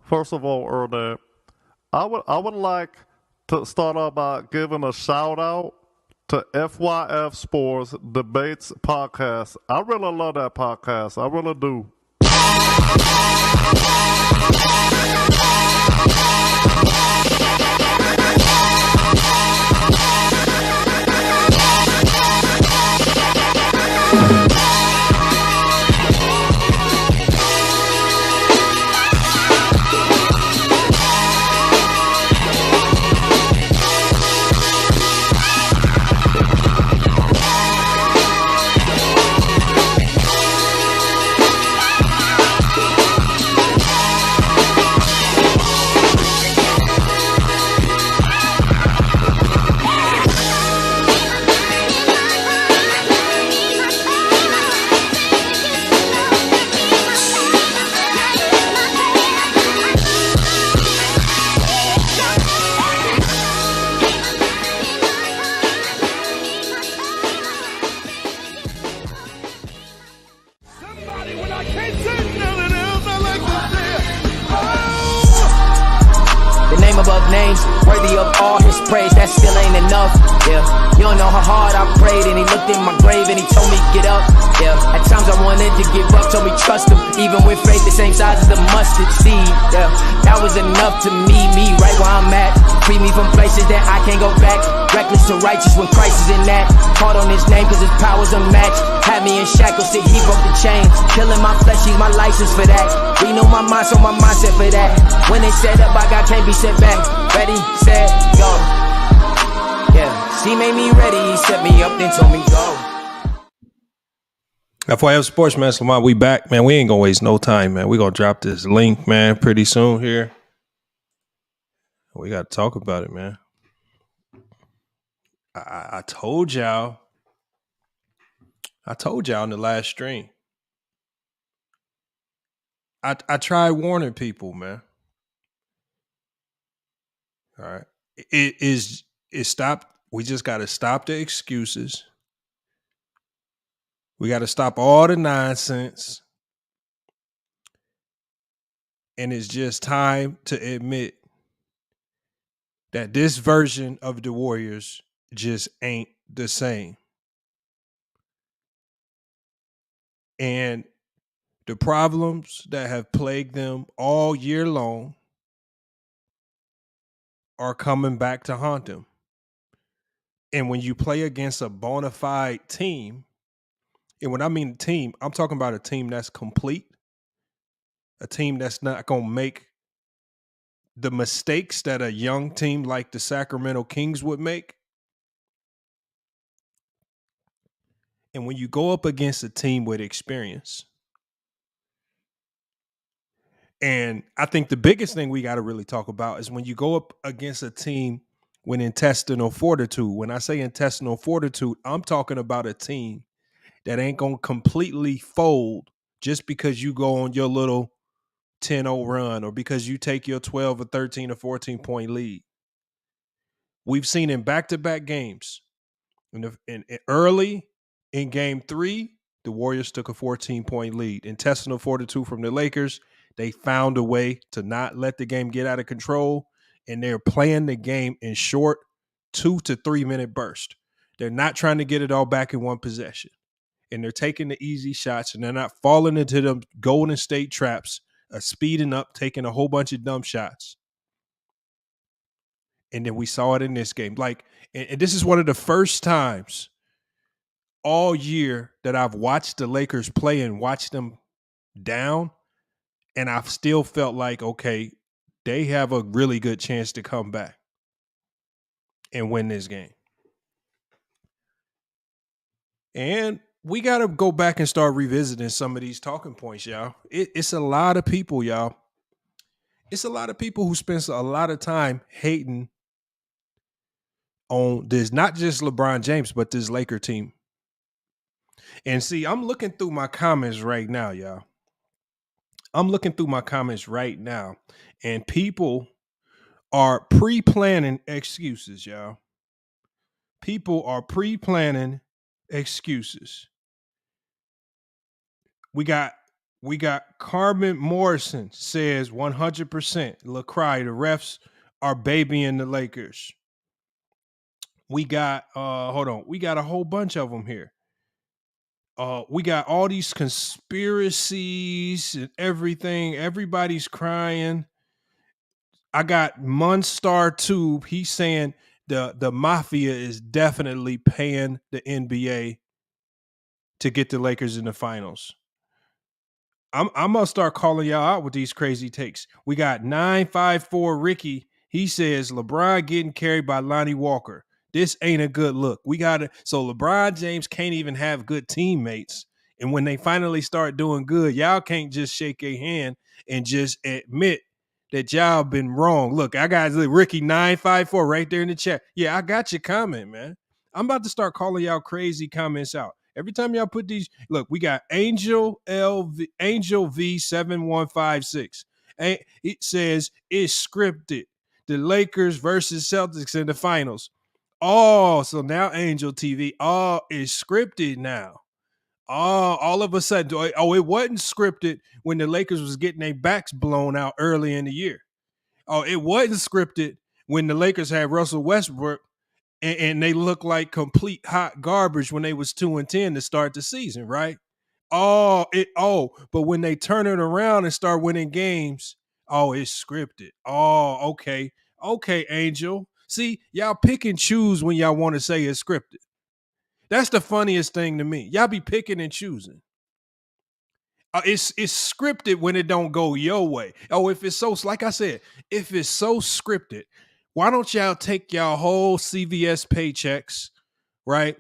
First of all, Ernest, I would like to start off by giving a shout out to FYF Sports Debates Podcast. I really love that podcast. I really do. The name above names, worthy of all his praise, that still ain't enough, yeah. You don't know how hard I prayed, and he looked in my grave and he told me get up, yeah. At times I wanted to give up, told me trust him, even with faith the same size as the mustard seed, yeah. That was enough to me right where I'm at. Free me from places that I can't go back. Reckless to righteous when Christ is in that. Called on his name cause his power's unmatched. Had me in shackles till he broke the chains. Killing my flesh, he's my license for that. Renew my mind, so my mindset for that. When it's set up, I got can't be set back. Ready, set, go. Yeah, he made me ready, he set me up, then told me go. FYF Sports, man, Lamont, we back, man. We ain't gonna waste no time, man. We gonna drop this link, man, pretty soon here. We gotta talk about it, man. I told y'all in the last stream. I tried warning people, man. All right. It stopped. We just gotta stop the excuses. We gotta stop all the nonsense. And it's just time to admit that this version of the Warriors just ain't the same. And the problems that have plagued them all year long are coming back to haunt them. And when you play against a bona fide team, and when I mean team, I'm talking about a team that's complete, a team that's not going to make the mistakes that a young team like the Sacramento Kings would make. And when you go up against a team with experience, and I think the biggest thing we got to really talk about is when you go up against a team with intestinal fortitude. When I say intestinal fortitude, I'm talking about a team that ain't going to completely fold just because you go on your little 10-0 run or because you take your 12 or 13 or 14 point lead. We've seen in back-to-back games. Early in game 3, the Warriors took a 14-point lead. Intestinal fortitude from the Lakers. They found a way to not let the game get out of control, and they're playing the game in short 2 to 3 minute bursts. They're not trying to get it all back in one possession, and they're taking the easy shots, and they're not falling into them Golden State traps, speeding up, taking a whole bunch of dumb shots. And then we saw it in this game. And this is one of the first times all year that I've watched the Lakers play and watched them down, and I've still felt like, okay, they have a really good chance to come back and win this game. And we got to go back and start revisiting some of these talking points, y'all. It's a lot of people, y'all. It's a lot of people who spend a lot of time hating on this, not just LeBron James, but this Laker team. And see, I'm looking through my comments right now, y'all. And people are pre-planning excuses, y'all. People are pre-planning excuses. We got We got Carmen Morrison says 100%. LaCry, the refs are babying the Lakers. We got hold on. We got a whole bunch of them here. We got all these conspiracies and everything. Everybody's crying. I got Munstar Tube. He's saying the mafia is definitely paying the NBA to get the Lakers in the finals. I'm gonna start calling y'all out with these crazy takes. We got 954 Ricky. He says LeBron getting carried by Lonnie Walker. This ain't a good look. We got it. So LeBron James can't even have good teammates. And when they finally start doing good, y'all can't just shake a hand and just admit that y'all been wrong. Look, I got Ricky 954 right there in the chat. Yeah, I got your comment, man. I'm about to start calling y'all crazy comments out. Every time y'all put these, look, we got Angel V7156. It says it's scripted. The Lakers versus Celtics in the finals. Oh, so now Angel TV. Oh, it's scripted now. Oh, all of a sudden. Oh, it wasn't scripted when the Lakers was getting their backs blown out early in the year. Oh, it wasn't scripted when the Lakers had Russell Westbrook and they looked like complete hot garbage when they was 2-10 to start the season, right? But when they turn it around and start winning games, oh, it's scripted. Oh, okay. Okay, Angel. See, y'all pick and choose when y'all want to say it's scripted. That's the funniest thing to me. Y'all be picking and choosing. It's scripted when it don't go your way. Oh, if it's so, like I said, if it's so scripted, why don't y'all take y'all whole CVS paychecks, right?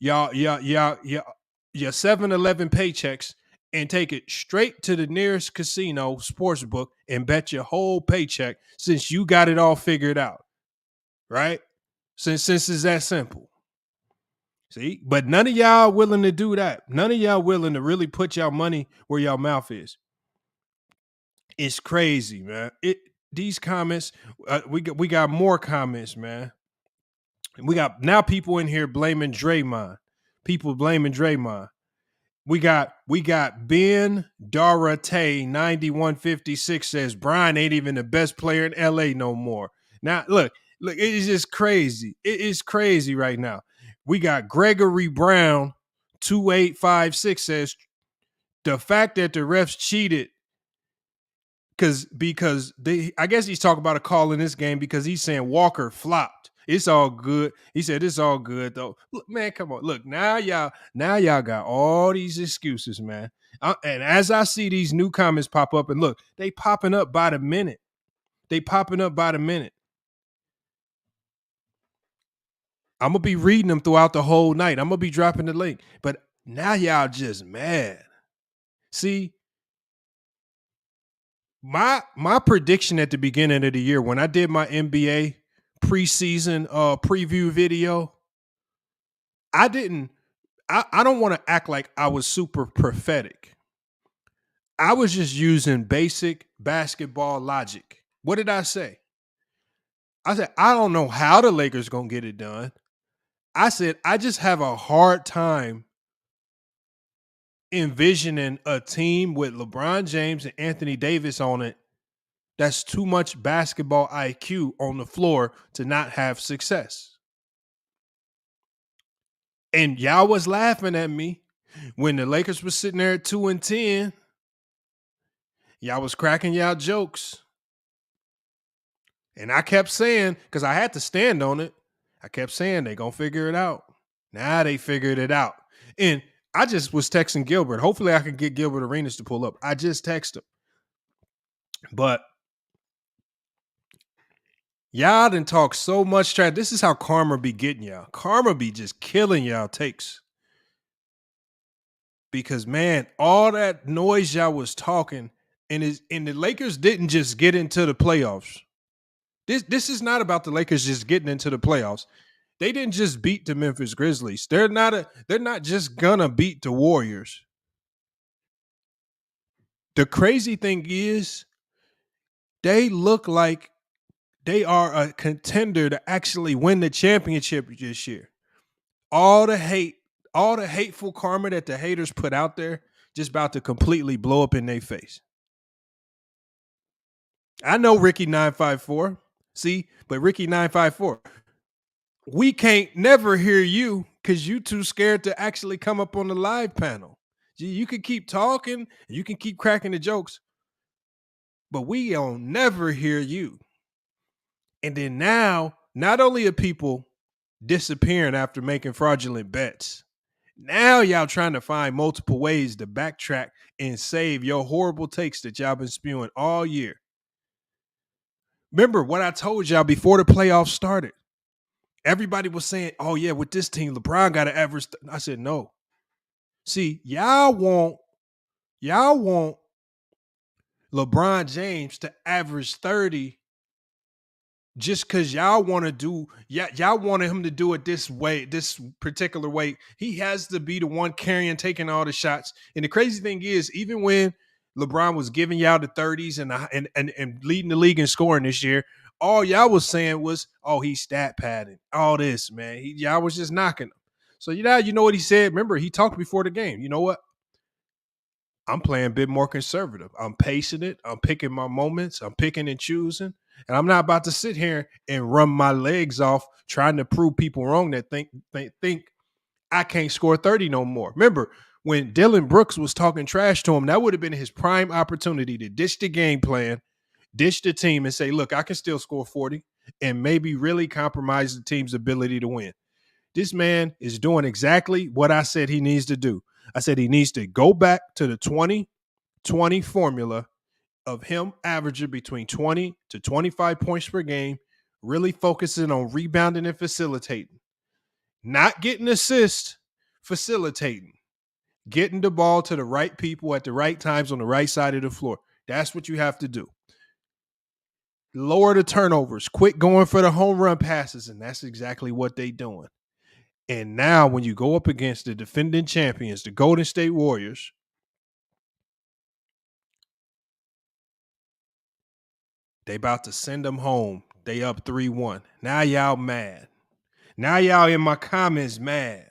Your 7-Eleven paychecks and take it straight to the nearest casino sports book and bet your whole paycheck since you got it all figured out, right? Since it's that simple. See, but none of y'all willing to do that. None of y'all willing to really put y'all money where y'all mouth is. It's crazy, man. These comments, we got more comments, man. We got now people in here blaming Draymond. People blaming Draymond. We got Ben Dorate 9156 says Brian ain't even the best player in LA no more. Now look, it's just crazy. It is crazy right now. We got Gregory Brown 2856 says the fact that the refs cheated because they, I guess he's talking about a call in this game because he's saying Walker flopped. It's all good. He said it's all good though. Look, man, come on. Look, now y'all got all these excuses, man. And as I see these new comments pop up, and look, they popping up by the minute. I'm gonna be reading them throughout the whole night. I'm gonna be dropping the link. But now y'all just mad. See, my prediction at the beginning of the year when I did my NBA preseason preview video, I don't want to act like I was super prophetic. I was just using basic basketball logic. What did I say? I said, I don't know how the Lakers going to get it done. I said, I just have a hard time envisioning a team with LeBron James and Anthony Davis on it that's too much basketball IQ on the floor to not have success. And y'all was laughing at me when the Lakers was sitting there at 2-10. Y'all was cracking y'all jokes. And I kept saying, because I had to stand on it, I kept saying they going to figure it out. Now they figured it out. And I just was texting Gilbert. Hopefully I can get Gilbert Arenas to pull up. I just texted him. But y'all done talk so much trash. This is how karma be getting y'all. Karma be just killing y'all takes. Because, man, all that noise y'all was talking, and the Lakers didn't just get into the playoffs. This is not about the Lakers just getting into the playoffs. They didn't just beat the Memphis Grizzlies. They're not just gonna beat the Warriors. The crazy thing is, they look like they are a contender to actually win the championship this year. All the hate, all the hateful karma that the haters put out there just about to completely blow up in their face. I know Ricky 954. See, but Ricky 954, we can't never hear you because you too scared to actually come up on the live panel. You can keep talking, you can keep cracking the jokes, but we don't never hear you. And then now, not only are people disappearing after making fraudulent bets, now y'all trying to find multiple ways to backtrack and save your horrible takes that y'all been spewing all year. Remember what I told y'all before the playoffs started. Everybody was saying, oh yeah, with this team, LeBron got to average. I said, no. See, y'all want LeBron James to average 30 just because y'all want to do, y'all wanted him to do it this way, this particular way. He has to be the one carrying, taking all the shots. And the crazy thing is, even when LeBron was giving y'all the 30s and leading the league in scoring this year, all y'all was saying was, oh, he's stat padding. All this, man. Y'all was just knocking him. So you know what he said? Remember, he talked before the game. You know what? I'm playing a bit more conservative. I'm pacing it. I'm picking my moments. I'm picking and choosing. And I'm not about to sit here and run my legs off trying to prove people wrong that think I can't score 30 no more. Remember, when Dylan Brooks was talking trash to him, that would have been his prime opportunity to ditch the game plan, ditch the team, and say, look, I can still score 40 and maybe really compromise the team's ability to win. This man is doing exactly what I said he needs to do. I said he needs to go back to the 20-20 formula of him averaging between 20 to 25 points per game, really focusing on rebounding and facilitating. Not getting assists, facilitating. Getting the ball to the right people at the right times on the right side of the floor. That's what you have to do. Lower the turnovers. Quit going for the home run passes, and that's exactly what they're doing. And now when you go up against the defending champions, the Golden State Warriors, they about to send them home. They up 3-1. Now y'all mad. Now y'all in my comments mad.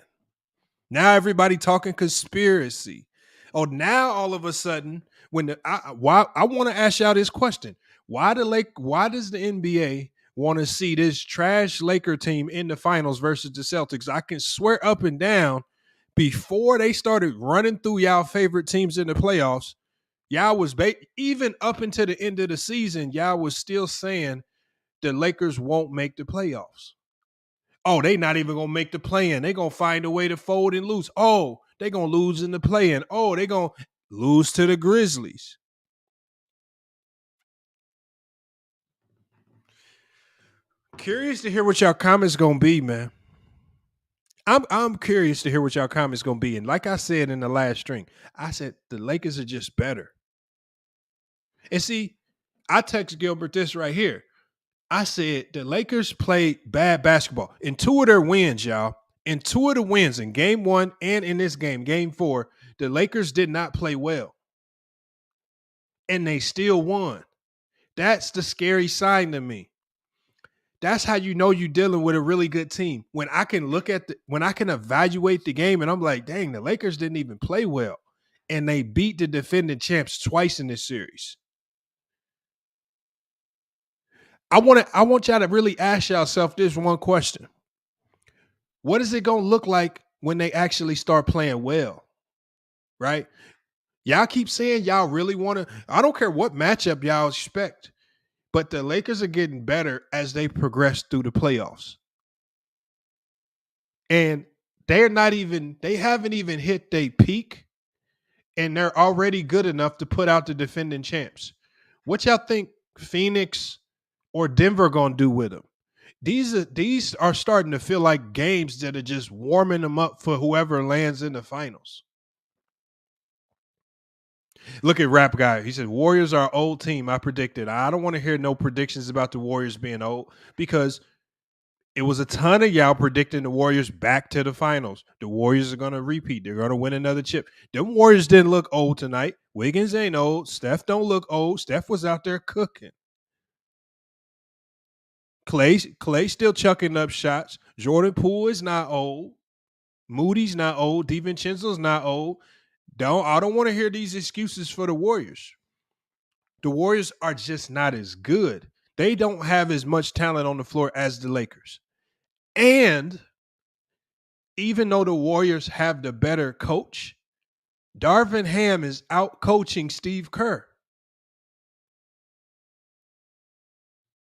Now everybody talking conspiracy. Oh, now all of a sudden, I want to ask y'all this question. Why does the NBA want to see this trash Laker team in the finals versus the Celtics? I can swear up and down, before they started running through y'all favorite teams in the playoffs, y'all was even up until the end of the season, y'all was still saying the Lakers won't make the playoffs. Oh, they not even going to make the play-in. They going to find a way to fold and lose. Oh, they going to lose in the play-in. Oh, they going to lose to the Grizzlies. Curious to hear what y'all comments going to be, man. I'm curious to hear what y'all comments going to be. And like I said in the last string, I said the Lakers are just better. And see, I text Gilbert this right here. I said the Lakers played bad basketball. In 2 of their wins, y'all, in 2 of the wins, in game 1 and in this game, game 4, the Lakers did not play well. And they still won. That's the scary sign to me. That's how you know you're dealing with a really good team. When I can when I can evaluate the game and I'm like, dang, the Lakers didn't even play well. And they beat the defending champs twice in this series. I want y'all to really ask yourself this one question. What is it going to look like when they actually start playing well? Right? Y'all keep saying y'all really want to. I don't care what matchup y'all expect, but the Lakers are getting better as they progress through the playoffs. And they haven't even hit their peak, and they're already good enough to put out the defending champs. What y'all think Phoenix or Denver gonna do with them? These are starting to feel like games that are just warming them up for whoever lands in the finals. Look at Rap Guy. He said, Warriors are an old team. I predicted. I don't want to hear no predictions about the Warriors being old, because it was a ton of y'all predicting the Warriors back to the finals. The Warriors are going to repeat. They're going to win another chip. Them Warriors didn't look old tonight. Wiggins ain't old. Steph don't look old. Steph was out there cooking. Clay still chucking up shots. Jordan Poole is not old. Moody's not old. DiVincenzo's not old. I don't want to hear these excuses for the Warriors. The Warriors are just not as good. They don't have as much talent on the floor as the Lakers. And even though the Warriors have the better coach, Darvin Ham is out coaching Steve Kerr.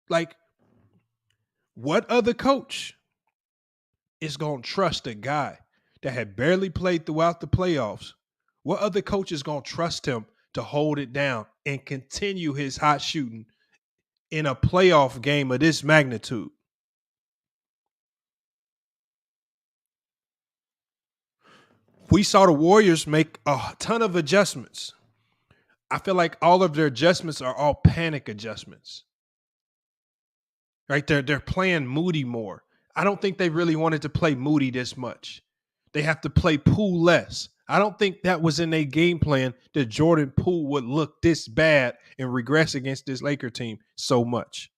Like, what other coach is going to trust a guy that had barely played throughout the playoffs? What other coach is going to trust him to hold it down and continue his hot shooting in a playoff game of this magnitude? We saw the Warriors make a ton of adjustments. I feel like all of their adjustments are all panic adjustments. Right? They're playing Moody more. I don't think they really wanted to play Moody this much. They have to play Poole less. I don't think that was in their game plan that Jordan Poole would look this bad and regress against this Laker team so much.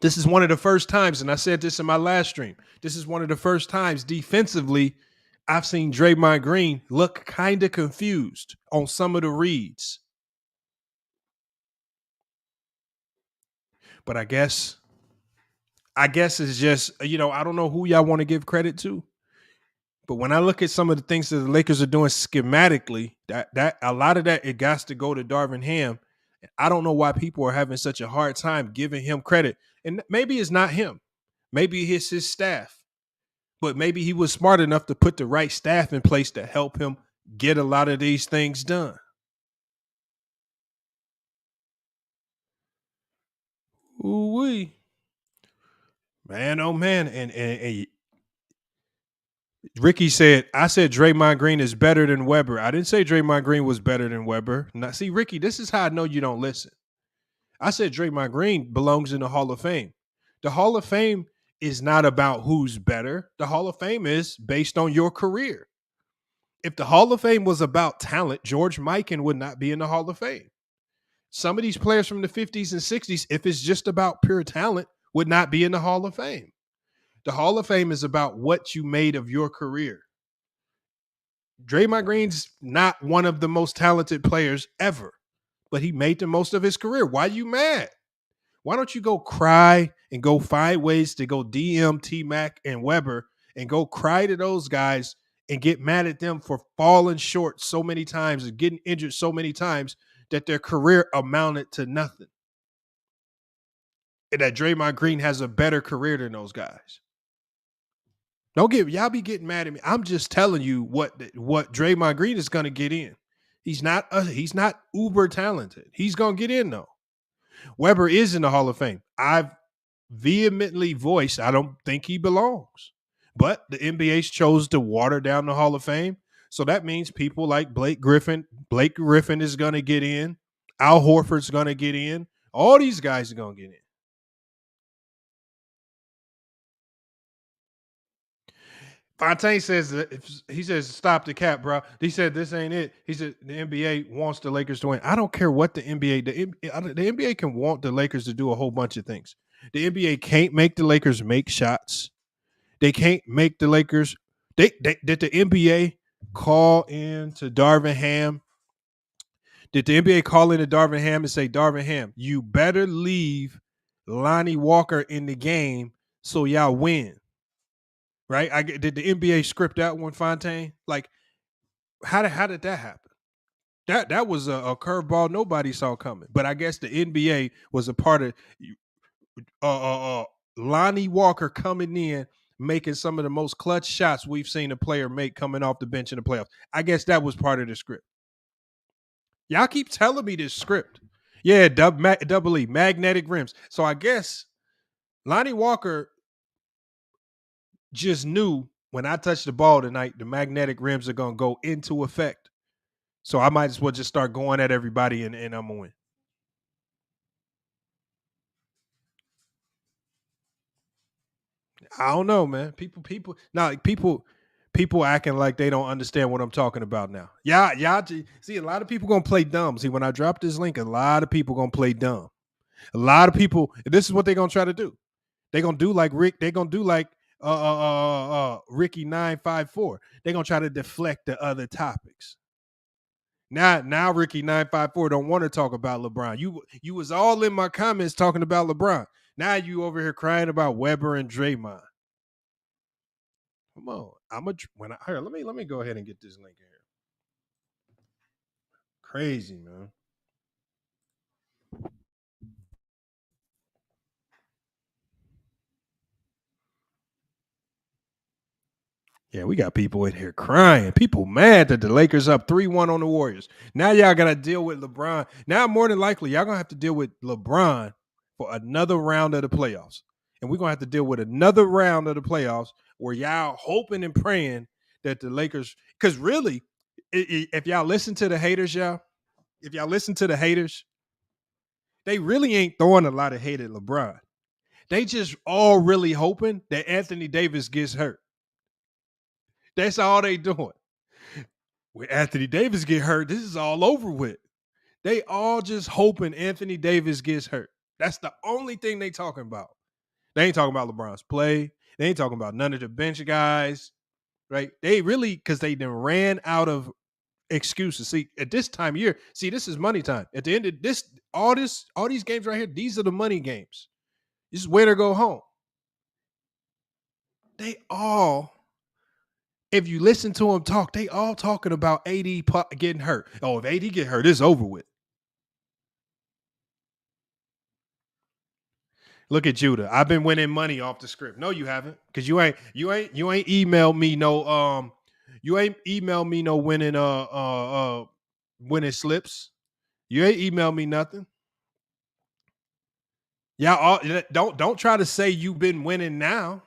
This is one of the first times, and I said this in my last stream, this is one of the first times defensively I've seen Draymond Green look kind of confused on some of the reads. But I guess it's just, I don't know who y'all want to give credit to. But when I look at some of the things that the Lakers are doing schematically, that a lot of that, it got to go to Darvin Ham. I don't know why people are having such a hard time giving him credit. And maybe it's not him. Maybe it's his staff. But maybe he was smart enough to put the right staff in place to help him get a lot of these things done. Ooh-wee. Man, oh man. And Ricky said, I said Draymond Green is better than Weber. I didn't say Draymond Green was better than Weber. Now, see, Ricky, this is how I know you don't listen. I said Draymond Green belongs in the Hall of Fame. The Hall of Fame is not about who's better. The Hall of Fame is based on your career. If the Hall of Fame was about talent, George Mikan would not be in the Hall of Fame. Some of these players from the 50s and 60s, if it's just about pure talent, would not be in the Hall of Fame. The Hall of Fame is about what you made of your career. Draymond Green's not one of the most talented players ever, but he made the most of his career. Why are you mad? Why don't you go cry and go find ways to go DM T-Mac and Weber and go cry to those guys and get mad at them for falling short so many times and getting injured so many times that their career amounted to nothing. And that Draymond Green has a better career than those guys. Y'all be getting mad at me. I'm just telling you what Draymond Green is going to get in. He's not uber talented. He's going to get in though. Weber is in the Hall of Fame. I've vehemently voiced I don't think he belongs. But the NBA chose to water down the Hall of Fame. So that means people like Blake Griffin is going to get in. Al Horford's going to get in. All these guys are going to get in. Fontaine says he says stop the cap, bro. He said this ain't it. He said the NBA wants the Lakers to win. I don't care what the NBA can want the Lakers to do a whole bunch of things. The NBA can't make the Lakers make shots. They can't make the Lakers. Did the NBA call in to Darvin Ham? Did the NBA call in to Darvin Ham and say, Darvin Ham, you better leave Lonnie Walker in the game so y'all win? Right? Did the NBA script that one, Fontaine? Like, how did that happen? That was a curveball nobody saw coming. But I guess the NBA was a part of Lonnie Walker coming in, making some of the most clutch shots we've seen a player make coming off the bench in the playoffs. I guess that was part of the script. Y'all keep telling me this script. Yeah, double E, magnetic rims. So I guess Lonnie Walker just knew when I touch the ball tonight, the magnetic rims are going to go into effect. So I might as well just start going at everybody and I'm going to win. I don't know, man. People acting like they don't understand what I'm talking about now. Y'all see, a lot of people going to play dumb. See, when I drop this link, a lot of people going to play dumb. A lot of people, this is what they're going to try to do. They're going to do like Rick. They're going to do like Ricky 954. They're gonna try to deflect the other topics. Now Ricky 954 don't want to talk about LeBron. You was all in my comments talking about LeBron. Now you over here crying about Weber and Draymond. Come on, let me go ahead and get this link in here. Crazy, man. Yeah, we got people in here crying. People mad that the Lakers up 3-1 on the Warriors. Now y'all got to deal with LeBron. Now, more than likely, y'all going to have to deal with LeBron for another round of the playoffs. And we're going to have to deal with another round of the playoffs where y'all hoping and praying that the Lakers, because really, if y'all listen to the haters, if y'all listen to the haters, they really ain't throwing a lot of hate at LeBron. They just all really hoping that Anthony Davis gets hurt. That's all they doing. When Anthony Davis get hurt, this is all over with. They all just hoping Anthony Davis gets hurt. That's the only thing they talking about. They ain't talking about LeBron's play. They ain't talking about none of the bench guys, right? They really, because they done ran out of excuses. See, at this time of year, this is money time. At the end of this, all these games right here, these are the money games. This is win or go home. They all, if you listen to them talk, they all talking about AD getting hurt. Oh, if AD get hurt, it's over with. Look at Judah. I've been winning money off the script. No, you haven't, because you ain't emailed me no winning slips. You ain't emailed me nothing. Y'all all, don't try to say you've been winning now.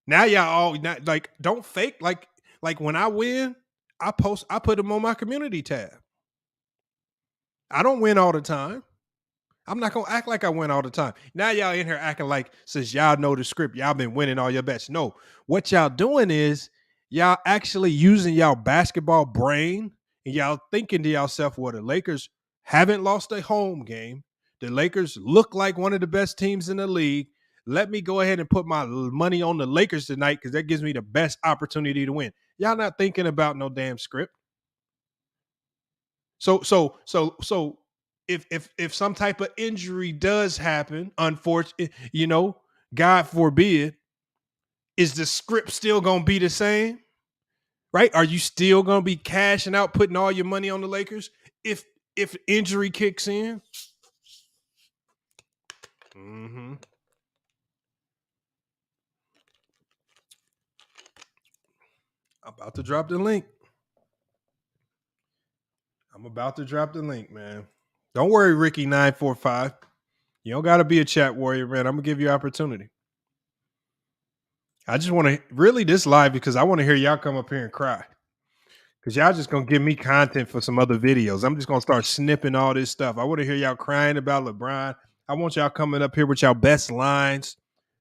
Now y'all all like don't fake like when I win, I put them on my community tab. I don't win all the time. I'm not gonna act like I win all the time. Now y'all in here acting like since y'all know the script, y'all been winning all your bets. No, what y'all doing is y'all actually using y'all basketball brain and y'all thinking to yourself, well, the Lakers haven't lost a home game. The Lakers look like one of the best teams in the league. Let me go ahead and put my money on the Lakers tonight because that gives me the best opportunity to win. Y'all not thinking about no damn script. So if some type of injury does happen, unfortunately, God forbid, is the script still gonna be the same? Right? Are you still gonna be cashing out, putting all your money on the Lakers if injury kicks in? Mm-hmm. I'm about to drop the link. I'm about to drop the link, man. Don't worry, Ricky 945. You don't gotta be a chat warrior, man. I'm gonna give you opportunity. I just want to really this live because I want to hear y'all come up here and cry. Because y'all just going to give me content for some other videos. I'm just going to start snipping all this stuff. I want to hear y'all crying about LeBron. I want y'all coming up here with y'all best lines,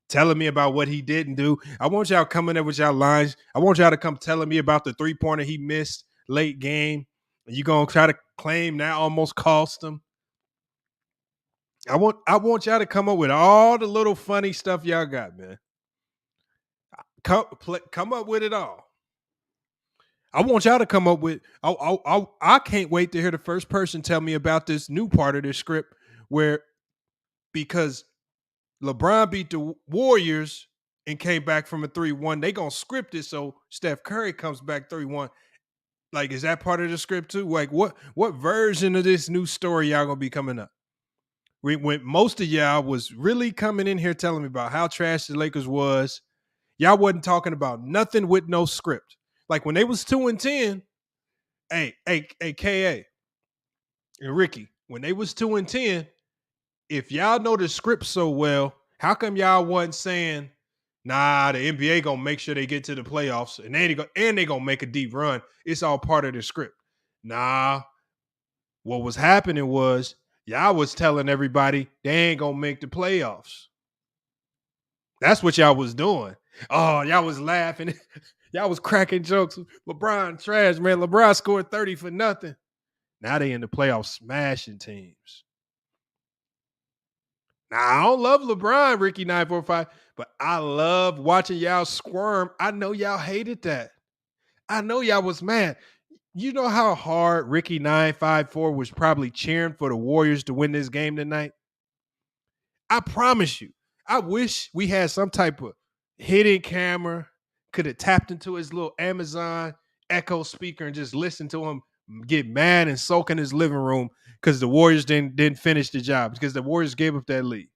telling me about what he didn't do. I want y'all coming up with y'all lines. I want y'all to come telling me about the three-pointer he missed late game. You going to try to claim that almost cost him. I want y'all to come up with all the little funny stuff y'all got, man. Come up with it all. I want y'all to come up with. I can't wait to hear the first person tell me about this new part of this script where, because LeBron beat the Warriors and came back from a 3-1, they gonna script it so Steph Curry comes back 3-1. Like, is that part of the script too? Like, what version of this new story y'all gonna be coming up? When most of y'all was really coming in here telling me about how trash the Lakers was. Y'all wasn't talking about nothing with no script. Like when they was 2-10, hey, KA and Ricky, when they was 2-10, if y'all know the script so well, how come y'all wasn't saying, nah, the NBA gonna make sure they get to the playoffs and they gonna make a deep run. It's all part of the script. Nah, what was happening was y'all was telling everybody they ain't gonna make the playoffs. That's what y'all was doing. Oh, y'all was laughing. Y'all was cracking jokes. LeBron trash, man. LeBron scored 30 for nothing. Now they in the playoffs smashing teams. Now, I don't love LeBron, Ricky 945, but I love watching y'all squirm. I know y'all hated that. I know y'all was mad. You know how hard Ricky 954 was probably cheering for the Warriors to win this game tonight? I promise you. I wish we had some type of hidden camera, could have tapped into his little Amazon Echo speaker and just listened to him get mad and soak in his living room because the Warriors didn't finish the job, because the Warriors gave up that lead.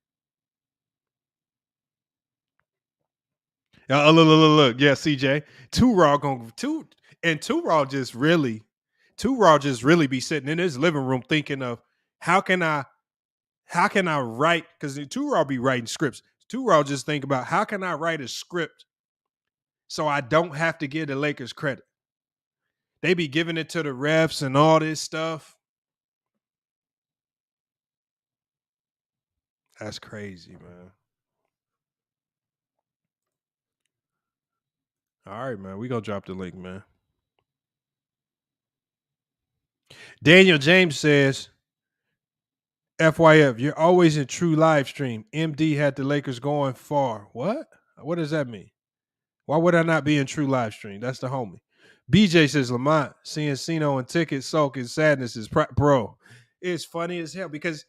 Look. Yeah, CJ. Two Raw just really be sitting in his living room thinking of how can I write, because Two Raw be writing scripts. Two Raw just think about how can I write a script so I don't have to give the Lakers credit. They be giving it to the refs and all this stuff. That's crazy, man. All right, man. We gonna drop the link, man. Daniel James says, FYF, you're always in true live stream. MD had the Lakers going far. What? What does that mean? Why would I not be in true live stream? That's the homie. BJ says, Lamont, seeing Sino and tickets sulk in sadness is bro. It's funny as hell, because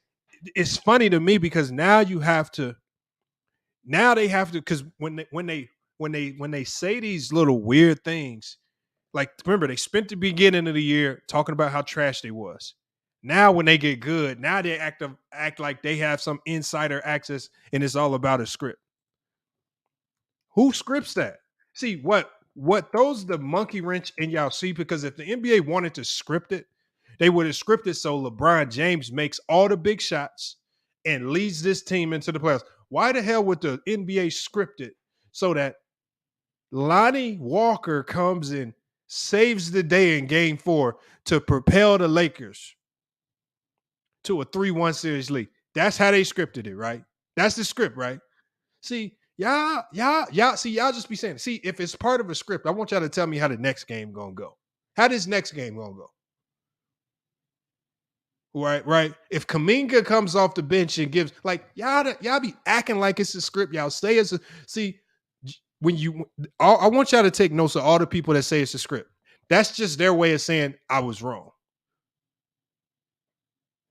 it's funny to me because now they have to, because when they say these little weird things, like, remember, they spent the beginning of the year talking about how trash they was. Now when they get good, now they act like they have some insider access and it's all about a script. Who scripts that? See, what throws the monkey wrench in y'all see, because if the NBA wanted to script it, they would have scripted so LeBron James makes all the big shots and leads this team into the playoffs. Why the hell would the NBA script it so that Lonnie Walker comes in, saves the day in game 4 to propel the Lakers to a 3-1 series lead? That's how they scripted it, right? That's the script, right? See, y'all just be saying, see, if it's part of a script, I want y'all to tell me how the next game gonna go. How this next game gonna go? Right. If Kuminga comes off the bench and gives, like, y'all be acting like it's a script. Y'all say it's a, see, I want y'all to take notes of all the people that say it's a script. That's just their way of saying I was wrong.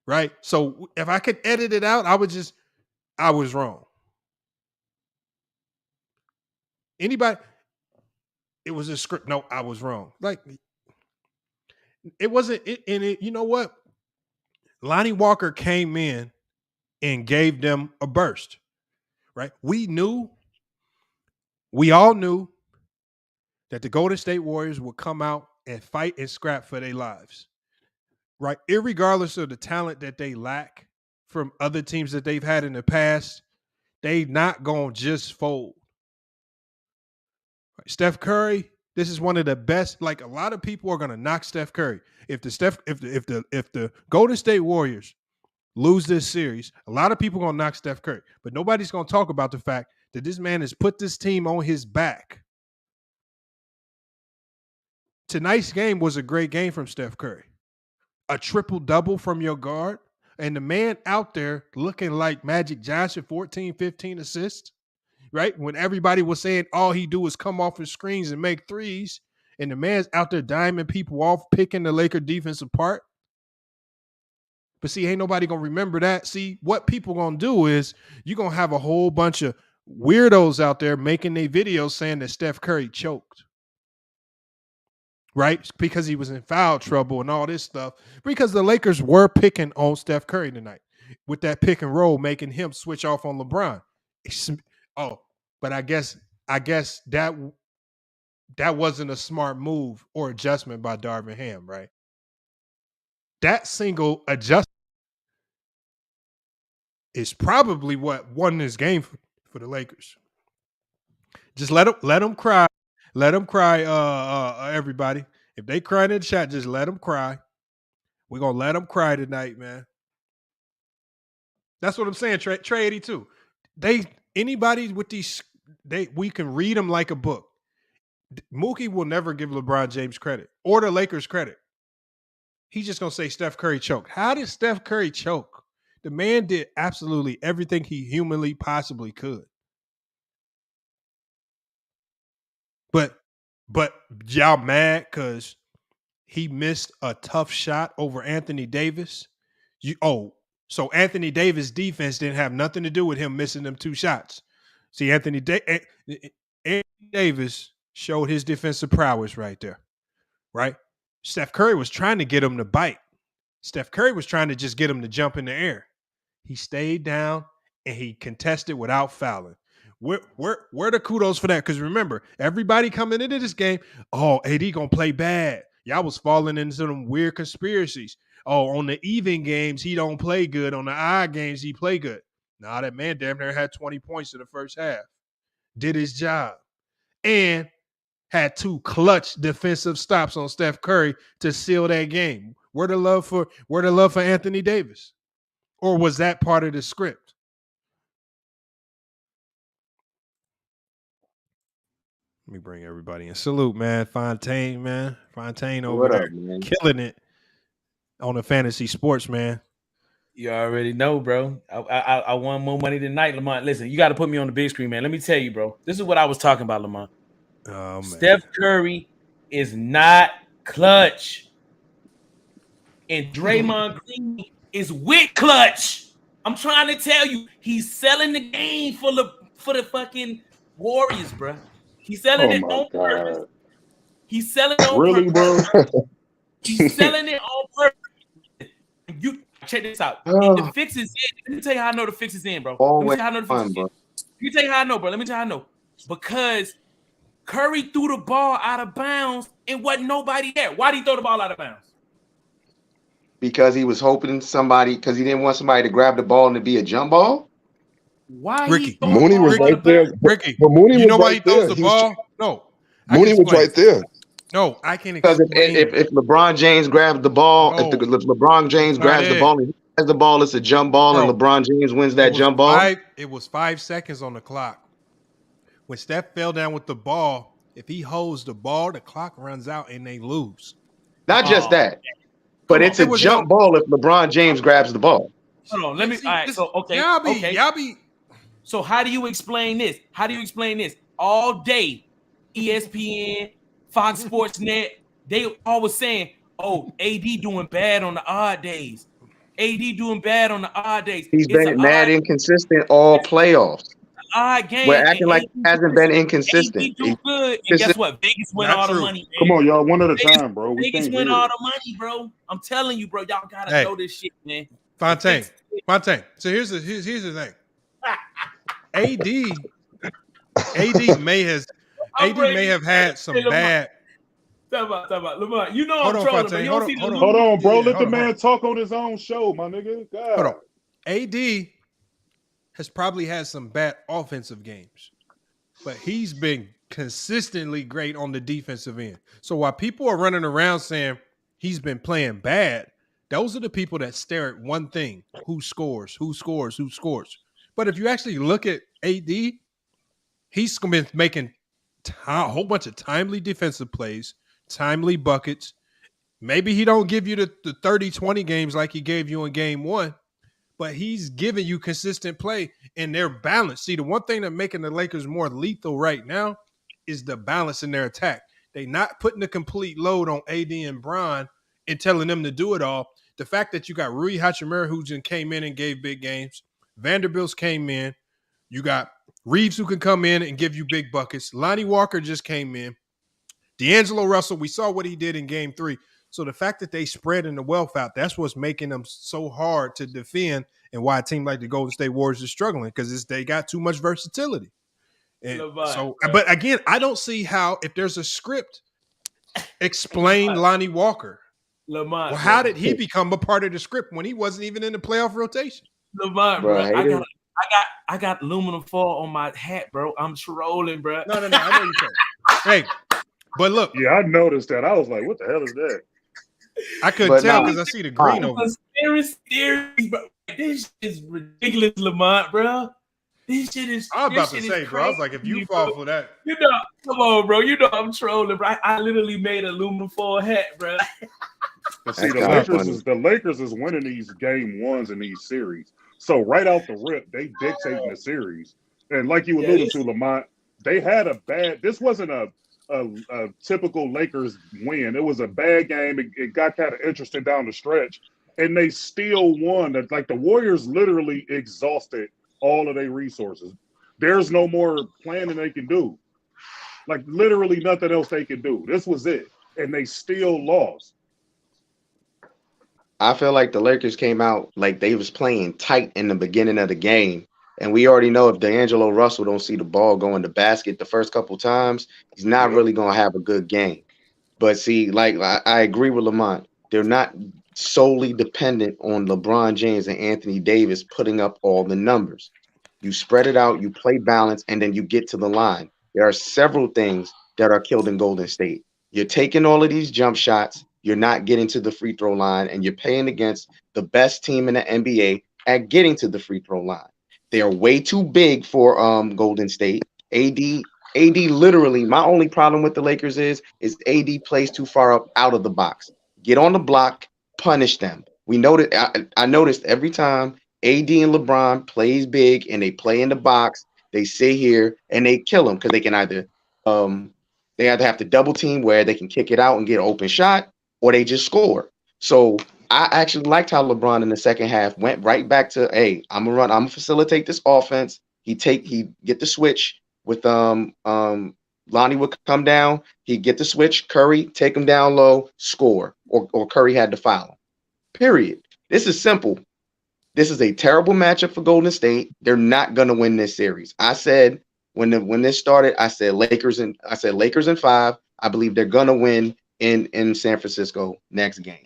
Right? So if I could edit it out, I was wrong. Anybody, it was a script. No, I was wrong. Like, it wasn't it, and it, you know what? Lonnie Walker came in and gave them a burst. Right? We all knew that the Golden State Warriors would come out and fight and scrap for their lives, right? Irregardless of the talent that they lack from other teams that they've had in the past, they not going to just fold. Right? Steph Curry, this is one of the best. Like, a lot of people are going to knock Steph Curry. If the Golden State Warriors lose this series, a lot of people are going to knock Steph Curry, but nobody's going to talk about the fact that this man has put this team on his back. Tonight's game was a great game from Steph Curry. A triple-double from your guard, and the man out there looking like Magic Johnson, 14, 15 assists, right? When everybody was saying all he do is come off his screens and make threes, and the man's out there diming people off, picking the Laker defense apart. But see, ain't nobody going to remember that. See, what people going to do is you're going to have a whole bunch of weirdos out there making their videos saying that Steph Curry choked. Right? Because he was in foul trouble and all this stuff. Because the Lakers were picking on Steph Curry tonight with that pick and roll, making him switch off on LeBron. But I guess that wasn't a smart move or adjustment by Darvin Ham, right? That single adjustment is probably what won this game for the Lakers. Just let them cry. Let them cry, everybody. If they cry in the chat, just let them cry. We're going to let them cry tonight, man. That's what I'm saying, Trey 82. Anybody with these, we can read them like a book. Mookie will never give LeBron James credit or the Lakers credit. He's just going to say Steph Curry choked. How did Steph Curry choke? The man did absolutely everything he humanly possibly could. But y'all mad because he missed a tough shot over Anthony Davis? So Anthony Davis' defense didn't have nothing to do with him missing them 2 shots. See, Anthony Davis showed his defensive prowess right there, right? Steph Curry was trying to get him to bite. Steph Curry was trying to just get him to jump in the air. He stayed down and he contested without fouling. Where the kudos for that? Because remember, everybody coming into this game, AD gonna play bad. Y'all was falling into some weird conspiracies. On the even games, he don't play good. On the odd games, he play good. Nah, that man damn near had 20 points in the first half. Did his job. And had 2 clutch defensive stops on Steph Curry to seal that game. Where the love for Anthony Davis? Or was that part of the script? Let me bring everybody in. Salute, man. Fontaine, man. Fontaine over there killing it on the fantasy sports, man. You already know, bro. I won more money tonight, Lamont. Listen, you got to put me on the big screen, man. Let me tell you, bro. This is what I was talking about, Lamont. Oh, man. Steph Curry is not clutch. And Draymond Green is with clutch. I'm trying to tell you, he's selling the game for the fucking Warriors, bro. He's selling it on purpose. He's selling it on purpose. Bro? He's selling it on purpose. You check this out. The fix is in. Let me tell you how I know the fix is in, bro. Let me tell you how I know the fix is in. Let me tell you how I know, bro. Let me tell you how I know. Because Curry threw the ball out of bounds and wasn't nobody there. Why did he throw the ball out of bounds? Because he was hoping because he didn't want somebody to grab the ball and to be a jump ball. Why Ricky Mooney was right there. Ricky, but Mooney you know was why right he throws there. the ball? No, Mooney was right there. No, I can explain. Because if LeBron James grabs the ball, if LeBron James grabs the ball and he has the ball, it's a jump ball, and LeBron James wins that jump ball. It was 5 seconds on the clock. When Steph fell down with the ball, if he holds the ball, the clock runs out and they lose. Not just that, but it's a jump ball if LeBron James grabs the ball. Hold on, let me. All right, so okay. So how do you explain this? All day, ESPN, Fox Sports Net, they always saying, AD doing bad on the odd days. AD doing bad on the odd days. He's been mad inconsistent all playoffs. Odd game. We're acting like he hasn't been inconsistent. AD do good, and guess what? Vegas win all the money. Come on, y'all, one at a time, bro. Vegas win all the money, bro. I'm telling you, bro. Y'all gotta know this shit, man. Fontaine. So here's the thing. AD may have had some bad. Talk about Lamont. You know I'm trolling, Fontaine. but Hold on, bro. Let the man talk on his own show, my nigga. God. Hold on. AD has probably had some bad offensive games, but he's been consistently great on the defensive end. So while people are running around saying he's been playing bad, those are the people that stare at one thing: who scores. But if you actually look at AD, he's been making a whole bunch of timely defensive plays, timely buckets. Maybe he don't give you the 30-20 games like he gave you in game 1, but he's giving you consistent play, and they're balanced. See, the one thing that's making the Lakers more lethal right now is the balance in their attack. They're not putting the complete load on AD and Bron and telling them to do it all. The fact that you got Rui Hachimura, who just came in and gave big games. Vanderbilt's came in. You got Reeves, who can come in and give you big buckets. Lonnie Walker just came in. D'Angelo Russell, we saw what he did in game 3. So the fact that they spread in the wealth out, that's what's making them so hard to defend, and why a team like the Golden State Warriors is struggling, because they got too much versatility. And but again, I don't see how, if there's a script, explain Lonnie Walker. Lamont, well, how did he become a part of the script when he wasn't even in the playoff rotation? Lamont, bro, I got aluminum foil on my hat, bro. I'm trolling, bro. No, I know you can. Hey, but look. Yeah, I noticed that. I was like, what the hell is that? I couldn't tell because I see the green over it. Bro. This is ridiculous, Lamont, bro. This shit is. I was about to say, bro. I was like, if you fall for that, you know, come on, bro. You know I'm trolling, bro. I literally made an aluminum foil hat, bro. But see, That's the Lakers is winning these game ones in these series. So right out the rip, they dictating the series. And like you alluded to, Lamont, they had a bad. This wasn't a typical Lakers win. It was a bad game. It got kind of interesting down the stretch, and they still won. Like the Warriors literally exhausted all of their resources. There's no more planning they can do. Like literally nothing else they can do. This was it, and they still lost. I feel like the Lakers came out like they was playing tight in the beginning of the game. And we already know if D'Angelo Russell don't see the ball go in the basket the first couple times, he's not really going to have a good game. But see, like I agree with Lamont. They're not solely dependent on LeBron James and Anthony Davis putting up all the numbers. You spread it out, you play balance, and then you get to the line. There are several things that are killed in Golden State. You're taking all of these jump shots. You're not getting to the free throw line, and you're playing against the best team in the NBA at getting to the free throw line. They are way too big for Golden State. AD literally, my only problem with the Lakers is AD plays too far up out of the box. Get on the block, punish them. We noticed. I noticed every time AD and LeBron plays big and they play in the box, they sit here and they kill them because they can either have to double team where they can kick it out and get an open shot, or they just score. So I actually liked how LeBron in the second half went right back to, hey, I'm gonna facilitate this offense. He get the switch with Lonnie would come down, he'd get the switch, Curry, take him down low, score, or Curry had to foul him. Period. This is simple. This is a terrible matchup for Golden State. They're not gonna win this series. I said when this started, I said Lakers in 5. I believe they're gonna win in San Francisco next game.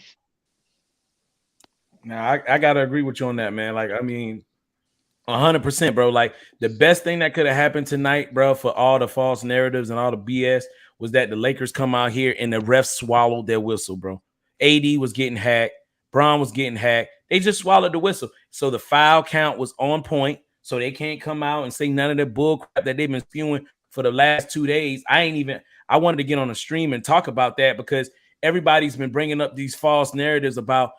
Now I gotta agree with you on that, man. Like, I mean, 100%, bro. Like, the best thing that could have happened tonight, bro, for all the false narratives and all the BS was that the Lakers come out here and the refs swallowed their whistle, bro. AD was getting hacked, Braun was getting hacked. They just swallowed the whistle. So the foul count was on point. So they can't come out and say none of the bull crap that they've been spewing for the last 2 days. I wanted to get on a stream and talk about that because everybody's been bringing up these false narratives about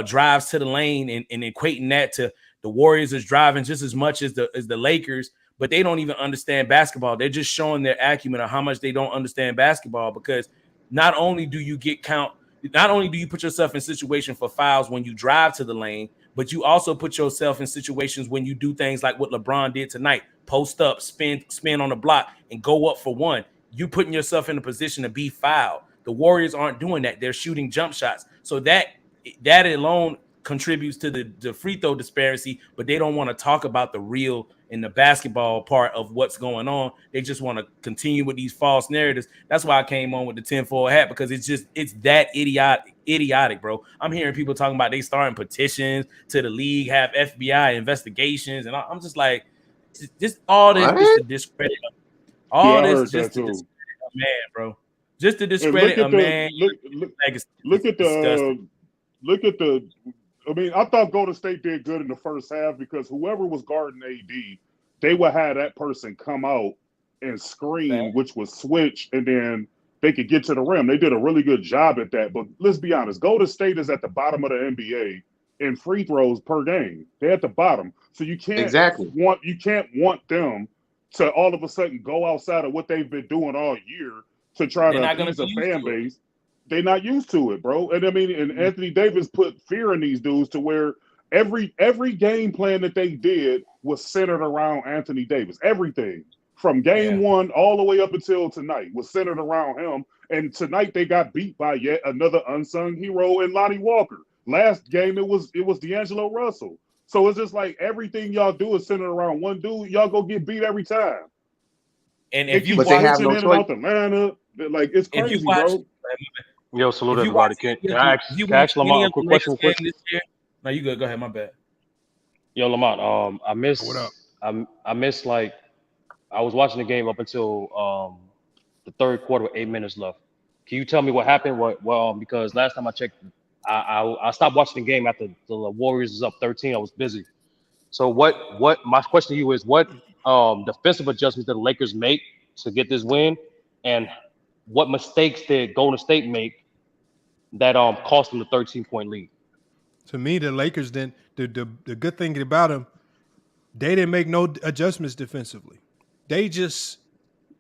drives to the lane and equating that to the Warriors is driving just as much as the Lakers, but they don't even understand basketball. They're just showing their acumen of how much they don't understand basketball, because not only do you put yourself in situation for fouls when you drive to the lane, but you also put yourself in situations when you do things like what LeBron did tonight, post up, spin on the block, and go up for one. You putting yourself in a position to be fouled. The Warriors aren't doing that. They're shooting jump shots. So that alone contributes to the free throw disparity, but they don't want to talk about the real and the basketball part of what's going on. They just want to continue with these false narratives. That's why I came on with the tinfoil hat, because it's that idiotic, bro. I'm hearing people talking about they starting petitions to the league, have FBI investigations, and I'm just like, just all this just to discredit all this just to discredit a man, bro. Just to discredit a man. Look at the. I mean, I thought Golden State did good in the first half because whoever was guarding AD, they would have that person come out and screen, which was switch, and then they could get to the rim. They did a really good job at that. But let's be honest, Golden State is at the bottom of the NBA in free throws per game. They're at the bottom, so you can't want them to all of a sudden go outside of what they've been doing all year to try to appease a fan base. They're not used to it, bro. And I mean, and Anthony Davis put fear in these dudes to where every game plan that they did was centered around Anthony Davis. Everything from game one all the way up until tonight was centered around him. And tonight they got beat by yet another unsung hero in Lonnie Walker. Last game it was D'Angelo Russell. So it's just like everything y'all do is centered around one dude. Y'all go get beat every time. And if you watch it in and out the lineup, like it's crazy, bro. Yo, salute everybody. Can I ask Lamont a quick question? No, you good. Go ahead. My bad. Yo, Lamont. I missed like I was watching the game up until the third quarter with 8 minutes left. Can you tell me what happened? Because last time I checked, I stopped watching the game after the Warriors was up 13. I was busy. So what? My question to you is, what defensive adjustments did the Lakers make to get this win, and what mistakes did Golden State make that cost them the 13-point lead. To me, the Lakers then the good thing about them, they didn't make no adjustments defensively. They just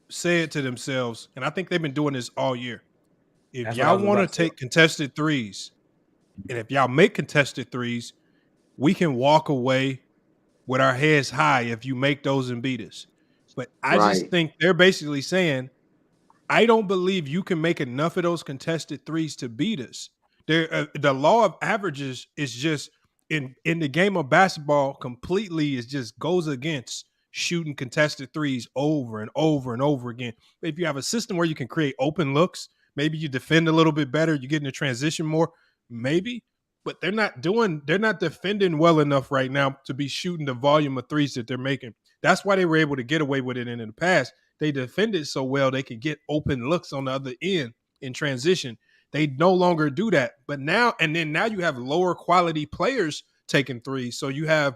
said to themselves, and I think they've been doing this all year. If That's what I y'all was want to about to say. take contested threes, and if y'all make contested threes, we can walk away with our heads high if you make those and beat us. But I just think they're basically saying, I don't believe you can make enough of those contested threes to beat us. The law of averages is just in the game of basketball completely is just goes against shooting contested threes over and over and over again. If you have a system where you can create open looks, maybe you defend a little bit better, you get in the transition more, maybe. But they're not defending well enough right now to be shooting the volume of threes that they're making. That's why they were able to get away with it in the past. They defended so well they could get open looks on the other end in transition. They no longer do that. But now you have lower quality players taking threes. So you have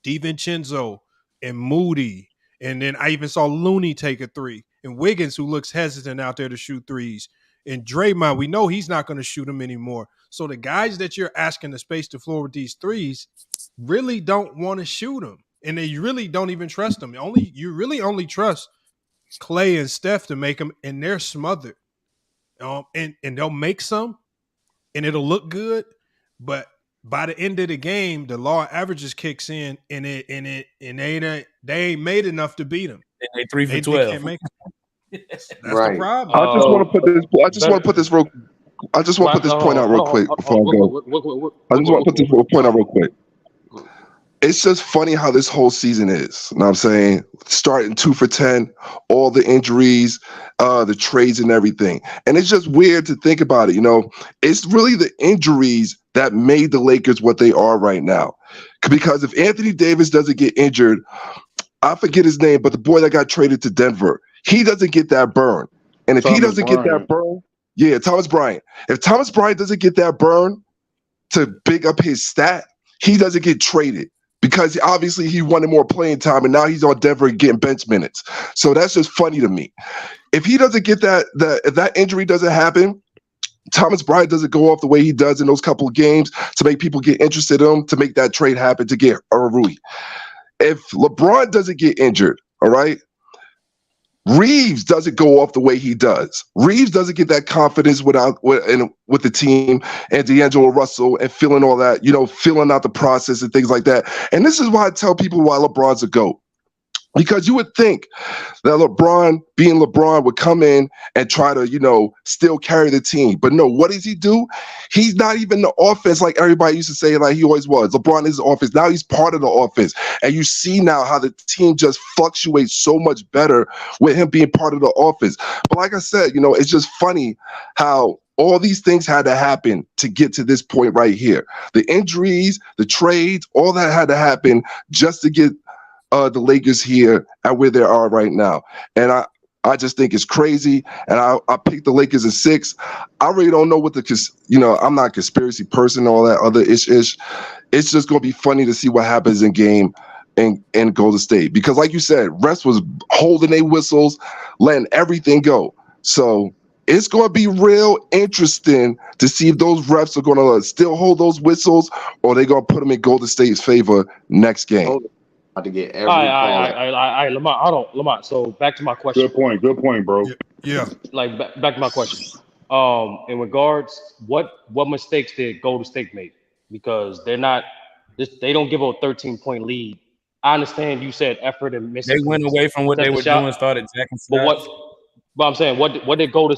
DiVincenzo and Moody, and then I even saw Looney take a three, and Wiggins, who looks hesitant out there to shoot threes. And Draymond, we know he's not going to shoot them anymore. So the guys that you're asking to space the floor with these threes really don't want to shoot them. And they really don't even trust them. You really only trust Clay and Steph to make them, and they're smothered. And they'll make some, and it'll look good. But by the end of the game, the law of averages kicks in, and they ain't made enough to beat them. They 3 for 12. They can't make it. That's the problem. I just want to put this point out real quick before I go. I just want to put this point out real quick. It's just funny how this whole season is. You know what I'm saying? Starting 2 for 10, all the injuries, the trades and everything. And it's just weird to think about it. You know, it's really the injuries that made the Lakers what they are right now. Because if Anthony Davis doesn't get injured, I forget his name, but the boy that got traded to Denver, he doesn't get that burn. And if he doesn't get that burn, Thomas Bryant. If Thomas Bryant doesn't get that burn to big up his stat, he doesn't get traded. Because obviously he wanted more playing time, and now he's on Denver getting bench minutes. So that's just funny to me. If he doesn't get if that injury doesn't happen, Thomas Bryant doesn't go off the way he does in those couple of games to make people get interested in him, to make that trade happen to get Rui. If LeBron doesn't get injured, all right, Reeves doesn't go off the way he does. Reeves doesn't get that confidence with the team and D'Angelo Russell and feeling all that, feeling out the process and things like that. And this is why I tell people why LeBron's a GOAT. Because you would think that LeBron, being LeBron, would come in and try to, still carry the team. But no, what does he do? He's not even the offense like everybody used to say, like he always was. LeBron is the offense. Now he's part of the offense. And you see now how the team just fluctuates so much better with him being part of the offense. But like I said, it's just funny how all these things had to happen to get to this point right here. The injuries, the trades, all that had to happen just to get the Lakers here at where they are right now. And I just think it's crazy. And I picked the Lakers at 6. I really don't know what I'm not a conspiracy person, all that other ish. It's just going to be funny to see what happens in game in Golden State. Because like you said, refs was holding their whistles, letting everything go. So it's going to be real interesting to see if those refs are going to still hold those whistles, or they're going to put them in Golden State's favor next game. To get every all right, Lamont. So back to my question. Good point, bro. Yeah. Like back to my question. In regards, what mistakes did Golden State make? Because they don't give a 13-point lead. I understand you said effort and missing. They went away from what they were doing, started jacking shots. But I'm saying, what did Golden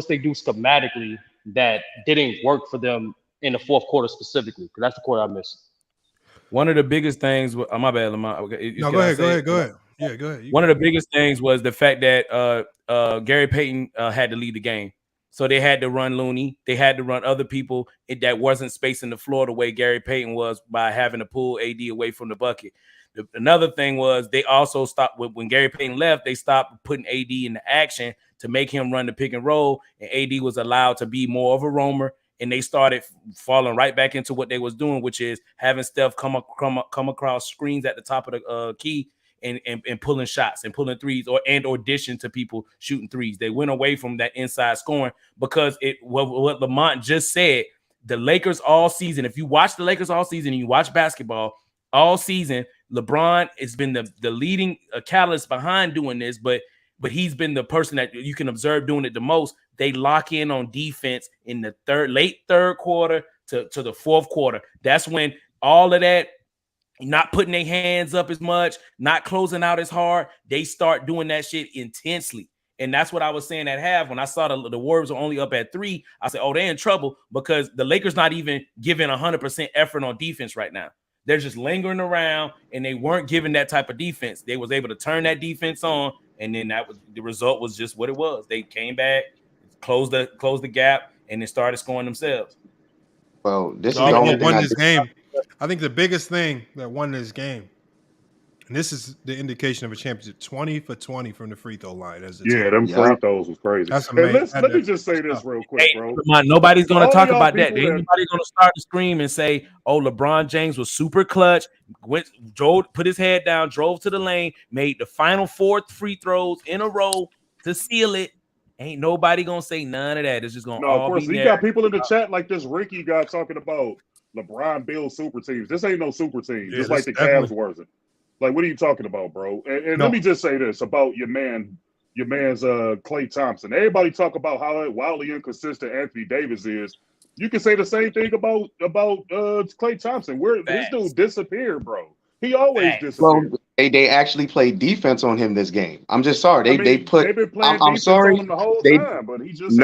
State do schematically that didn't work for them in the fourth quarter specifically? Because that's the quarter I missed. One of the biggest things, my bad, Lamont. Okay, no, go ahead. Yeah, go ahead. One of the biggest things was the fact that Gary Payton had to lead the game. So they had to run Looney. They had to run other people that wasn't spacing the floor the way Gary Payton was by having to pull AD away from the bucket. Another thing was they also stopped when Gary Payton left. They stopped putting AD into action to make him run the pick and roll, and AD was allowed to be more of a roamer. And they started falling right back into what they was doing, which is having Steph come across screens at the top of the key and pulling shots and pulling threes and audition to people shooting threes. They went away from that inside scoring because what Lamont just said, the Lakers all season, if you watch the Lakers all season and you watch basketball all season, LeBron has been the leading catalyst behind doing this, but he's been the person that you can observe doing it the most. They lock in on defense in the late third quarter to the fourth quarter. That's when all of that, not putting their hands up as much, not closing out as hard, they start doing that shit intensely. And that's what I was saying at half. When I saw the Warriors were only up at 3, I said, oh, they're in trouble because the Lakers not even giving 100% effort on defense right now. They're just lingering around, and they weren't giving that type of defense. They was able to turn that defense on, and then the result was just what it was. They came back, closed the gap, and then started scoring themselves. Well, this is the only thing won this game. I think the biggest thing that won this game, and this is the indication of a championship, 20 for 20 from the free throw line. Them free throws was crazy. That's amazing. Let me just say this real quick, bro. Nobody's going to talk about that. Nobody's going to start to scream and say, oh, LeBron James was super clutch, put his head down, drove to the lane, made the final 4 free throws in a row to seal it. Ain't nobody going to say none of that. It's just going to all be. Of course, you got people in the chat like this Ricky guy talking about LeBron builds super teams. This ain't no super team, just like the Cavs wasn't. Like, what are you talking about, bro? And let me just say this about your man's Klay Thompson. Everybody talk about how wildly inconsistent Anthony Davis is. You can say the same thing about Klay Thompson. This dude disappeared, bro. He always disappeared. Well, they actually played defense on him this game. I'm just sorry. They've been playing I'm sorry. On him the whole time, but he just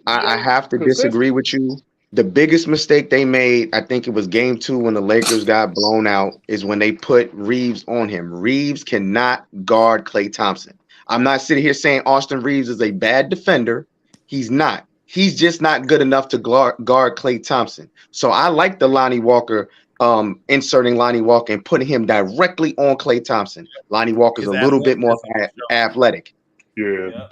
I have to disagree with you. The biggest mistake they made, I think it was game 2 when the Lakers got blown out, is when they put Reeves on him. Reeves cannot guard Klay Thompson. I'm not sitting here saying Austin Reeves is a bad defender. He's not. He's just not good enough to guard Klay Thompson. So I like the Lonnie Walker, inserting Lonnie Walker and putting him directly on Klay Thompson. Lonnie Walker's a little bit more athletic. Yeah.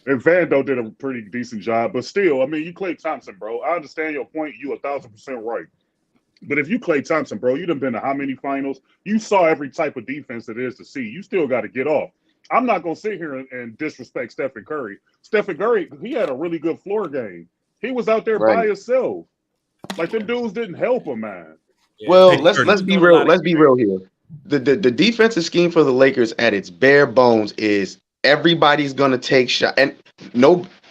And Vando did a pretty decent job, but still, I mean, you Klay Thompson, bro. I understand your point. You 1,000% right. But if you Klay Thompson, bro, you done been to how many finals? You saw every type of defense that is to see. You still got to get off. I'm not going to sit here and disrespect Stephen Curry. Stephen Curry, he had a really good floor game. He was out there by himself. Like, them dudes didn't help him, man. Well, let's be real. Let's be real here. The defensive scheme for the Lakers at its bare bones is everybody's gonna take shot, and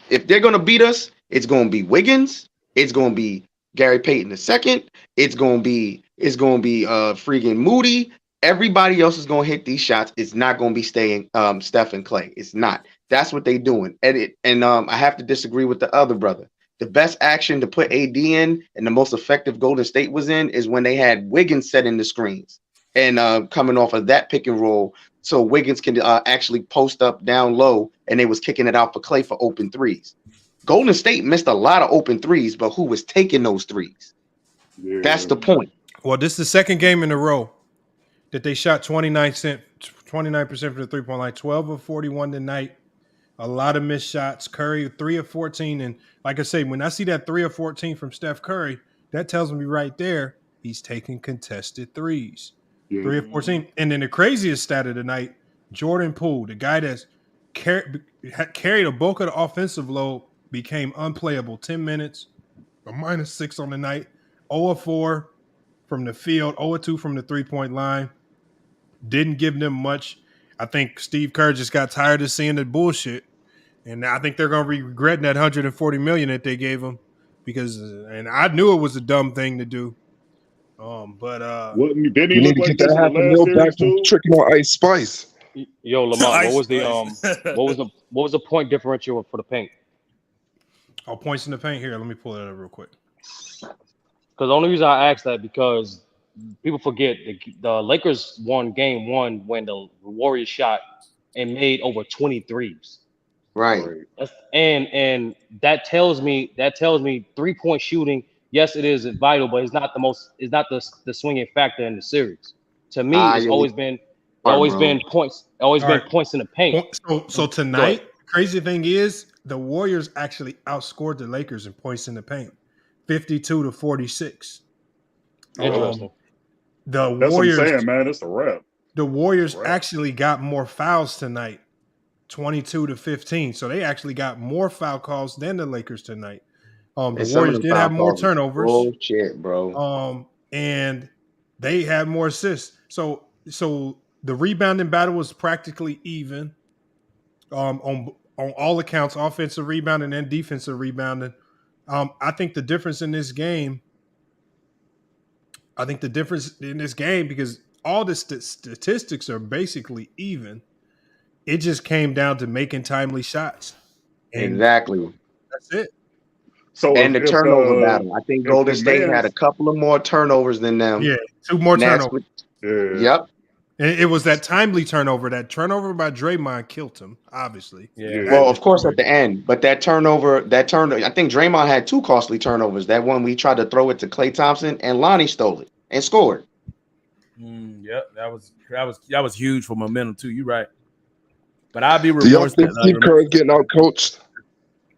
if they're gonna beat us, it's gonna be Wiggins, it's gonna be Gary Payton II, it's gonna be freaking Moody. Everybody else is gonna hit these shots. It's not gonna be staying Steph and Klay. It's not. That's what they doing. And I have to disagree with the other brother. The best action to put AD in and the most effective Golden State was in is when they had Wiggins setting the screens and coming off of that pick and roll. So Wiggins can actually post up down low, and they was kicking it out for Klay for open threes. Golden State missed a lot of open threes, but who was taking those threes? Yeah. That's the point. Well, this is the second game in a row that they shot 29% from the three-point line, 12 of 41 tonight. A lot of missed shots. Curry, 3 of 14. And like I say, when I see that 3 of 14 from Steph Curry, that tells me right there he's taking contested threes. 3 of 14. And then the craziest stat of the night, Jordan Poole, the guy that's carried a bulk of the offensive load, became unplayable. 10 minutes, a -6 on the night, 0 of 4 from the field, 0 of 2 from the three-point line. Didn't give them much. I think Steve Kerr just got tired of seeing the bullshit. And I think they're going to be regretting that $140 million that they gave him and I knew it was a dumb thing to do. Didn't he look like this in the last back from tricking on Ice Spice? Yo, Lamont, what was the point differential for the paint? Oh, points in the paint here. Let me pull that up real quick. Because the only reason I asked that because people forget the Lakers won game 1 when the Warriors shot and made over 23s. Right. And that tells me 3-point shooting. Yes, it is vital, but it's not the swinging factor in the series. To me, it's always been points. Been points in the paint. So tonight, crazy thing is the Warriors actually outscored the Lakers in points in the paint, 52-46. Interesting. That's Warriors, what I'm saying, man. It's a wrap. the Warriors actually got more fouls tonight, 22-15. So they actually got more foul calls than the Lakers tonight. The Warriors did have more turnovers. Bullshit, bro. And they had more assists. So the rebounding battle was practically even. On all accounts, offensive rebounding and defensive rebounding. I think the difference in this game. Because all the statistics are basically even. It just came down to making timely shots. Exactly. That's it. So and the turnover battle. I think Golden State had a couple of more turnovers than them. Yeah, 2 more turnovers. Yep. And it was that timely turnover. That turnover by Draymond killed him, obviously. Yeah. Well, of course, at the end. But that turnover, I think Draymond had 2 costly turnovers. That one we tried to throw it to Klay Thompson, and Lonnie stole it and scored. Yep, that was huge for momentum too. You're right. But I'll be remiss. Do y'all think Steve Kerr is getting out coached?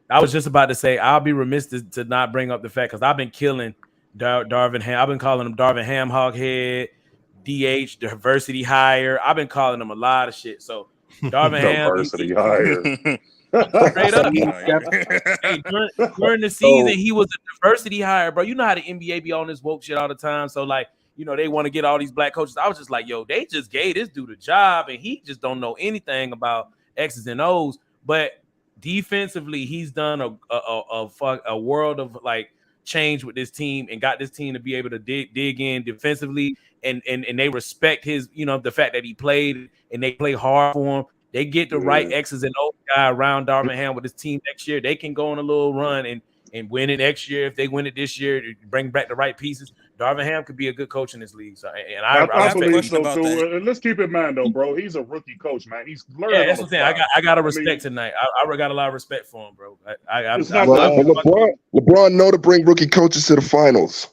I was just about to say I'll be remiss to not bring up the fact because I've been killing Darvin Ham. I've been calling him Darvin Ham Hoghead, DH, diversity hire. I've been calling him a lot of shit. So Darvin Ham, diversity hire. Straight up. Hey, during the season, he was a diversity hire, bro. You know how the NBA be on this woke shit all the time. So like, you know, they want to get all these black coaches. I was just like, yo, they just gave this dude a job, and he just don't know anything about X's and O's. But defensively, he's done a world of like change with this team and got this team to be able to dig in defensively, and they respect his, you know, the fact that he played and they play hard for him. They get the right X's and O's guy around Darvin Ham with his team next year. They can go on a little run and win it next year. If they win it this year, bring back the right pieces. Darvin Ham could be a good coach in this league. So, and I believe so too. And let's keep in mind though, bro, he's a rookie coach, man. He's learning. Yeah, that's what I'm saying. I got to respect tonight. I got a lot of respect for him, bro. LeBron know to bring rookie coaches to the finals.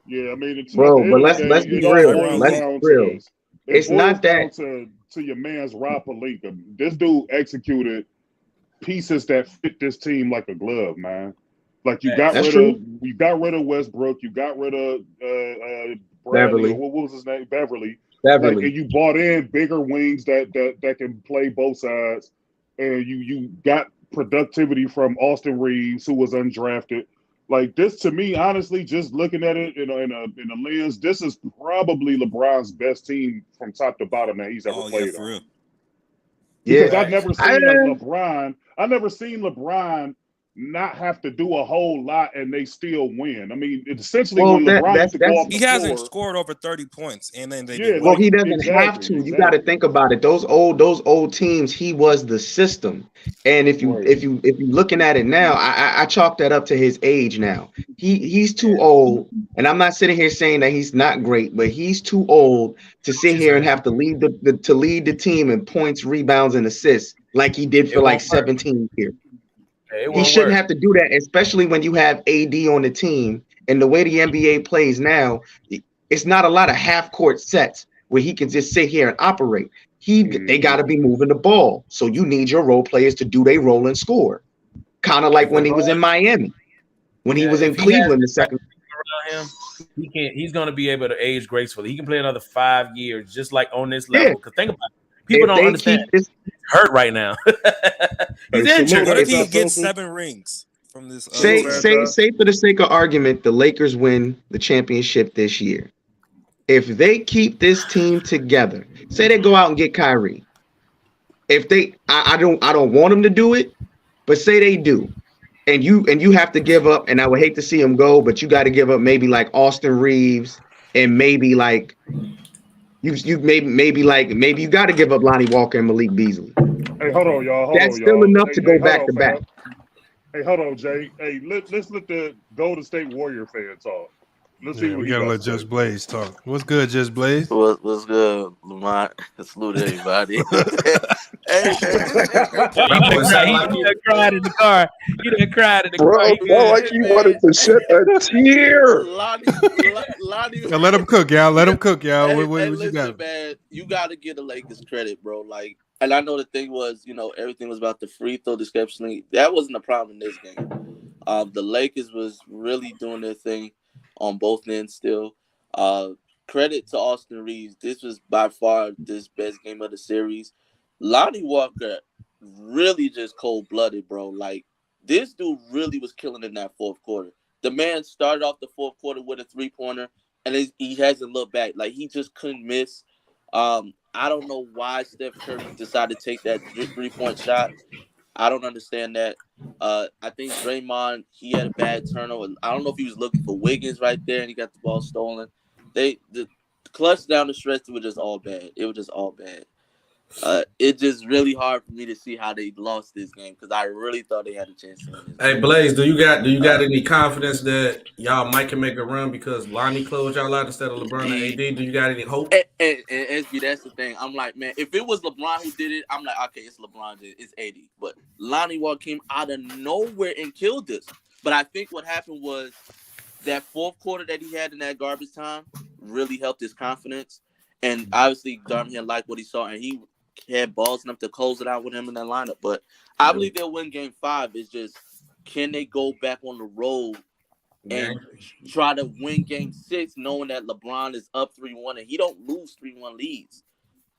Yeah, I mean, it's bro, but let's be real. Let's be real. It's not that to your man's Rob Pelinka. This dude executed pieces that fit this team like a glove, man. Like you got rid of Westbrook, you got rid of Beverly. What was his name? Beverly. Like, and you bought in bigger wings that can play both sides, and you got productivity from Austin Reeves, who was undrafted. Like this, to me, honestly, just looking at it in a lens, this is probably LeBron's best team from top to bottom that he's ever played on. Because I've never seen LeBron not have to do a whole lot and they still win. I mean, essentially, when LeBron used to go off the floor, hasn't scored over 30 points, and then they he doesn't have to. You got to think about it. Those old teams, he was the system. And if you looking at it now, I chalk that up to his age. Now he's too old, and I'm not sitting here saying that he's not great, but he's too old to sit here and have to lead the team in points, rebounds, and assists like he did for like 17 years. He shouldn't have to do that, especially when you have AD on the team. And the way the NBA plays now, it's not a lot of half-court sets where he can just sit here and operate. They got to be moving the ball. So you need your role players to do their role and score. Kind of like when he was in Miami. When he was in Cleveland the second. He's going to be able to age gracefully. He can play another 5 years just like on this level. Because think about it. People don't understand. He's hurt right now. He's injured. What if he gets 7 rings from this? Say for the sake of argument, the Lakers win the championship this year. If they keep this team together, say they go out and get Kyrie. If they, I don't want them to do it, but say they do, and you have to give up. And I would hate to see him go, but you got to give up maybe like Austin Reeves and maybe like. Maybe you got to give up Lonnie Walker and Malik Beasley. Hey, hold on, y'all. That's still enough to go back to back. Hey, hold on, Jay. Hey, let's let the Golden State Warrior fan talk. Let's see what we gotta let Just Blaze talk. What's good, Just Blaze? What's good, Lamont? Salute everybody. He cried in the car. He done cried in the car. Bro, like he wanted to shed a tear. Lonnie, let him cook, y'all. Let him cook, y'all. Hey, what listen, you got? Man, you got to give the Lakers credit, bro. Like, and I know the thing was, you know, everything was about the free throw, the skepticism. That wasn't a problem in this game. The Lakers was really doing their thing on both ends still. credit to Austin Reeves. This was by far this best game of the series. Lonnie Walker really just cold-blooded, bro. Like, this dude really was killing in that fourth quarter. The man started off the fourth quarter with a three-pointer, and he hasn't looked back. Like, he just couldn't miss. I don't know why Steph Curry decided to take that three-point shot. I don't understand that. I think Draymond, he had a bad turnover. I don't know if he was looking for Wiggins right there, and he got the ball stolen. The clutch down the stretch was just all bad. It was just all bad. It's just really hard for me to see how they lost this game because I really thought they had a chance to win this game. Hey Blaze, do you got any confidence that y'all might can make a run because Lonnie closed y'all out instead of LeBron and AD? Do you got any hope? And SB, that's the thing. I'm like, man, if it was LeBron who did it, I'm like, okay, it's LeBron, it's AD. But Lonnie Walker came out of nowhere and killed this. But I think what happened was that fourth quarter that he had in that garbage time really helped his confidence. And obviously, Darvin liked what he saw, and he had balls enough to close it out with him in that lineup. But I believe they'll win game 5. It's just, can they go back on the road and try to win game 6 knowing that LeBron is up 3-1 and he don't lose 3-1 leads?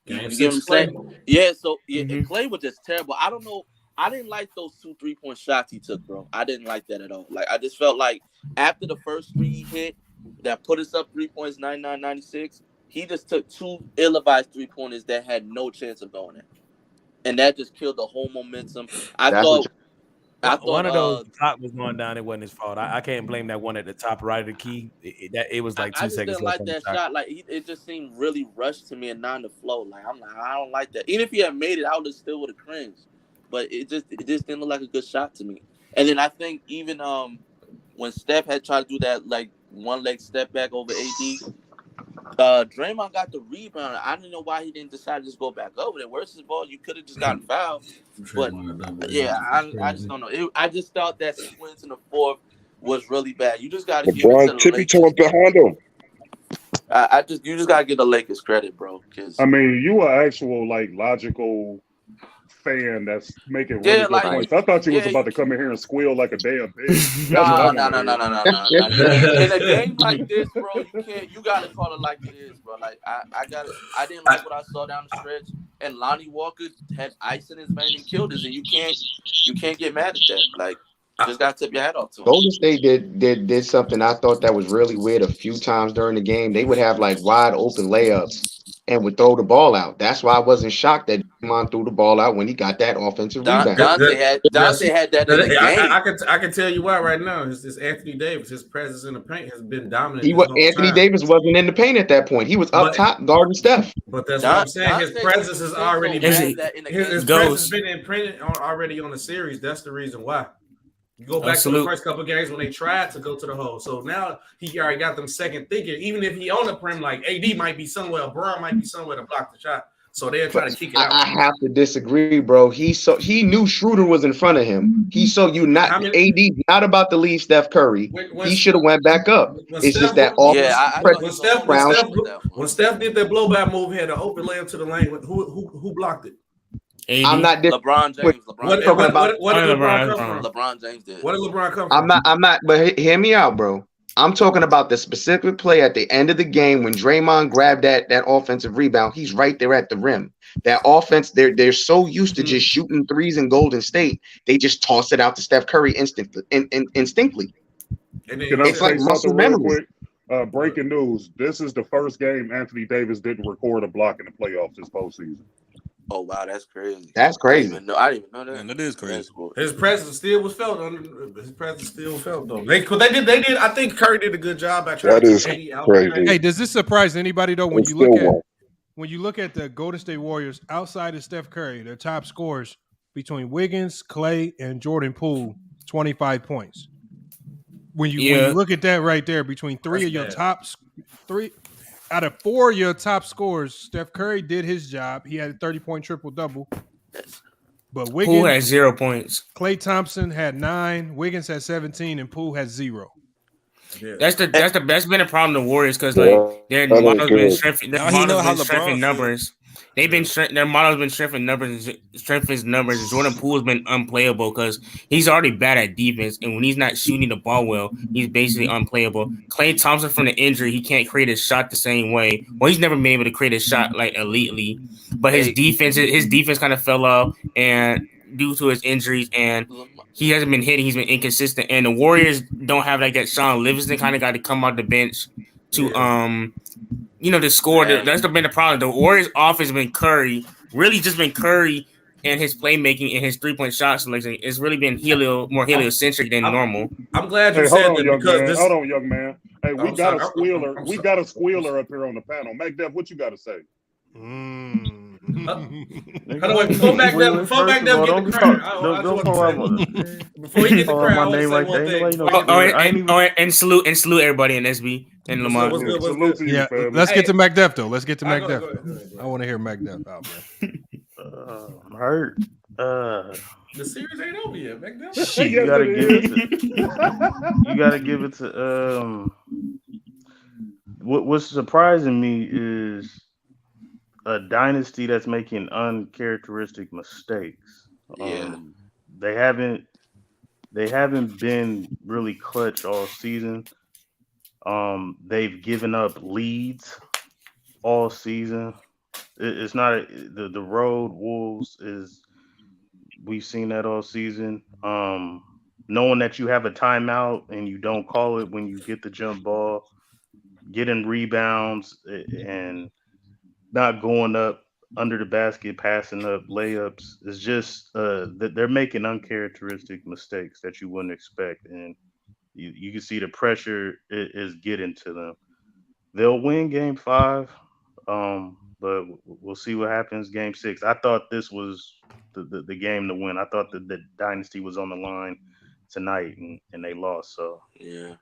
You get what I'm saying? Yeah, so and Clay was just terrible. I don't know. I didn't like those 2 3-point shots he took, bro. I didn't like that at all. Like, I just felt like after the first 3 he hit that put us up 3 points, 99-96, he just took 2 ill-advised 3-pointers that had no chance of going in. And that just killed the whole momentum. I thought one of those top was going down. It wasn't his fault. I can't blame that one at the top right of the key. It was like 2 seconds. I just didn't like that shot. Like, it just seemed really rushed to me and not in the flow. Like, I'm like, I don't like that. Even if he had made it, I would have still would have cringed. But it just didn't look like a good shot to me. And then I think even when Steph had tried to do that like one leg step back over AD, Draymond got the rebound. I didn't know why he didn't decide to just go back over there. Where's his ball? You could have just gotten fouled. But yeah, I just don't know. I just thought that sequence in the fourth was really bad. You just got to give it to the tippy-toeing behind him. You just got to give the Lakers credit, bro. I mean, you are actual like logical fan that's making really good points. I thought you was about to come in here and squeal like a damn pig. No. In a game like this, bro, you gotta call it like it is, bro. Like I didn't like what I saw down the stretch, and Lonnie Walker had ice in his vein and killed us, and you can't get mad at that. Like, you just gotta tip your hat off to him. Golden State did something I thought that was really weird a few times during the game. They would have like wide open layups and would throw the ball out. That's why I wasn't shocked that Draymond threw the ball out when he got that offensive rebound. Dante had that in the game. I can tell you why right now. It's Anthony Davis. His presence in the paint has been dominant. Anthony Davis wasn't in the paint at that point. He was up top guarding Steph. But that's what I'm saying. His presence has already been. His presence been imprinted already on the series. That's the reason why. You go back to the first couple of games when they tried to go to the hole. So now he already got them second thinking. Even if he on the prim, like AD might be somewhere, Brown might be somewhere to block the shot. So they're trying to kick it out. I have to disagree, bro. He knew Schroeder was in front of him. AD not about to leave Steph Curry. He should have went back up. It's just that when Steph did that blowback move, he had an open layup to the lane. Who blocked it? AD. I'm not LeBron James. What did LeBron come from? LeBron James did. What did LeBron come from? I'm not. But hear me out, bro. I'm talking about the specific play at the end of the game when Draymond grabbed that offensive rebound. He's right there at the rim. That offense, they're so used to just shooting threes in Golden State, they just toss it out to Steph Curry instinctively. It's like muscle memory. Breaking news: this is the first game Anthony Davis didn't record a block in the playoffs this postseason. Oh wow, that's crazy. That's crazy. I didn't even know that. Man, that is crazy. His presence still was felt. His presence still felt though. They did. I think Curry did a good job by trying to get AD out. Hey, does this surprise anybody though? When you look at the Golden State Warriors outside of Steph Curry, their top scorers between Wiggins, Clay, and Jordan Poole, 25 points. When you look at that right there, between three out of 4 of your top scorers, Steph Curry did his job. He had a 30-point triple-double. But Wiggins Poole had 0 points. Klay Thompson had 9. Wiggins had 17, and Poole had 0. Yeah. That's been a problem to Warriors because like their model's been strengthening numbers. They've been their model's been strengthening numbers. Jordan Poole's been unplayable because he's already bad at defense, and when he's not shooting the ball well, he's basically unplayable. Klay Thompson from the injury, he can't create a shot the same way. Well, he's never been able to create a shot like elitely, but his defense kind of fell off, and due to his injuries, and he hasn't been hitting. He's been inconsistent, and the Warriors don't have like that. Sean Livingston kind of got to come out the bench to to score. That's been the problem. The Warriors' offense has been Curry, really just been Curry and his playmaking and his 3-point shot selection. It's really been more heliocentric than normal. I'm glad you said that because hold on, young man. Hey, we got a squealer. We got a squealer up here on the panel. MacDev, what you got to say? Before MacDev get the credit, before he get the credit, I want to say one thing. And salute everybody in SB and Lamont. Let's get to MacDev though. Let's get to MacDev. I want to hear MacDev out, man. I'm hurt. The series ain't over yet, MacDev. Shit, you gotta give it to what's surprising me is a dynasty that's making uncharacteristic mistakes. They haven't been really clutch all season. They've given up leads all season. It's not the road Wolves is. We've seen that all season. Knowing that you have a timeout and you don't call it when you get the jump ball, getting rebounds and not going up under the basket, passing up layups is just that they're making uncharacteristic mistakes that you wouldn't expect, and you can see the pressure is getting to them. They'll win Game 5, but we'll see what happens Game 6. I thought this was the game to win. I thought that the dynasty was on the line tonight, and they lost. So yeah.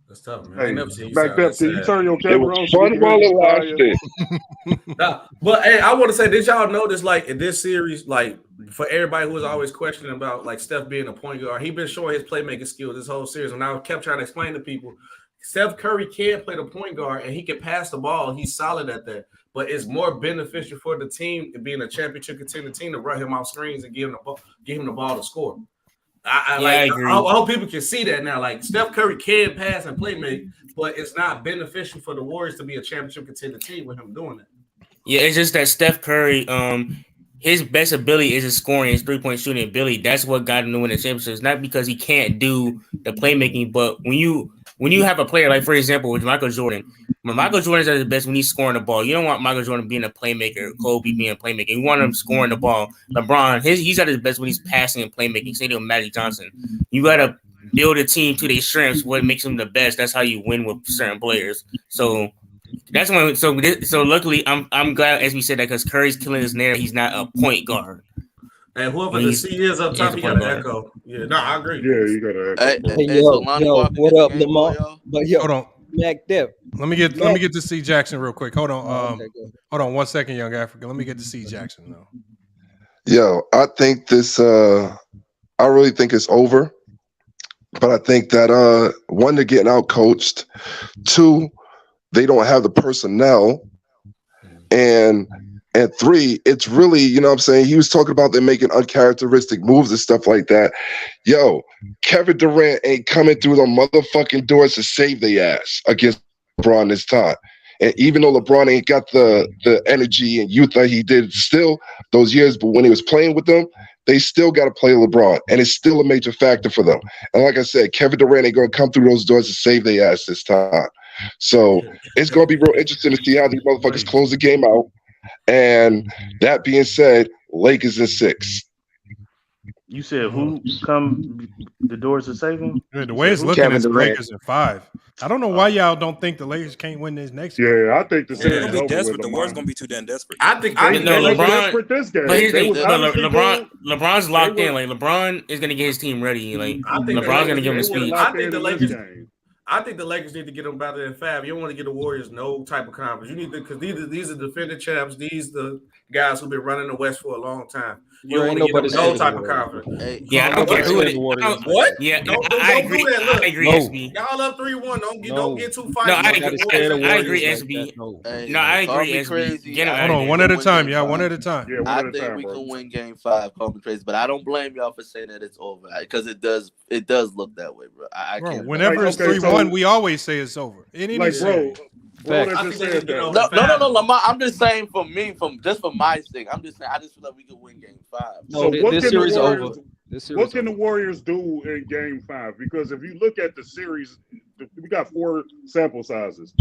That's tough, man. Hey, back up. Can you turn your camera on? It was fun while it lasted. But hey, I want to say, did y'all notice, like, in this series, like, for everybody who was always questioning about, like, Steph being a point guard, he been showing his playmaking skills this whole series. And I kept trying to explain to people, Steph Curry can play the point guard, and he can pass the ball. He's solid at that. But it's more beneficial for the team, being a championship contender team, to run him off screens and give him the ball to score. I hope people can see that now. Like, Steph Curry can pass and play make, but it's not beneficial for the Warriors to be a championship contender team with him doing that. Yeah, it's just that Steph Curry, his best ability is his scoring, his 3-point shooting ability. That's what got him to win the championship. It's not because he can't do the playmaking, but when you have a player like, for example, with Michael Jordan, when Michael Jordan's at his best when he's scoring the ball, you don't want Michael Jordan being a playmaker, Kobe being a playmaker. You want him scoring the ball. LeBron, he's at his best when he's passing and playmaking. Same with Magic Johnson. You got to build a team to their strengths. What makes them the best? That's how you win with certain players. So that's when. So luckily, I'm glad as we said that, because Curry's killing his narrative. He's not a point guard. And whoever the C is up top, he got an echo. Yeah, no, I agree. Yeah, you got an echo. Hey, what up, Lamont? But hold on. MacDev. Let me get to C Jackson real quick. Hold on. Hold on 1 second, young African. Let me get to C Jackson though. Yo, I think this. I really think it's over. But I think that 1, they're getting out coached. 2, they don't have the personnel, and 3, it's really, you know what I'm saying? He was talking about them making uncharacteristic moves and stuff like that. Yo, Kevin Durant ain't coming through the motherfucking doors to save their ass against LeBron this time. And even though LeBron ain't got the energy and youth that he did still those years, but when he was playing with them, they still got to play LeBron. And it's still a major factor for them. And like I said, Kevin Durant ain't going to come through those doors to save their ass this time. So it's going to be real interesting to see how these motherfuckers close the game out. And that being said, Lakers in 6. You said who come the doors to save him? The way it's looking, it's Lakers in 5. I don't know why y'all don't think the Lakers can't win this next game. Yeah, I think the series gonna be desperate. The Warriors gonna be too damn desperate. I think LeBron. This game. But here's the thing, LeBron's locked in. Like, LeBron is gonna get his team ready. Like, LeBron's gonna give him the speed. I think the Lakers. I think the Lakers need to get them better than 5. You don't want to get the Warriors no type of conference. You need to, because these are defending champs. These the guys who've been running the West for a long time. You don't want to get them no type of conference. Yeah, I agree with it. What? Yeah, Don't I do agree. that. Look, I agree, SB. Y'all up 3-1. Don't get too fighty. No, I agree, SB. No, I agree, SB. Hold on, one at a time. Yeah, one at a time. Yeah, I think we can win Game 5. Call me crazy, but I don't blame y'all for saying that it's over because it does look that way, bro. I can't. Whenever it's 3-1, we always say it's over. In any series. No, Lamar. I'm just saying for my sake. I'm just saying I just feel like we could win Game 5. So this series is over. What can the Warriors do in Game 5? Because if you look at the series, we got 4 sample sizes.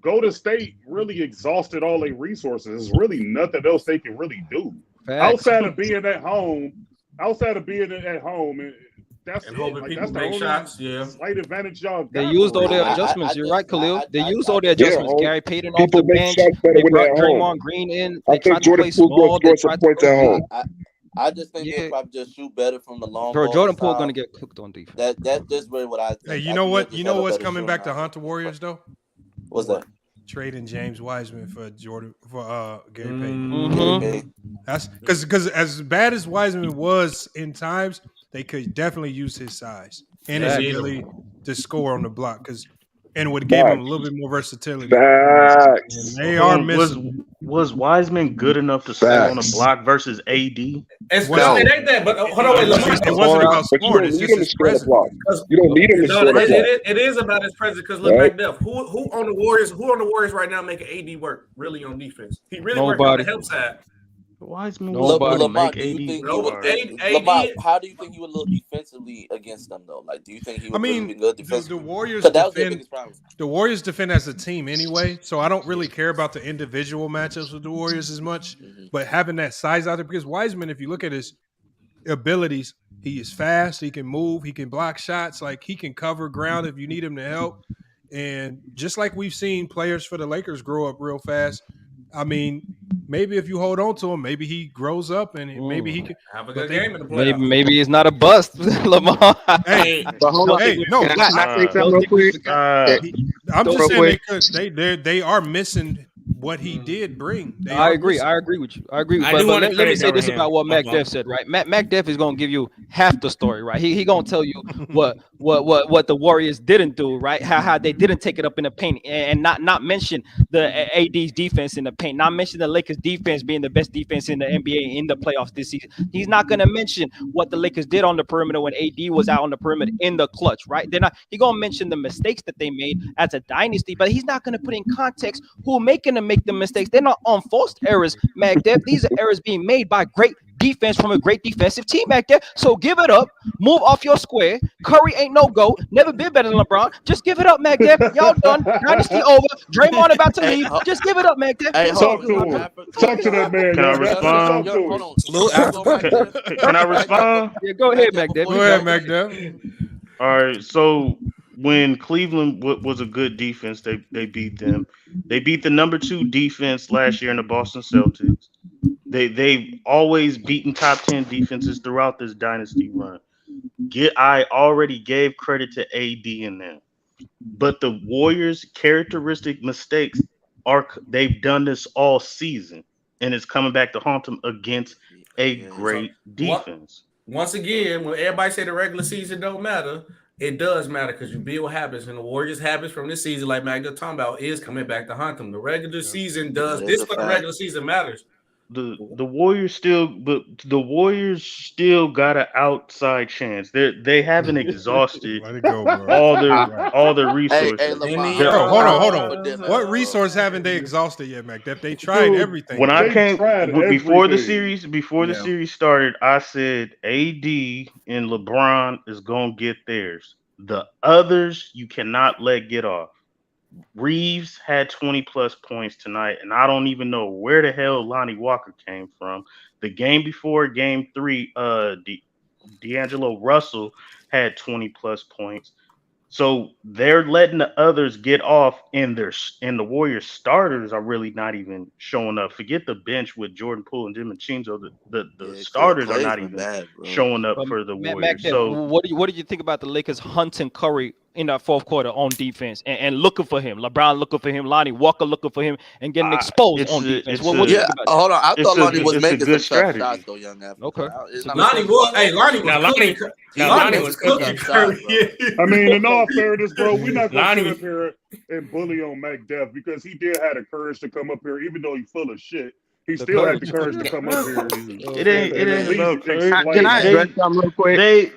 Golden State really exhausted all their resources. There's really nothing else they can really do outside of being at home. That's and it. hoping Like, people that's the make only shots. Yeah, slight advantage y'all got. They used all their adjustments. You're right, Khalil. They used all their adjustments. Gary Payton off the bench. They brought Draymond Green in. They tried to play small. They tried to points at home. I just think they probably just shoot better from the long ball. Bro, Jordan Poole going to get cooked on defense. That's just really what I think. Hey, you know what? You know what's coming back to haunt the Warriors though? What's that? Trading James Wiseman for Gary Payton. Mm-hmm. That's because as bad as Wiseman was in times, they could definitely use his size and his ability to score on the block and would give him a little bit more versatility. Facts. They are missing. Was Wiseman good enough to score on a block versus AD? It ain't that, but hold on, wait. It wasn't about scoring. It's just his presence. You don't need him to score. It is about his presence because look back there. Who on the Warriors right now making AD work really on defense? He really working on the help side. Wiseman Lamar, make AD. Lamar, how do you think he would look defensively against them though? Like, do you think he would be good defensively? The Warriors defend as a team anyway, so I don't really care about the individual matchups with the Warriors as much. But having that size out there, because Wiseman, if you look at his abilities, he is fast, he can move, he can block shots, like he can cover ground if you need him to help. And just like we've seen players for the Lakers grow up real fast, I mean, maybe if you hold on to him, maybe he grows up and maybe he can have a good game in the playoffs. Maybe it's not a bust, Lamar. Hey, no. I'm just saying they are missing what he did bring. I agree with you. But let me say this about what Mac Def said, right? Mac Def is going to give you half the story, right? He going to tell you what the Warriors didn't do, right? How they didn't take it up in the paint and not mention the AD's defense in the paint, not mention the Lakers defense being the best defense in the NBA in the playoffs this season. He's not going to mention what the Lakers did on the perimeter when AD was out on the perimeter in the clutch, right? He's going to mention the mistakes that they made as a dynasty, but he's not going to put in context who making them make the mistakes. They're not unforced errors, Magdev. These are errors being made by great defense from a great defensive team back there. So give it up. Move off your square. Curry ain't no GOAT. Never been better than LeBron. Just give it up, Magdev. Y'all done. Dynasty over. Draymond about to leave. Just give it up, Magdev. Talk to that man. Can I respond? Can I respond? Yeah, go ahead, Magdev. Go ahead, Magdev. All right. So when Cleveland was a good defense, they beat them. They beat the number 2 defense last year in the Boston Celtics. They've always beaten top 10 defenses throughout this dynasty run. I already gave credit to AD in there. But the Warriors' characteristic mistakes they've done this all season, and it's coming back to haunt them against a great defense. Once again, when everybody say the regular season don't matter, it does matter because you build habits, and the Warriors' habits from this season, like Magda talking about, is coming back to haunt them. The regular season does this, but the regular season matters. The Warriors still got an outside chance. They haven't exhausted all their resources. Hold on. What resource haven't they exhausted yet, Mac? They tried everything. When I came before the series started, I said AD and LeBron is gonna get theirs. The others you cannot let get off. Reeves had 20-plus points tonight, and I don't even know where the hell Lonnie Walker came from. The game before Game 3, D'Angelo Russell had 20-plus points. So they're letting the others get off, and the Warriors starters are really not even showing up. Forget the bench with Jordan Poole and Jim Machinzo. The starters are not even showing up for the Warriors. So what do you think about the Lakers hunting Curry in that fourth quarter on defense and looking for him. LeBron looking for him. Lonnie Walker looking for him and getting exposed on defense. What do you think about that? Hold on. I thought Lonnie was making some tough shots though, young Africa. Okay. Lonnie was cooking Curry. I mean, in all fairness, bro, we're not going to sit up here and bully on McDuff because he did have the courage to come up here, even though he's full of shit. He still had the courage to come up here. It ain't about courage. Can I address something real quick?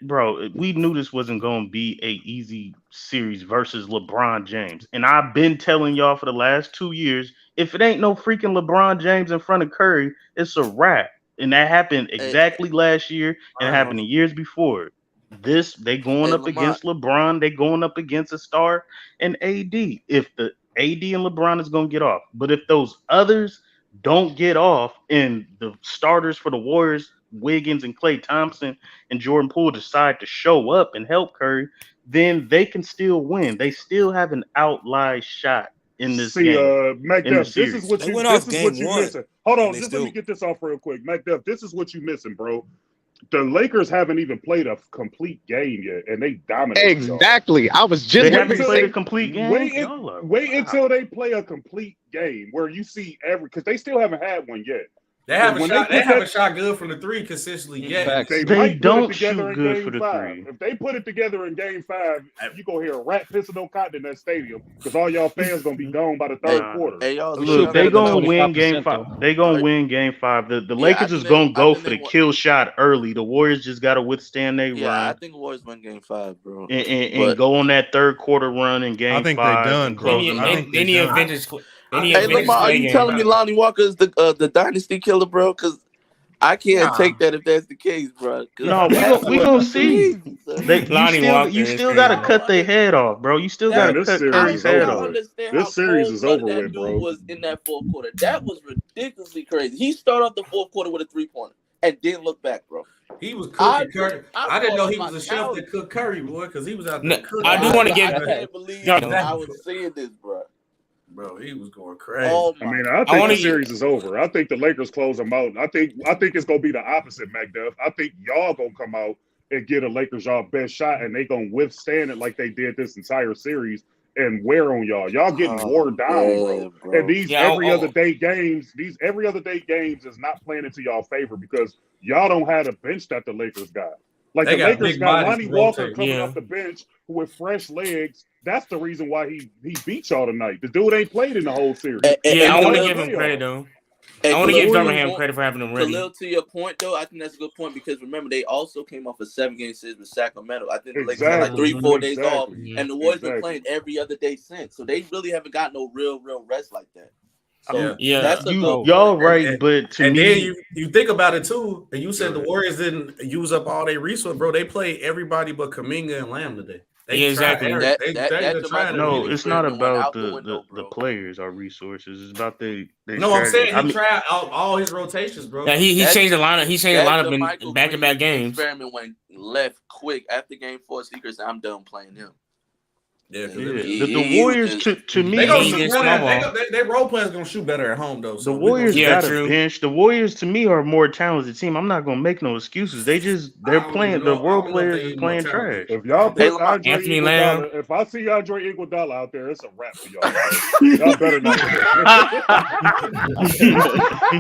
Bro, we knew this wasn't going to be a easy series versus LeBron James. And I've been telling y'all for the last 2 years, if it ain't no freaking LeBron James in front of Curry, it's a wrap. And that happened exactly last year, and it happened the years before. They going up against LeBron, they going up against a star and AD. If the AD and LeBron is going to get off. But if those others don't get off and the starters for the Warriors, Wiggins and Klay Thompson and Jordan Poole decide to show up and help Curry, then they can still win. They still have an outlier shot in this game. McDuff, this is what you missing. Hold on, just let me get this off real quick. McDuff, this is what you missing, bro. The Lakers haven't even played a complete game yet, and they dominate. Exactly. I was just going to say a complete game. Wait until they play a complete game where you see because they still haven't had one yet. They haven't shot good from the three consistently yet. They don't shoot good for the three. If they put it together in Game 5, you gonna hear a rat pissing on cotton in that stadium because all y'all fans gonna be gone by the third quarter. Look, they gonna win Game 5. They gonna win Game 5. The Lakers is gonna go for the kill shot early. The Warriors just gotta withstand their run. Yeah, I think the Warriors win Game 5, bro. And go on that third quarter run in Game 5. I think they're done, bro. They need a vintage. Hey, Lamar, are you telling me Lonnie Walker is the dynasty killer, bro? Because I can't take that if that's the case, bro. No, we gonna see. You still gotta cut their head off, bro. You still gotta cut Curry's head off. This series is over with, bro. Was in that fourth quarter. That was ridiculously crazy. He started off the fourth quarter with a 3-pointer and didn't look back, bro. He was cooking Curry. I didn't know he was a chef that cooked Curry, boy, because he was out there cooking. I do want to give. I can't believe I was seeing this, bro. Bro, he was going crazy. I think the series is over. I think the Lakers close them out. I think it's gonna be the opposite, McDuff. I think y'all gonna come out and get a Lakers y'all best shot, and they gonna withstand it like they did this entire series and wear on y'all. Y'all getting wore down, bro. And these every other day games is not playing into y'all favor because y'all don't have a bench that the Lakers got. Like the Lakers got Lonnie Walker coming off the bench with fresh legs. That's the reason why he beat y'all tonight. The dude ain't played in the whole series. I want to give him credit though. I want to give Birmingham credit for having them ready. Khalil, to your point though, I think that's a good point because remember they also came off a 7-game series with Sacramento. I think the Lakers had like 3-4 days off, and the Warriors been playing every other day since. So they really haven't got no real rest like that. So that's y'all right, but to me, then you think about it too, and you said the Warriors didn't use up all their resources, bro. They played everybody but Kuminga and Lamb today. Exactly. No, it's not about the players or resources. It's about the. No, I'm saying he tried all his rotations, bro. Yeah, he changed the lineup. He changed the lineup in back-to-back games. Experiment went left quick after Game 4. Secrets, I'm done playing him. Yeah, the Warriors to me, their role players gonna shoot better at home though. So the Warriors got a bench. The Warriors to me are a more talented team. I'm not gonna make no excuses. They're playing. The role players is playing trash. If y'all put Anthony Lamb, if I see Andre Iguodala out there, it's a wrap for y'all. Y'all better not.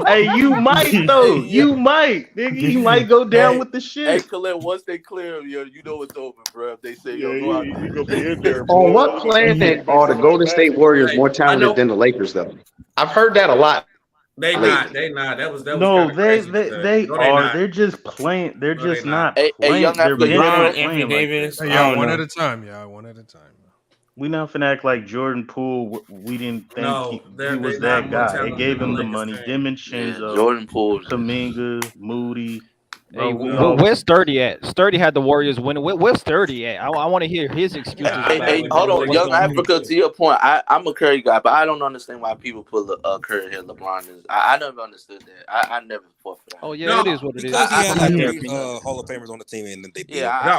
Hey, you might though. You might. Nigga, you might go down with the shit. Hey, Khalil, once they clear him, you know it's over, bro. If they say you gonna be in there. On what planet are the Golden State Warriors more talented than the Lakers, though? I've heard that a lot. They not. That was no. They are. They're just playing. They're just not playing. They're LeBron, Anthony Davis. One at a time. Yeah, one at a time. We not finna act like Jordan Poole. We didn't think he was that guy. They gave him the money. Dimensions, Jordan Poole, Kuminga, Moody. Hey, where's Sturdy at? Sturdy had the Warriors winning. Where's Sturdy at? I want to hear his excuses. Hey, hold on, Young Africa. To your point, I'm a Curry guy, but I don't understand why people put Curry here. LeBron is. I never understood that. I never for that. Oh yeah, it is what it is. Because he had like 3 Hall of Famers on the team, and they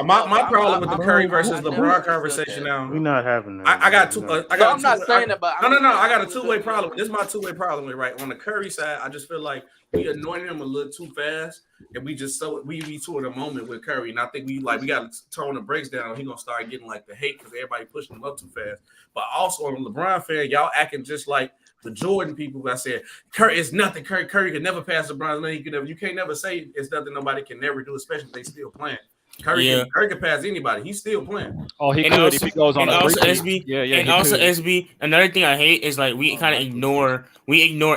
my problem with the Curry versus LeBron conversation now. We're not having that. I got two. I'm not saying that, but no. I got a two-way problem. This is my two-way problem. Right on the Curry side, I just feel like we anointed him a little too fast, and we to the moment with Curry, and I think we got to tone the brakes down. He gonna start getting like the hate because everybody pushing him up too fast. But also on the LeBron fan, y'all acting just like the Jordan people. I said Curry is nothing. Curry can never pass LeBron. You can't never say it's nothing nobody can never do, especially if they still playing. Curry can pass anybody. He's still playing. Oh, he could if he goes on a SB. And also SB. Another thing I hate is like we kind of ignore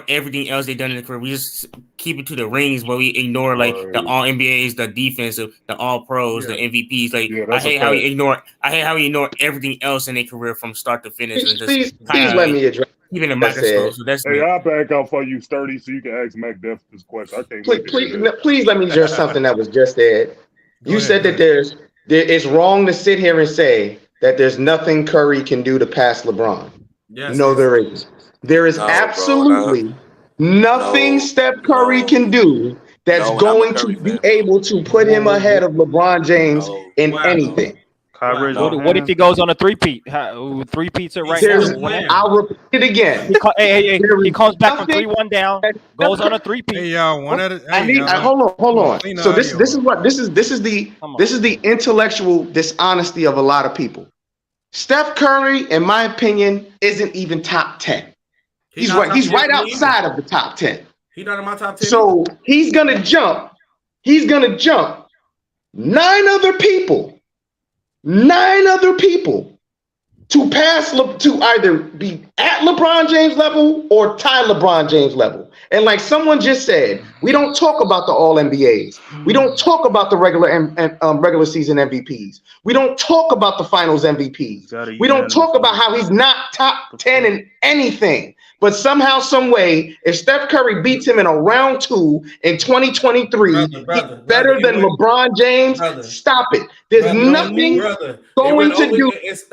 everything else they've done in the career. We just keep it to the rings, but we ignore like the All NBAs, the defensive, the All Pros, the MVPs. Like I hate how we ignore everything else in their career from start to finish. Please let me address. Even a microscope. So that's I'll back up for you, Sturdy, so you can ask McDuff this question. I can't. Please let me address something that was just said. You said that it's wrong to sit here and say that there's nothing Curry can do to pass LeBron. Yes, no, there is. There is absolutely nothing Steph Curry can do that's going to be able to put him ahead of LeBron James in anything. What if he goes on a three-peat? Three-peats are right now. I'll repeat it again. He comes back from 3-1 down, goes on a three-peat. Hey y'all, one at a hold on. So this is the intellectual dishonesty of a lot of people. Steph Curry, in my opinion, isn't even top 10. He's right outside of the top 10. He's not in my top 10. So he's gonna jump 9 other people to pass to either be at LeBron James level or tie LeBron James level. And like someone just said, we don't talk about the All NBAs. We don't talk about the regular season MVPs. We don't talk about the Finals MVPs. We don't talk about how he's not top 10 in anything. But somehow, some way, if Steph Curry beats him in a round 2 in 2023, he's better than LeBron James. Stop it. There's nothing going to do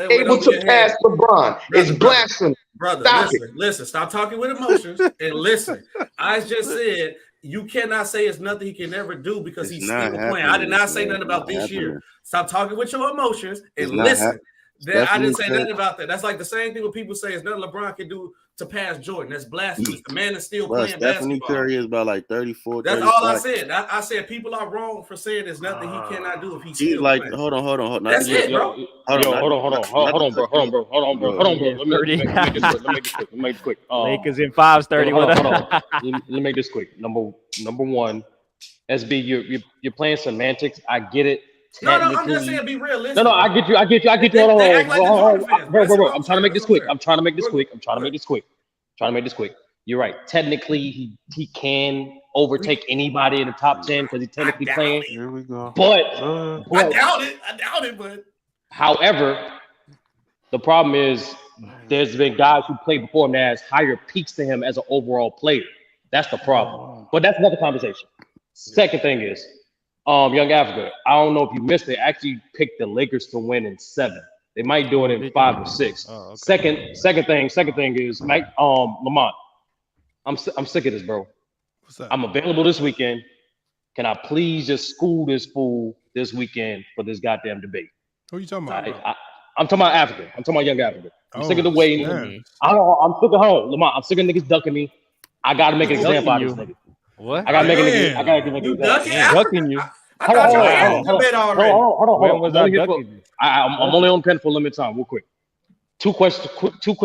able to pass LeBron. It's blasphemy. Brother, listen. Stop talking with emotions and listen. I just said you cannot say it's nothing he can never do because he's still playing. I did not say nothing about this year. Stop talking with your emotions and listen. I didn't say nothing about that. That's like the same thing when people say it's nothing LeBron can do to pass Jordan. That's blasphemous. The man is still playing Stephanie basketball. Curry is about like 34. That's all I said. I said people are wrong for saying there's nothing he cannot do if he's still like playing. Hold on. That's it, bro. Hold on, bro. Let me make this quick. Lakers in 5-30. Let me make this quick. Number one, SB, you're playing semantics. I get it. No, I'm just saying be realistic. No, I get you. Hold on. Bro. I'm trying to make this quick. You're right. Technically, he can overtake anybody in the top 10 because he's technically playing. Here we go. But I doubt it, but however, the problem is there's been guys who played before him that has higher peaks to him as an overall player. That's the problem. But that's another conversation. Second thing is, Young Africa, I don't know if you missed it. Actually picked the Lakers to win in 7. They might do it in 5 or 6. Oh, okay. Second thing is Lamont. I'm sick of this, bro. What's that? I'm available this weekend. Can I please just school this fool this weekend for this goddamn debate? Who are you talking about? I'm talking about Africa. I'm talking about Young Africa. I'm sick of the waiting. Yeah. I'm sick of home. Lamont, I'm sick of niggas ducking me. I gotta make an example out of this nigga. What? I gotta make an Ducking you. Hold on. When was I ducking you? I'm only on pen for a limited time. Real quick. Two quick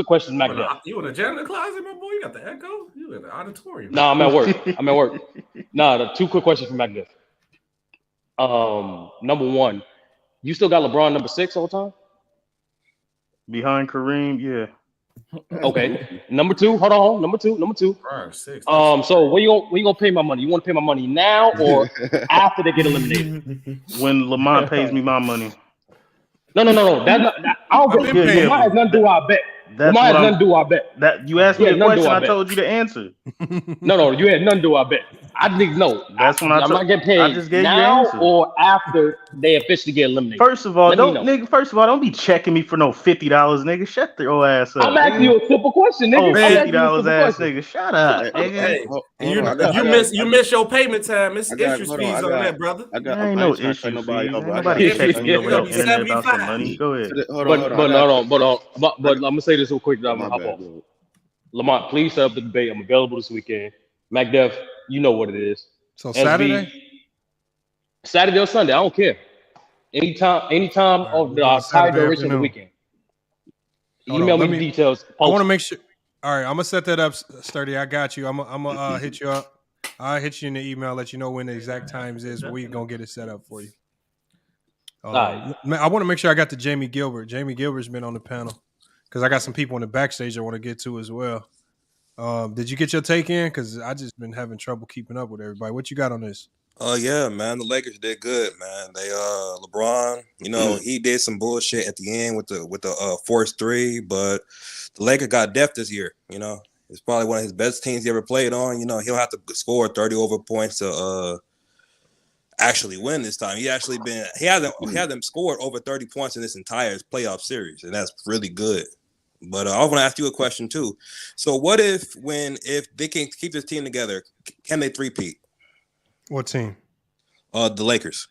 questions, Mac. You in a janitor closet, my boy? You got the echo? You in the auditorium? No, I'm at work. The 2 quick questions from Mac. Number 1, you still got LeBron number 6 all the time? Behind Kareem, yeah. Okay. Number 2, hold on. Number two. 6. So where you gonna pay my money? You want to pay my money now or after they get eliminated? When Lamont pays me my money. No. That's not. I don't think Lamont has nothing to do with our bet. That's Lamar what has I'm. none do. I bet. That you asked me a question, I told you the answer. No, you had none do. I bet. I think no. That's when I'm not getting paid I just gave you the now answer. or after they officially get eliminated. First of all, Let me know. don't be checking me for no $50, nigga. Shut your ass up. I'm asking you a simple question, nigga. Oh, $50 ass nigga. Shut up, nigga. Hey, you miss your payment time. It's issue fees on that, brother. There ain't no issue. Nobody checking me over no internet about some money. Go ahead. But I'm gonna say this real quick. I'm gonna hop off. Lamont, please set up the debate. I'm available this weekend. MacDef, you know what it is. So Saturday or Sunday, I don't care. Anytime of the entire duration of the weekend. Email me the details. I want to make sure. All right, I'm gonna set that up, Sturdy. I got you. I'm gonna hit you up. I'll hit you in the email, let you know when the exact times is. We're gonna get it set up for you. I want to make sure I got the Jamie Gilbert. Jamie Gilbert's been on the panel because I got some people in the backstage I want to get to as well. Did you get your take in? Because I just been having trouble keeping up with everybody. What you got on this? Yeah, man. The Lakers did good, man. They LeBron, he did some bullshit at the end with the forced three, but the Lakers got depth this year. It's probably one of his best teams he ever played on. He'll have to score 30 over points to actually win this time. He hasn't scored over 30 points in this entire playoff series, and that's really good. But I want to ask you a question too. So what if they can keep this team together, can they three-peat? What team? The Lakers.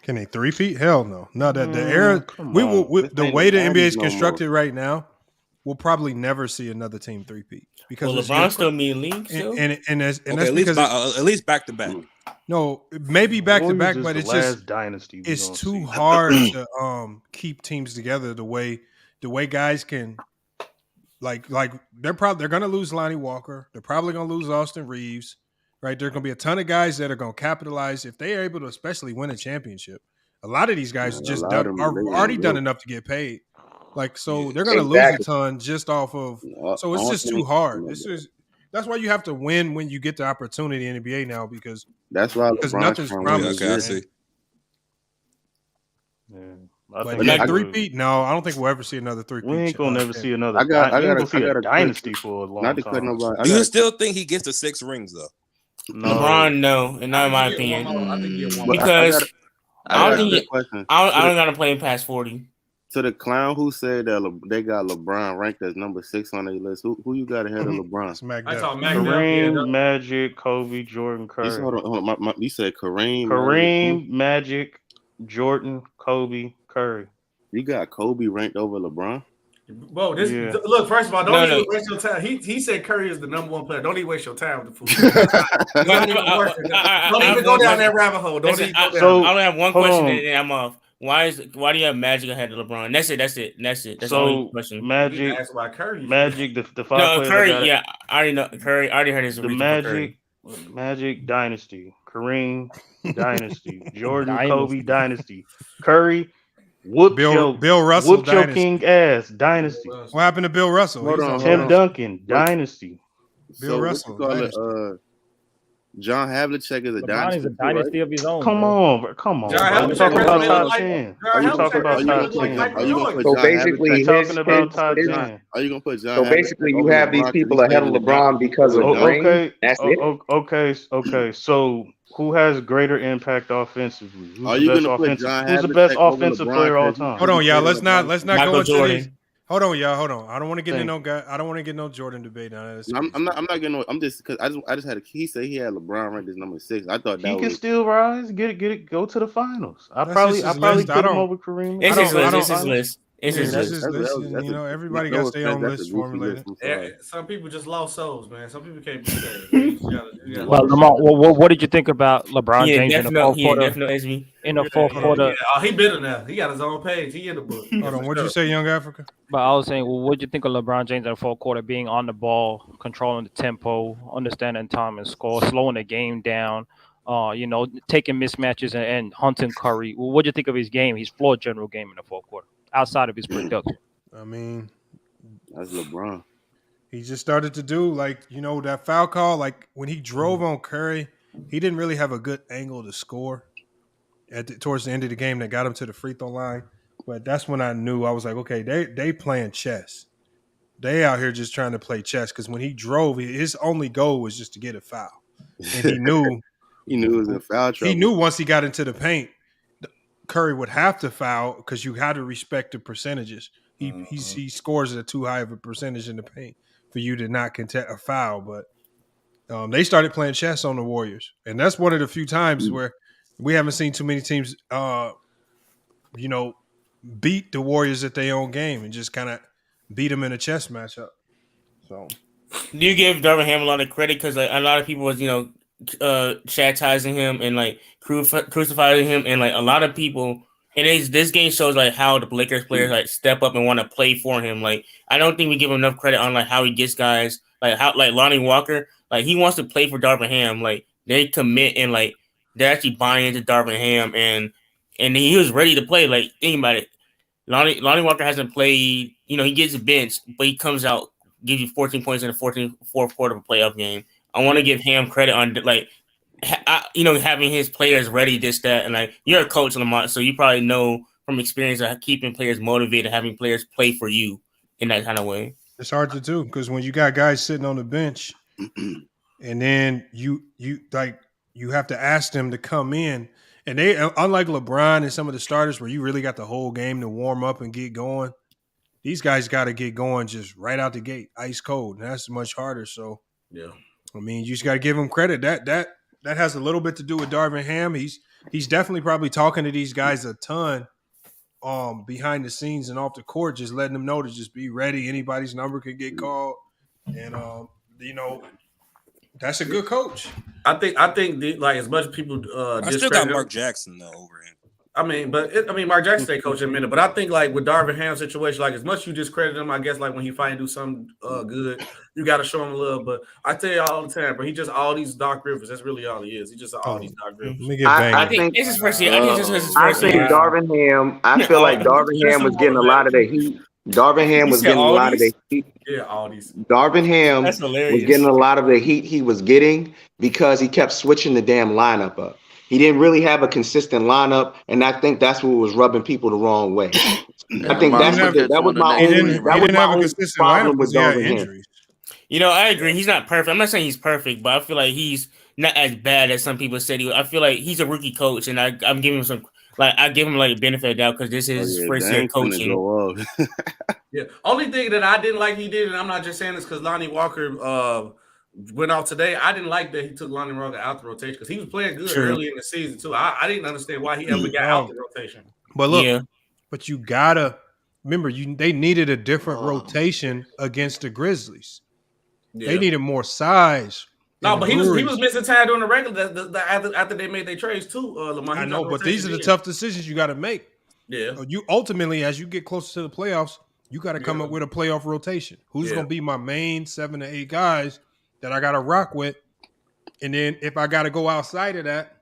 Can they 3-peat? Hell no. No, the era the way the NBA is constructed right now, we'll probably never see another team 3-peat because LeBron still mean league, and that's because at least back to back. No, maybe back to back, but it's just dynasty. It's too hard to keep teams together the way guys can. Like they're gonna lose Lonnie Walker. They're probably gonna lose Austin Reeves. Right, there are going to be a ton of guys that are going to capitalize if they are able to, especially win a championship. A lot of these guys are already done enough to get paid. So they're going to lose a ton just off of. So it's just too hard. That's why you have to win when you get the opportunity in the NBA now because nothing's promised. Okay, I see. Like 3-peat? No, I don't think we'll ever see another 3-peat. We ain't gonna never see another. I got a dynasty for a long time. Do you still think he gets the 6 rings though? No. LeBron, no, and not in my opinion. Because I don't gotta play him past 40. To the clown who said that they got LeBron ranked as number 6 on their list, who you got ahead of LeBron? Kareem, Magic, Kobe, Jordan, Curry. You said Kareem. Kareem, Magic, Jordan, Kobe, Curry. You got Kobe ranked over LeBron? Whoa, look, first of all, don't even waste your time. He said Curry is the number 1 player. Don't even waste your time with the fool. Don't even go down that rabbit hole. I only have one question and I'm off. Why do you have Magic ahead of LeBron? That's it. That's the only question. Magic. That's why Curry. Magic. The 5 Curry. Yeah, I already know Curry. I already heard his the Magic Dynasty. Kareem Dynasty. Jordan Kobe Dynasty. Curry. Bill Russell whooped your king ass dynasty. What happened to Bill Russell? Tim Duncan dynasty. Bill Russell. John Havlicek is a dynasty. Is a dynasty of his own. Come on. Are you talking about top 10? Are you talking about top 10? So basically, are you gonna put John? So basically, you have these people ahead of LeBron because of ring. That's it. Okay. So who has greater impact offensively? Who's the best offensive player all time? Hold on, y'all. Let's not go into Jordan. these. Hold on, y'all. Hold on. I don't want to get into no guy. I don't want to get no Jordan debate now. I'm not getting no. I'm just because I just had he said he had LeBron ranked as number 6. I thought that he can still rise. Get it. Go to the finals. I probably put him over Kareem. It's his list. It's his list. Everybody got their own list formulated. Some people just lost souls, man. Some people can't be saved. Well, Lamar, what did you think about LeBron James in the fourth quarter? In the fourth quarter, he bitter now. He got his own page. He in the book. Hold on, what'd you say, Young Africa? But I was saying, what did you think of LeBron James in the fourth quarter, being on the ball, controlling the tempo, understanding time and score, slowing the game down, taking mismatches and hunting Curry? What did you think of his game, his floor general game in the fourth quarter, outside of his production? I mean, that's LeBron. He just started to do that foul call. Like when he drove on Curry, he didn't really have a good angle to score towards the end of the game that got him to the free throw line. But that's when I knew. I was like, okay, they playing chess. They out here just trying to play chess because when he drove, his only goal was just to get a foul, and he knew he knew it was in foul trouble. He knew once he got into the paint, Curry would have to foul because you had to respect the percentages. He scores at too high of a percentage in the paint for you to not contest a foul. But they started playing chess on the Warriors, and that's one of the few times where we haven't seen too many teams, beat the Warriors at their own game and just kind of beat them in a chess matchup. So, do you give Darvin Ham a lot of credit because a lot of people was chastising him and like crucifying him, and like a lot of people, and this game shows like how the Lakers players like step up and want to play for him. Like I don't think we give him enough credit on like how he gets guys like how like Lonnie Walker, like he wants to play for Darvin Ham. Like they commit and like they're actually buying into Darvin Ham, and he was ready to play. Like think about it, Lonnie Walker hasn't played. He gets benched, but he comes out, gives you 14 points in the fourth quarter of a playoff game. I want to give Ham credit on like, having his players ready, this, that, and like you're a coach, Lamont, so you probably know from experience of keeping players motivated, having players play for you in that kind of way. It's hard to do because when you got guys sitting on the bench, and then you have to ask them to come in, and they unlike LeBron and some of the starters where you really got the whole game to warm up and get going. These guys got to get going just right out the gate, ice cold, and that's much harder. So yeah. I mean, you just got to give him credit. That has a little bit to do with Darvin Ham. He's definitely probably talking to these guys a ton behind the scenes and off the court, just letting them know to just be ready. Anybody's number could get called. And, that's a good coach. I think like as much as people I still got Mark Jackson, though, over him. I mean, Mark Jackson stay coach in a minute, but I think like with Darvin Ham's situation, like as much you discredit him, I guess like when he finally do something good, you got to show him love. But I tell you all the time, bro, he just all these Dark Rivers. That's really all he is. He just all these Dark Rivers. I think this is first year. Darvin Ham. I feel like Darvin Ham was getting a lot of the heat. Darvin Ham was getting a lot of the heat. Yeah, all these. Darvin Ham was getting a lot of the heat he was getting because he kept switching the damn lineup up. He didn't really have a consistent lineup, and I think that's what was rubbing people the wrong way. I think that was my only problem with Darvin Ham. I agree. He's not perfect. I'm not saying he's perfect, but I feel like he's not as bad as some people said he was. I feel like he's a rookie coach, and I'm giving him some. Like I give him like a benefit of doubt because this is his first year coaching. Yeah. Only thing that I didn't like he did, and I'm not just saying this because Lonnie Walker went out today. I didn't like that he took Lonnie Walker out the rotation because he was playing good early in the season too. I didn't understand why he ever got out the rotation. But look, but you gotta remember they needed a different rotation against the Grizzlies. Yeah. They needed more size. No, but he was missing time during the regular after they made their trades too. Lamar, I know, but these are the tough decisions you got to make. Yeah, you ultimately, as you get closer to the playoffs, you got to come up with a playoff rotation. Who's going to be my main 7 to 8 guys that I got to rock with? And then if I got to go outside of that,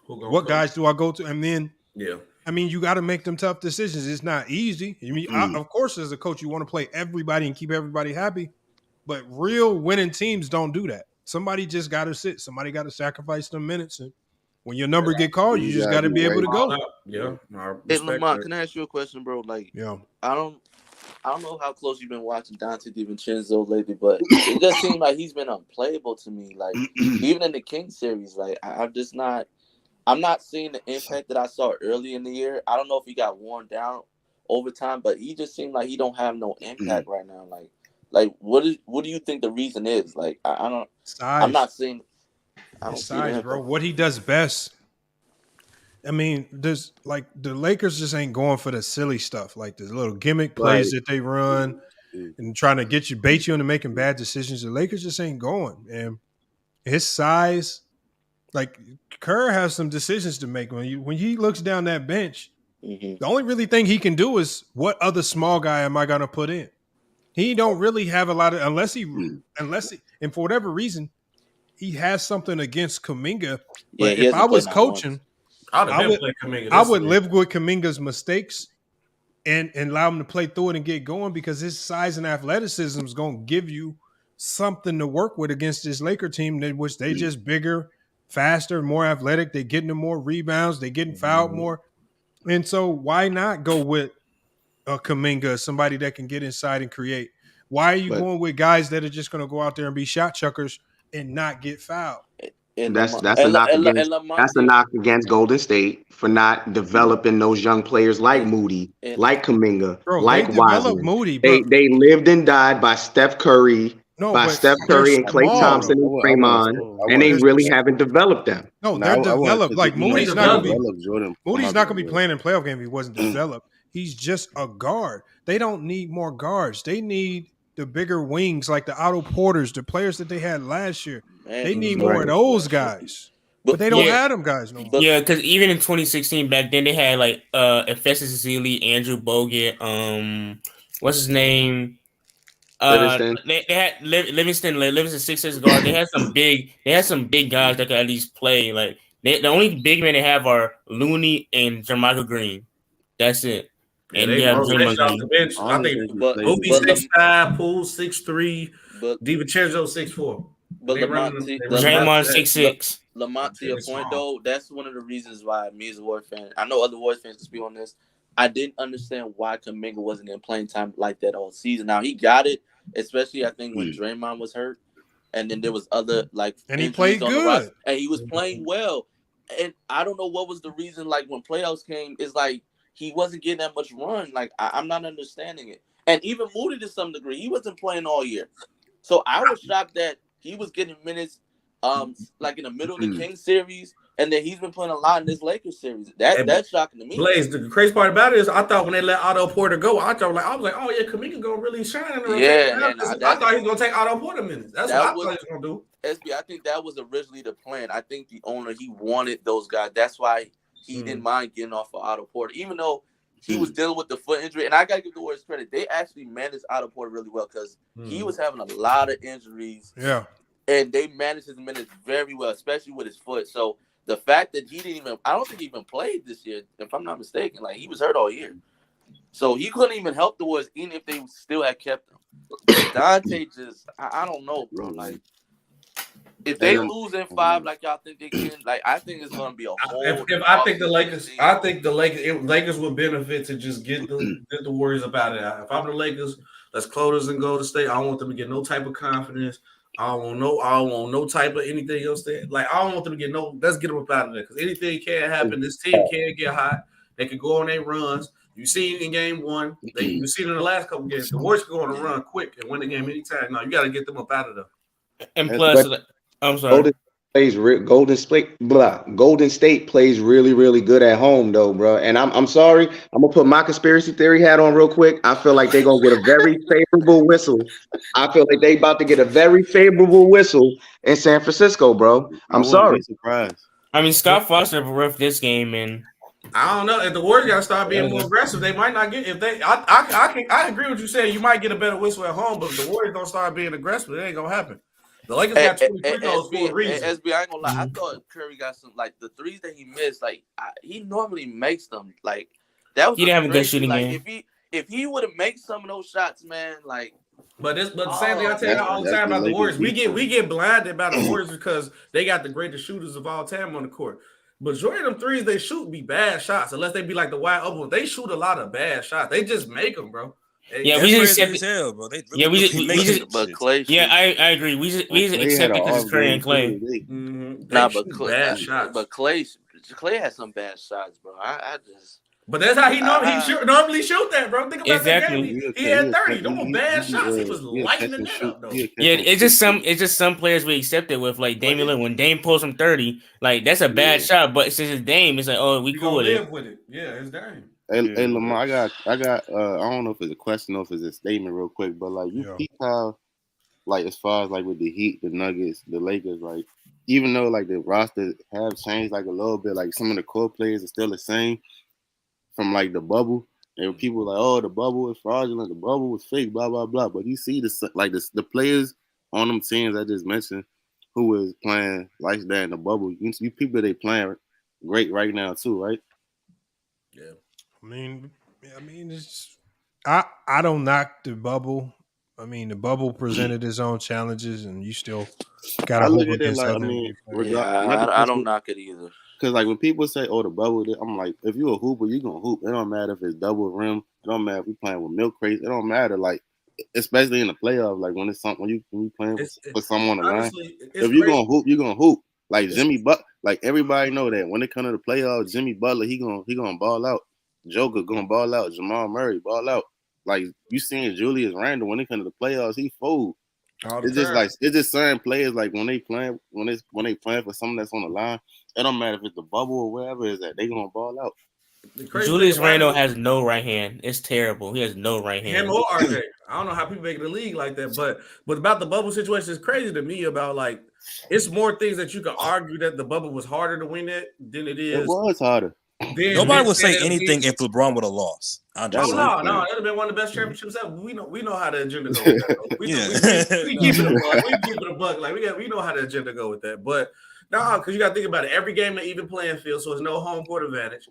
what guys do I go to? And then, I mean, you got to make them tough decisions. It's not easy. I mean, of course, as a coach, you want to play everybody and keep everybody happy, but real winning teams don't do that. Somebody just got to sit. Somebody got to sacrifice some minutes. And when your number get called, you just got to be able to go. Yeah. Hey, Lamont, can I ask you a question, bro? Like, I don't know how close you've been watching Dante DiVincenzo lately, but it just seems like he's been unplayable to me. Like, even in the Kings series, like I'm not seeing the impact that I saw early in the year. I don't know if he got worn down over time, but he just seemed like he don't have no impact right now. Like, what do you think the reason is? Like, I don't. Size. I'm not seeing. I don't size, bro. What he does best. I mean, there's like the Lakers just ain't going for the silly stuff, like the little gimmick plays that they run and trying to bait you into making bad decisions. The Lakers just ain't going. And his size, like Kerr has some decisions to make when he looks down that bench. The only really thing he can do is what other small guy am I gonna put in? He don't really have a lot of unless he and for whatever reason he has something against Kuminga. But if I was coaching, I would live with Kuminga's mistakes and allow him to play through it and get going because his size and athleticism is going to give you something to work with against this Laker team, which they just bigger, faster, more athletic. They're getting them more rebounds. They're getting fouled more. And so why not go with Kuminga, somebody that can get inside and create? Why are you going with guys that are just going to go out there and be shot chuckers and not get fouled? That's a knock against Golden State for not developing those young players like Moody, like Kuminga, like Wiseman. Moody, they lived and died by Steph Curry, Steph Curry and Klay Thompson and Draymond, and they really haven't developed them. No, they're developed. Like Moody's not going to be playing in playoff game if he wasn't developed. He's just a guard. They don't need more guards. They need the bigger wings, like the Otto Porters, the players that they had last year. They need more of those guys. But they don't have them guys no more. Yeah, because even in 2016, back then they had like Festus Ezeli, Andrew Bogut, what's his name? They had Livingston 6'6" guard. They had some big guys that could at least play. Like the only big men they have are Looney and Jermichael Green. That's it. And they have Draymond the bench. I think Obi 6'5", Poole 6'3", DiVincenzo 6'4". But Draymond 6'6". Lamont, to your point though, that's one of the reasons why me as a Warriors fan, I know other Warriors fans can speak on this. I didn't understand why Kuminga wasn't in playing time like that all season. Now he got it, especially I think when Draymond was hurt, and then there was other and he played good, and he was playing well. And I don't know what was the reason. Like when playoffs came, it's like he wasn't getting that much run. Like I'm not understanding it. And even Moody to some degree, he wasn't playing all year. So I was shocked that he was getting minutes, like in the middle of the Kings series, and then he's been playing a lot in this Lakers series. That's shocking to me. Blaze, the crazy part about it is, I thought when they let Otto Porter go, I was like, oh yeah, Kuminga gonna really shine in the rotation. I thought he was gonna take Otto Porter minutes. That's what I thought he was gonna do. SB, I think that was originally the plan. I think the owner, he wanted those guys. That's why he didn't mind getting off of Otto Porter, even though he was dealing with the foot injury. And I got to give the Warriors credit. They actually managed Otto Porter really well because he was having a lot of injuries. Yeah. And they managed his minutes very well, especially with his foot. So the fact that he didn't even – I don't think he even played this year, if I'm not mistaken. Like, he was hurt all year. So he couldn't even help the Warriors, even if they still had kept him. Dante just – I don't know, bro. Like, if they lose in 5 like y'all think they can, like I think it's gonna be a whole. If I think the Lakers would benefit to just get the Warriors up out of there. If I'm the Lakers, let's close and go to state. I don't want them to get no type of confidence. I don't want no type of anything else. Like I don't want them to get no. Let's get them up out of there because anything can happen. This team can get hot. They can go on their runs. You see in game 1. You see it in the last couple games. The Warriors can go on a run quick and win the game anytime. No, you got to get them up out of there. And plus. I'm sorry. Golden State plays really, really good at home, though, bro. And I'm sorry, I'm gonna put my conspiracy theory hat on real quick. I feel like they're gonna get a very favorable whistle. I feel like they about to get a very favorable whistle in San Francisco, bro. I'm sorry. I mean, Scott Foster ref this game, and I don't know if the Warriors got to start being more aggressive. They might not get if they. I agree with you saying you might get a better whistle at home, but if the Warriors don't start being aggressive, it ain't gonna happen. The Lakers got 23 goals for a reason. SB, I ain't gonna lie. I thought Curry got some like the threes that he missed. Like he normally makes them. Like that was. He didn't have a good shooting game. If he would have made some of those shots, man, like. But the same thing I tell you all the time about the Warriors. We get blinded by the Warriors because they got the greatest shooters of all time on the court. Majority of them threes they shoot be bad shots unless they be like the wide open. They shoot a lot of bad shots. They just make them, bro. Yeah, we just accept it. Bro. We just. But Clay. Yeah, I agree. We just accept it because it's Curry and Clay. Nah, but Clay had some bad shots, bro. I just. But that's how he normally shoot that, bro. Think about that game. He had 30. Those were bad shots. He was lighting the net up, though. Yeah, it's just some players we accept it with, like Damian Lillard. When Dame pulls from 30, like that's a bad shot. But since it's Dame, it's like, oh, we cool with it. Yeah, it's Dame. Hey, Lamar, I got. I don't know if it's a question or if it's a statement, real quick. But like, you see how, like, as far as like with the Heat, the Nuggets, the Lakers, like, even though like the roster have changed like a little bit, like some of the core players are still the same from like the bubble. And people were like, oh, the bubble is fraudulent, the bubble was fake, blah blah blah. But you see the players on them teams I just mentioned who was playing like that in the bubble. You people they playing great right now too, right? Yeah. I mean, it's I don't knock the bubble. I mean, the bubble presented its own challenges, and you still got to hoop against other. I don't knock it either. Because like when people say, "Oh, the bubble," I'm like, if you're a hooper, you're gonna hoop. It don't matter if it's double rim. It don't matter if you're playing with milk crates. It don't matter. Like especially in the playoffs, like when it's something when you playing for someone on the line. If you're gonna hoop, you're gonna hoop. Like Jimmy Butler, like everybody know that when it comes to the playoffs, Jimmy Butler, he gonna ball out. Joker gonna ball out. Jamal Murray ball out. Like you seeing Julius Randle when it comes to the playoffs, he fold. It's just certain players like when they playing for something that's on the line. It don't matter if it's the bubble or whatever it is that they gonna ball out. Julius Randle has no right hand. It's terrible. He has no right hand. Him or RJ. I don't know how people make the league like that, but about the bubble situation, it's crazy to me about like it's more things that you could argue that the bubble was harder to win it than it is. It was harder. Nobody would say anything if LeBron would have lost. No, that'd have been one of the best championships ever. We know how the agenda go with that. We keep it a buck. Like we know how the agenda go with that. But no, because you got to think about it. Every game an even playing field, so there's no home court advantage.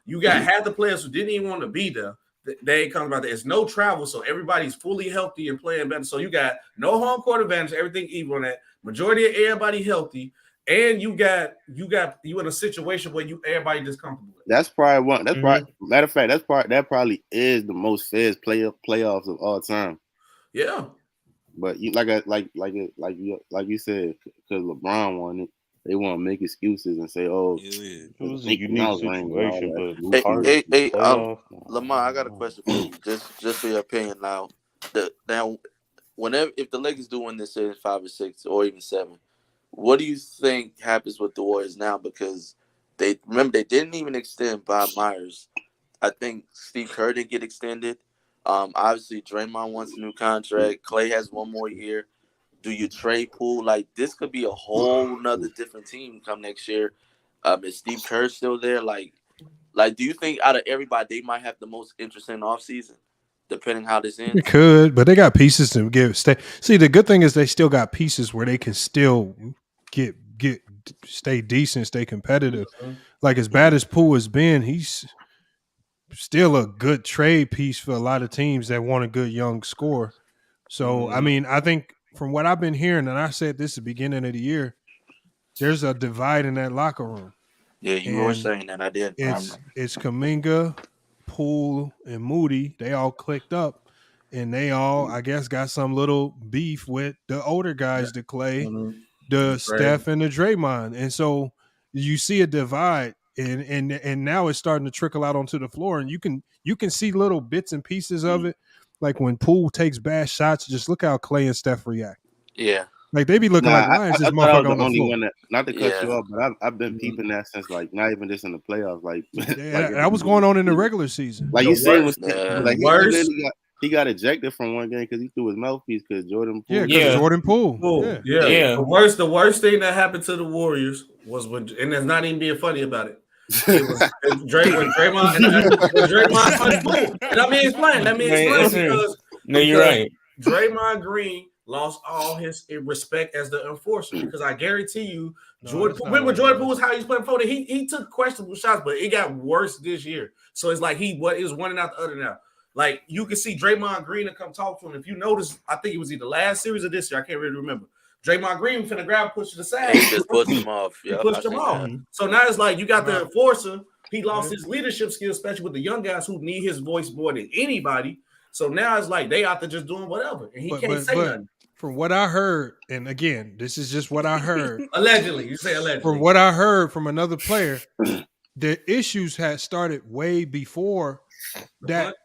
You got half the players who didn't even want to be there. They come about that. It's no travel, so everybody's fully healthy and playing better. So you got no home court advantage, everything even on that. Majority of everybody healthy, and you in a situation where everybody just comfortable. That's probably one. That's probably matter of fact. That probably is the most fair playoffs of all time. Yeah, but you like you said, because LeBron won it. They want to make excuses and say, "Oh, it was a unique situation." But Lamar, I got a question for you, just for your opinion. Now, if the Lakers do win this series 5 or 6 or even 7, what do you think happens with the Warriors now? Because they didn't even extend Bob Myers. I think Steve Kerr didn't get extended. Obviously, Draymond wants a new contract. Clay has 1 more year. Do you trade Poole? Like, this could be a whole nother different team come next year. Is Steve Kerr still there? Like, do you think out of everybody, they might have the most interesting offseason, depending how this ends? It could, but they got pieces to stay. The good thing is they still got pieces where they can still stay decent, stay competitive. Like, as bad as Poole has been, he's still a good trade piece for a lot of teams that want a good young scorer. So, I mean, I think from what I've been hearing, and I said this at the beginning of the year, there's a divide in that locker room. Yeah, you were saying that. I did. It's Kuminga, Poole, and Moody. They all clicked up, and they all, I guess, got some little beef with the older guys, the Clay, the Steph, and the Draymond. And so you see a divide, and now it's starting to trickle out onto the floor, and you can see little bits and pieces of it. Like when Poole takes bad shots, just look how Clay and Steph react. Yeah. Like they be looking like lions. This motherfucker on the floor. Not to cut you off, but I've been peeping that since like not even just in the playoffs. Like that was going on in the regular season. Like you see, he got ejected from one game because he threw his mouthpiece because Jordan Poole. Jordan Poole. Yeah. The worst thing that happened to the Warriors was when, and there's not even being funny about it. It was Draymond punched Poole. And let me explain because you're right. Draymond Green lost all his respect as the enforcer because I guarantee you, Jordan Poole was how he's playing before. He took questionable shots, but it got worse this year. So it's like he is one and out the other now. Like you can see Draymond Green to come talk to him. If you notice, I think it was either last series or this year. I can't really remember. Draymond Green finna grab, push to the side. He just pushed him off. He pushed him off. So now it's like you got the enforcer. He lost his leadership skills, especially with the young guys who need his voice more than anybody. So now it's like they out there just doing whatever, and he can't say nothing. From what I heard, and again, this is just what I heard. Allegedly, you say allegedly. From what I heard from another player, the issues had started way before that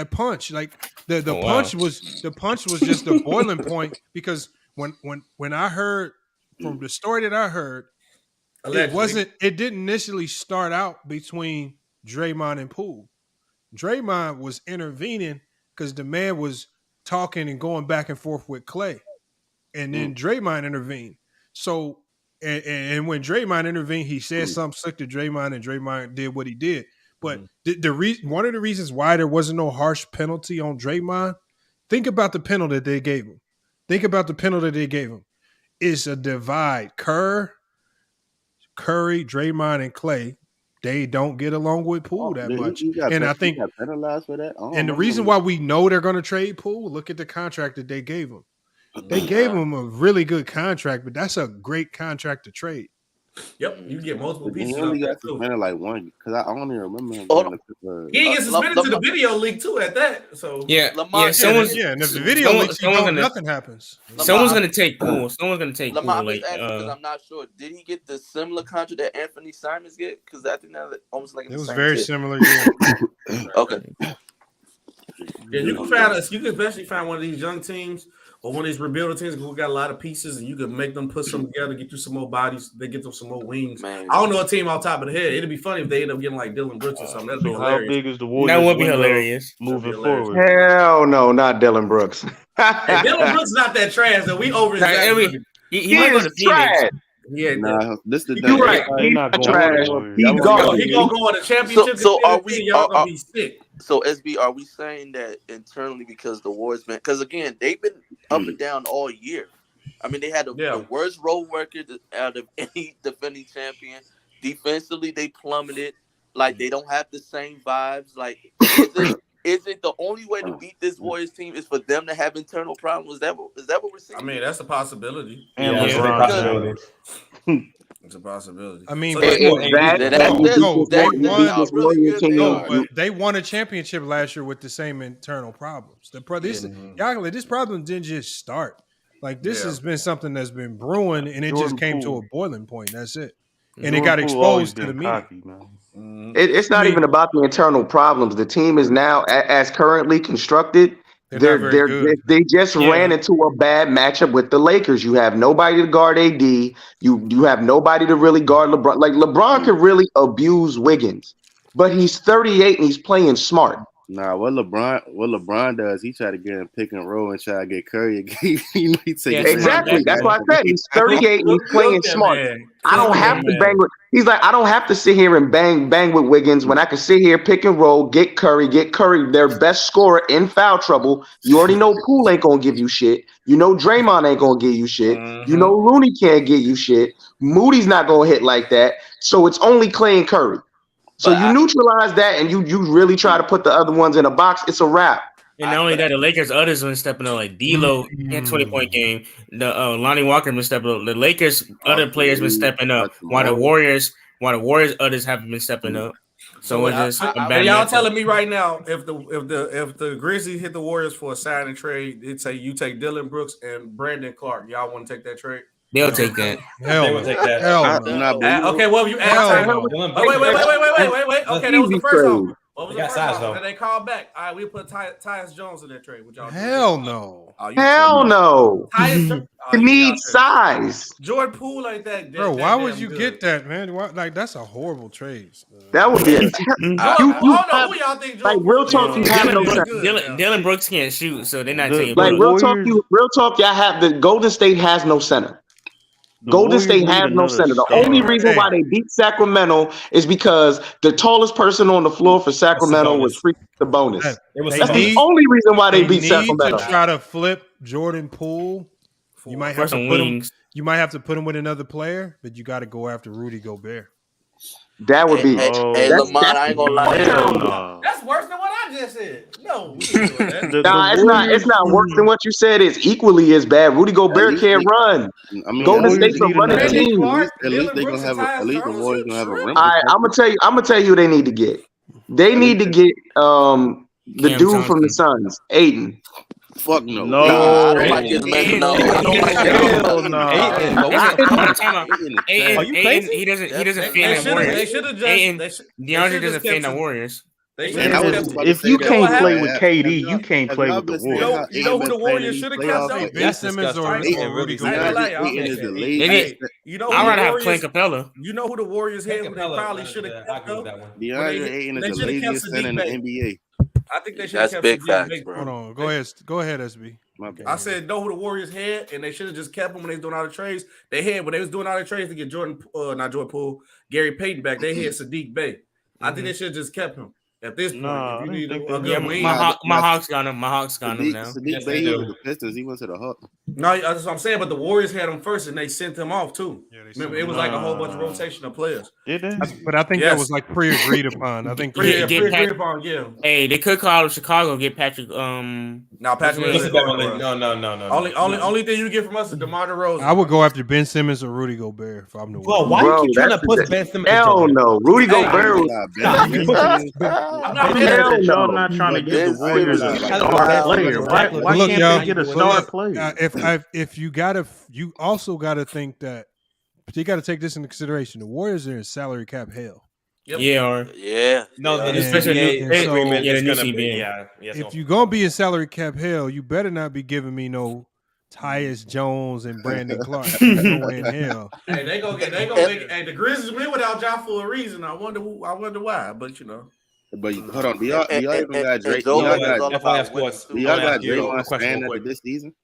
punch. Like the punch was just the boiling point because when I heard from the story that I heard, allegedly. It didn't initially start out between Draymond and Poole. Draymond was intervening because the man was talking and going back and forth with Clay. And then Draymond intervened. So, and when Draymond intervened, he said something slick to Draymond, and Draymond did what he did. But one of the reasons why there wasn't no harsh penalty on Draymond, think about the penalty that they gave him. It's a divide. Curry, Draymond, and Clay, they don't get along with Poole that much. I think got penalized for that. And the reason why we know they're going to trade Poole, look at the contract that they gave him. They gave him a really good contract, but that's a great contract to trade. Yep, you get multiple He pieces. only got suspended like one because I only remember him. He gets suspended to the video leak too. At that, so yeah. Someone's and if the video leaks, nothing happens. Someone's gonna take pool. Someone's gonna take Lamar, pool. I'm just asking because I'm not sure. Did he get the similar contract that Anthony Simons get? Because I think that almost like it was very similar. Yeah. Okay. Yeah, you can especially find one of these young teams or one of these rebuilding teams who got a lot of pieces, and you can make them put some together, get you some more bodies, they get them some more wings. Man. I don't know a team off top of the head. It'd be funny if they end up getting like Dylan Brooks or something. That'd be hilarious. How big is the Warriors? That would be hilarious. Moving forward. Hell no, not Dylan Brooks. Dylan Brooks not that trash though. We over he might go to trash. Yeah, this the you're right. He's trash. He gonna go on a championship. So are we? Y'all gonna be sick. So SB, are we saying that internally because the Warriors been? Because again, they've been up and down all year. I mean, they had the worst road record out of any defending champion. Defensively, they plummeted. Like they don't have the same vibes. Like is it the only way to beat this Warriors team is for them to have internal problems? Is that what we're seeing? I mean, that's a possibility. It's a possibility. I mean, they won a championship last year with the same internal problems. This problem didn't just start. Like this has been something that's been brewing, and it just came to a boiling point. That's it, and it got exposed to the media. It's not even about the internal problems. The team is now, as currently constructed, they just ran into a bad matchup with the Lakers. You have nobody to guard AD. You have nobody to really guard LeBron. Like LeBron can really abuse Wiggins, but he's 38 and he's playing smart. Nah, what LeBron does, he try to get in pick and roll and try to get Curry again. Exactly. That's why I said he's 38 and he's playing smart. I don't have to bang with. He's like, I don't have to sit here and bang with Wiggins when I can sit here, pick and roll, get Curry, their best scorer in foul trouble. You already know Poole ain't gonna give you shit. You know Draymond ain't gonna give you shit. You know Looney can't give you shit. Moody's not gonna hit like that. So it's only Clay and Curry. So you neutralize that and you really try to put the other ones in a box, it's a wrap. And not only that, the Lakers others been stepping up, like D'Lo in 20-point game. The Lonnie Walker been stepping up. The Lakers other players been stepping up, while the Warriors others haven't been stepping up. So it's just y'all telling me right now, if the Grizzlies hit the Warriors for a sign and trade, it'd say you take Dylan Brooks and Brandon Clark. Y'all want to take that trade? They'll take that. They will take that. Okay, well, you asked. Wait. Okay, that was the first one. What was the first one? And they called back. All right, we put Tyus Jones in that trade. Would y'all Hell no. Hell no. You need size. Jordan Poole like that. Bro, why would you get that, man? Like that's a horrible trade. That would be a I don't know who y'all think. Like real talk, you have no Dylan Brooks can't shoot, so they're not taking. Like real talk, y'all have the Golden State has no center. Golden State has no center. The only reason why they beat Sacramento is because the tallest person on the floor for Sacramento was Sabonis. That's the only reason why they beat Sacramento. To try to flip Jordan Poole, you might have to put him. You might have to put him with another player, but you got to go after Rudy Gobert. That would be. Lamont, I ain't gonna lie. That's worse than what I just said. No, it's not worse than what you said. It's equally as bad. Rudy Gobert can't run. I mean, Golden State's a running team. At least the Warriors gonna have a rim. All right, I'm gonna tell you who they need to get. They need to get the dude from the Suns, Aiden. Fuck no. I don't like his man. No. He doesn't fit the Warriors. DeAndre doesn't fit the Warriors. If you can't play with KD, you can't play with the Warriors. You know who the Warriors should have kept though? Ben Simmons or Rudy Gobert. I'd rather have Clint Capella. You know who the Warriors had? They probably should have kept though. DeAndre Ayton is the laziest center in the NBA. I think they should have kept big facts, bro. Hold on, go ahead, SB. I said know who the Warriors had, and they should have just kept them when they was doing all the trades. They had when they was doing all the trades to get not Jordan Poole, Gary Payton back. They had Sadiq Bey. I think they should have just kept him. At this point, if you need a good wing, my Hawks got him. My Hawks got him now. Sadiq Bey was the Pistons. He went to the Hawks. No, that's what I'm saying. But the Warriors had him first, and they sent him off too. Remember, it was like a whole bunch of rotation of players. Did they? But I think that was like pre-agreed upon. I think pre-agreed upon. Yeah. Hey, they could call Chicago get Patrick. No, Now Patrick Williams. Only thing you get from us is DeMar DeRozan. I would go after Ben Simmons or Rudy Gobert if I'm the Bro, why you keep trying to put Ben Simmons? Hell no, Rudy Gobert. Y'all not trying to get the Warriors a star player. Why Look, can't y'all, they get a star player? If you also got to think that you got to take this into consideration. The Warriors are in salary cap hell. Yep. Yeah. No, especially agreement. If you're gonna be in salary cap hell, you better not be giving me no Tyus Jones and Brandon Clark. No way in hell. Hey, they gonna make. Hey, the Grizzlies win without Ja for a reason. I wonder why. But you know. But hold on, do y'all even got Drake? Do y'all got Draymond stand after this season?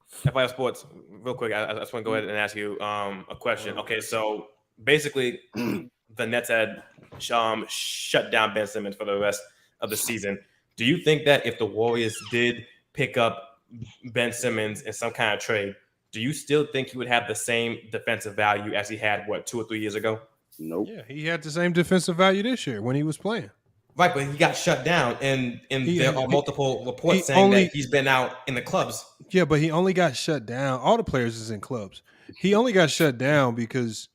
FIF Sports, real quick. I just want to go ahead and ask you a question. Okay, so basically, the Nets had shut down Ben Simmons for the rest of the season. Do you think that if the Warriors did pick up Ben Simmons in some kind of trade, do you still think he would have the same defensive value as he had 2 or 3 years ago? Nope. Yeah, he had the same defensive value this year when he was playing. Right, but he got shut down, and there are multiple reports saying that he's been out in the clubs. Yeah, but he only got shut down. All the players is in clubs. He only got shut down because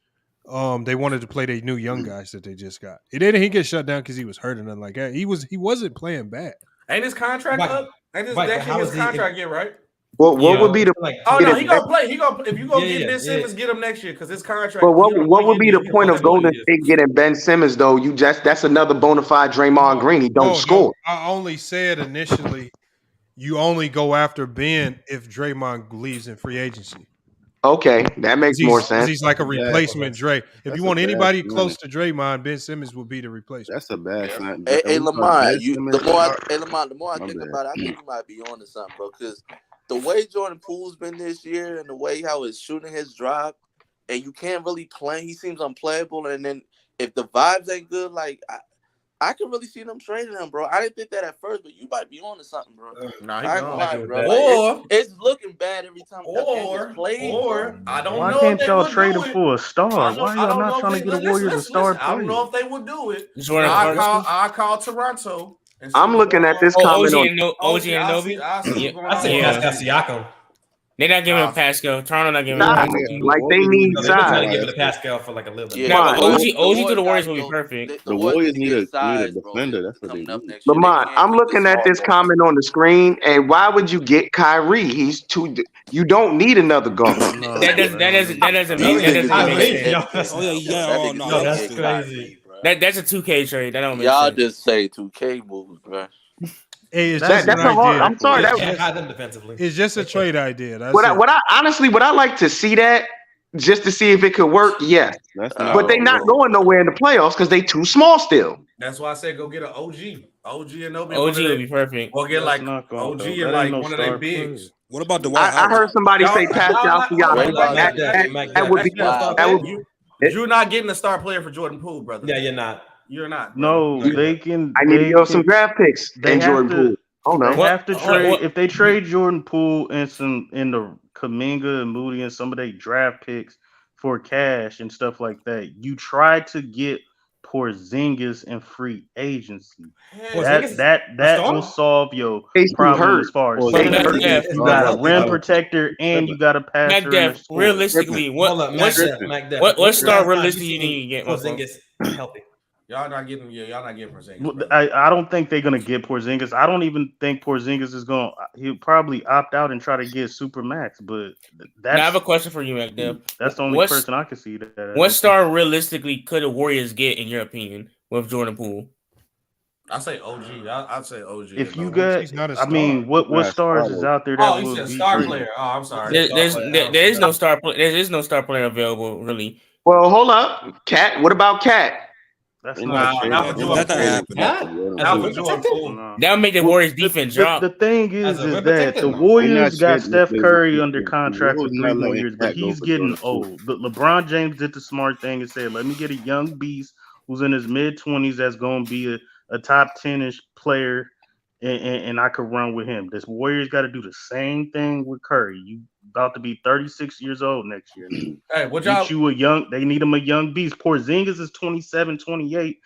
they wanted to play their new young guys that they just got. He didn't get shut down because he was hurt or nothing like that. He wasn't playing bad. Ain't his contract up? Ain't his contract get right? What would be the? Oh no, he gonna play. If you gonna get Ben Simmons, get him next year because his contract. But what would be the point of Golden State getting Ben Simmons though? That's another bona fide Draymond Green. He don't score. No, I only said initially, you only go after Ben if Draymond leaves in free agency. Okay, that makes more sense. He's like a replacement Dre. If you want anybody close to Draymond, Ben Simmons will be the replacement. That's a bad sign. Hey Lamar, the more I think about it, I think you might be on to something, bro. Because the way Jordan Poole's been this year and the way how he's shooting his drive, and you can't really play. He seems unplayable. And then if the vibes ain't good, like I can really see them trading him, bro. I didn't think that at first, but you might be on to something, bro. Bro. Like, it's looking bad every time. I don't know. Why can't y'all trade him for a star? Why y'all not trying to get a Warriors a star player? I don't know if they would do it. I call Toronto. I'm looking at this comment OG and Nobi. I say Pascal Siakam. They're not giving him Pascal. Toronto not giving him Pascal. Like they need size. They're trying to give it to Pascal for like a little bit. Yeah, OG to the Warriors will be perfect. The Warriors need a defender. That's what they need. Lamont, I'm looking at this comment on the screen, and why would you get Kyrie? He's too. You don't need another guard. That doesn't No, that's crazy. That's a 2K trade. That don't make Y'all sense. Just say 2K moves, bro. Hey, that's a hard. I'm sorry. It's just a trade idea. What I like to see that just to see if it could work. Yes, but they not going nowhere in the playoffs because they too small still. That's why I said go get an OG. OG and Nobi. OG would be perfect. Or get like OG and like one of their bigs. What about Dwight Howard? I heard somebody say Pascal Siakam. That would be. You're not getting a star player for Jordan Poole, brother. Yeah, you're not. You're not. No, they can. I need to go some draft picks and Jordan Poole. Oh no, they have to trade. If they trade Jordan Poole and the Kuminga and Moody and some of their draft picks for cash and stuff like that, you try to get Porzingis in free agency. That will solve your problem as far as you got a rim protector and you got a passer. Realistically, what star realistically you need to get Porzingis healthy? Y'all not getting Porzingis. I don't think they're gonna get Porzingis. I don't even think Porzingis is gonna. He'll probably opt out and try to get Supermax. But I have a question for you, McDev. That's the only person I can see that. What star realistically could the Warriors get, in your opinion, with Jordan Poole? I say OG. I'd say OG. If you got, I mean, what stars is out there that you will said be star free? player? Oh, I'm sorry. There is no star player. There is no star player available, really. Well, hold up, Cat. What about Cat? That's not That would make the Warriors defense drop. The thing is that the Warriors got Steph Curry under contract for 3 more years, but he's getting old. LeBron James did the smart thing and said, "Let me get a young beast who's in his mid-20s that's going to be a top 10-ish player, and I could run with him." This Warriors got to do the same thing with Curry. You about to be 36 years old next year. Hey, what y'all? They need him a young beast. Porzingis is 27, 28.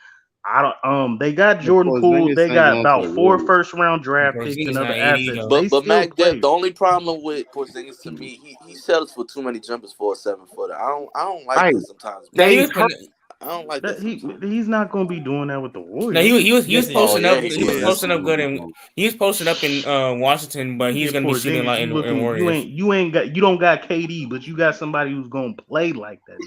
I don't. They got Jordan Poole. They got about 4 first-round draft picks and other assets. But Mac, the only problem with Porzingis to me, he settles for too many jumpers for a 7-footer. I don't like this sometimes. I don't like that. He's not going to be doing that with the Warriors. No, he was posting up. He was posting up good, and he was posting up in Washington, but he's going to be shooting a lot in Warriors. You don't got KD, but you got somebody who's going to play like that.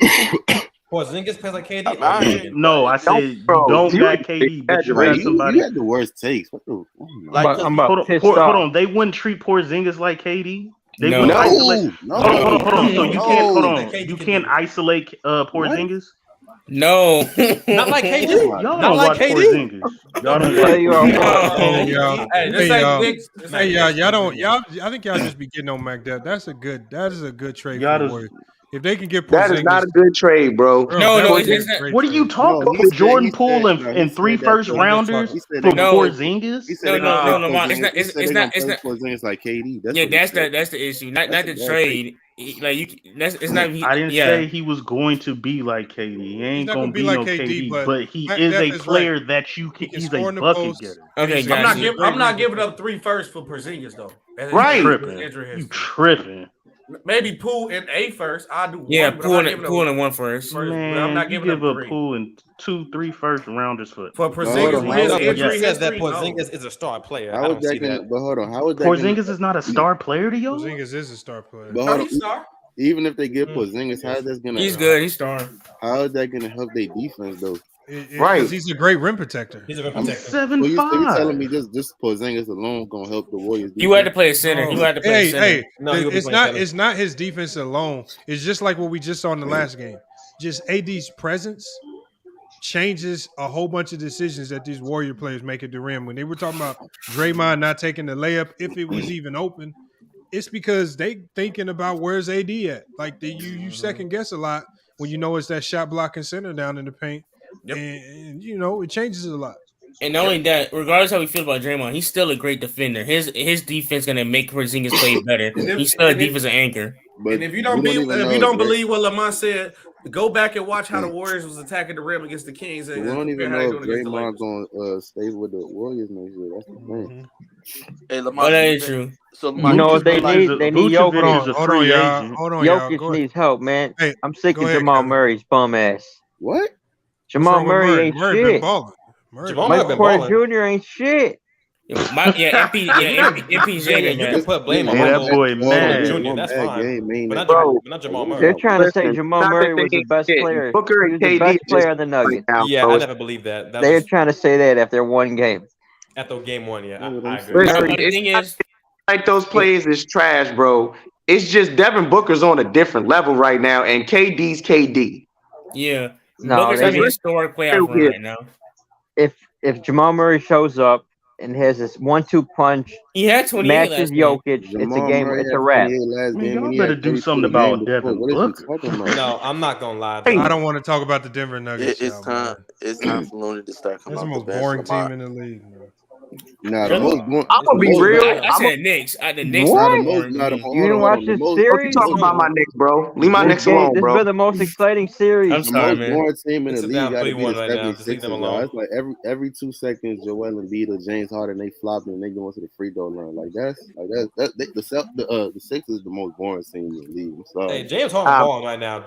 Porzingis plays like KD. No, I said you don't got KD, but you got somebody. You had the worst takes. What the? Hold on. They wouldn't treat Porzingis like KD. They no. Hold on. So you can't isolate Porzingis. No, not like KD. Y'all don't watch Porzingis. Y'all don't I think y'all just be getting on McDuff. That is a good trade for the Warriors. If they can get Porzingis, that is not a good trade, bro. No, it's not. What are you talking about? Jordan Poole and 3 first-rounders for Porzingis? No, it's not Porzingis like KD. That's the issue. Not the trade. It's not. I didn't say he was going to be like KD. He ain't going to be no KD, but he is a player that you can. He's a bucket getter. Okay, I'm not giving up 3 firsts for Porzingis though. Right, you tripping. Maybe Poole and a first. I do. Yeah, Poole and 1 first. Man, I'm not giving up Poole and 2-3 first-rounders for Porzingis. He says that Porzingis is a star player. I don't see that. But hold on, how is that? Porzingis is not a star player to you. Porzingis is a star player. But hold on, even if they get Porzingis, how is that gonna? He's good. He's star. How is that gonna help their defense though? Right, he's a great rim protector. He's a rim protector. 7'5". So you telling me just Porzingis alone gonna help the Warriors? You had to play a center. You had to play a center. Hey, it's not his defense alone. It's just like what we just saw in the last game. Just AD's presence changes a whole bunch of decisions that these Warrior players make at the rim. When they were talking about Draymond not taking the layup if it was even open, it's because they thinking about where's AD at. Like you second guess a lot when you know it's that shot blocking center down in the paint. Yep. And it changes a lot. And not only that, regardless how we feel about Draymond, he's still a great defender. His defense gonna make Porzingis play better. He's still a defensive anchor. And if you don't believe what Lamont said, go back and watch how the Warriors was attacking the rim against the Kings. We don't even know if Draymond's gonna stay with the Warriors next year. That's the thing. Hey, Lamont, that is true. So what they need? They need Jokic. Hold on, y'all. Jokic needs help, man. Hey, I'm sick of Jamal Murray's bum ass. What? Jamal Murray ain't shit. Michael Porter Jr. ain't shit. MPJ. You can put blame on that boy, man. Jr. That's fine. But not Jamal Murray. They're trying to say Jamal Murray was the best player. Booker and KD the best player of the Nuggets. Yeah, I never believed that. They're trying to say that after one game. After game 1, yeah, I agree. The thing is, like those plays is trash, bro. It's just Devin Booker's on a different level right now, and KD's KD. Yeah. No, Booker's having a historic playoff run right now. If Jamal Murray shows up and has this 1-2 punch, he had 28 matches Jokic, it's a game. It's a wrap. Y'all better do something about Devin Booker. No, I'm not gonna lie. I don't want to talk about the Denver Nuggets. It's time for Lonnie to start coming. That's the most boring team in the league, man. I'm gonna be real. I said Knicks. The Knicks. You didn't watch this series? Talk about my Knicks, bro. Leave my Knicks alone, bro. This has been the most exciting series. I'm sorry, man. The most boring team in the league got to be the right now. Just leave them alone. It's like every 2 seconds, Joel Embiid or James Harden, they flopping and they going to the free throw line. The Sixers is the most boring team in the league. I'm sorry. Hey, James Harden balling right now.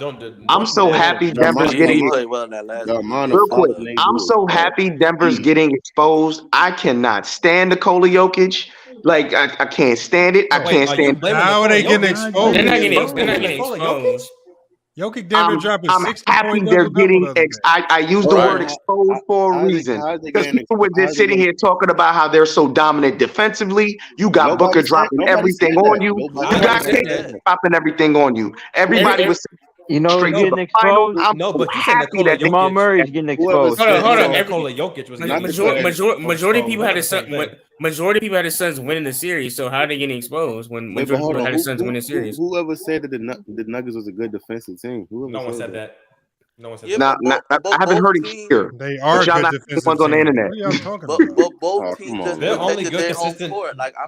I'm so happy Denver's getting real quick. I'm so happy Denver's getting exposed. I cannot stand Nikola Jokic. Like I can't stand it. I can't stand it. How are they getting exposed? They're not getting exposed. Jokic Denver dropping 60 I'm happy they're getting I use the word exposed for a reason. Because people were just sitting here talking about how they're so dominant defensively. You got Booker dropping everything on you. You got KD dropping everything on you. Everybody was who's getting exposed? But happy that Jamal Murray's getting exposed. Hold on. Nikola Jokic was majority of people had his son. Majority of people had his sons winning the series. So how are they getting exposed when majority of people had his sons winning the series? Whoever said that the Nuggets was a good defensive team? No one said that. No one said that. I haven't heard it here. They are good defensive ones on the internet. What are y'all talking about? Both teams their only good consistent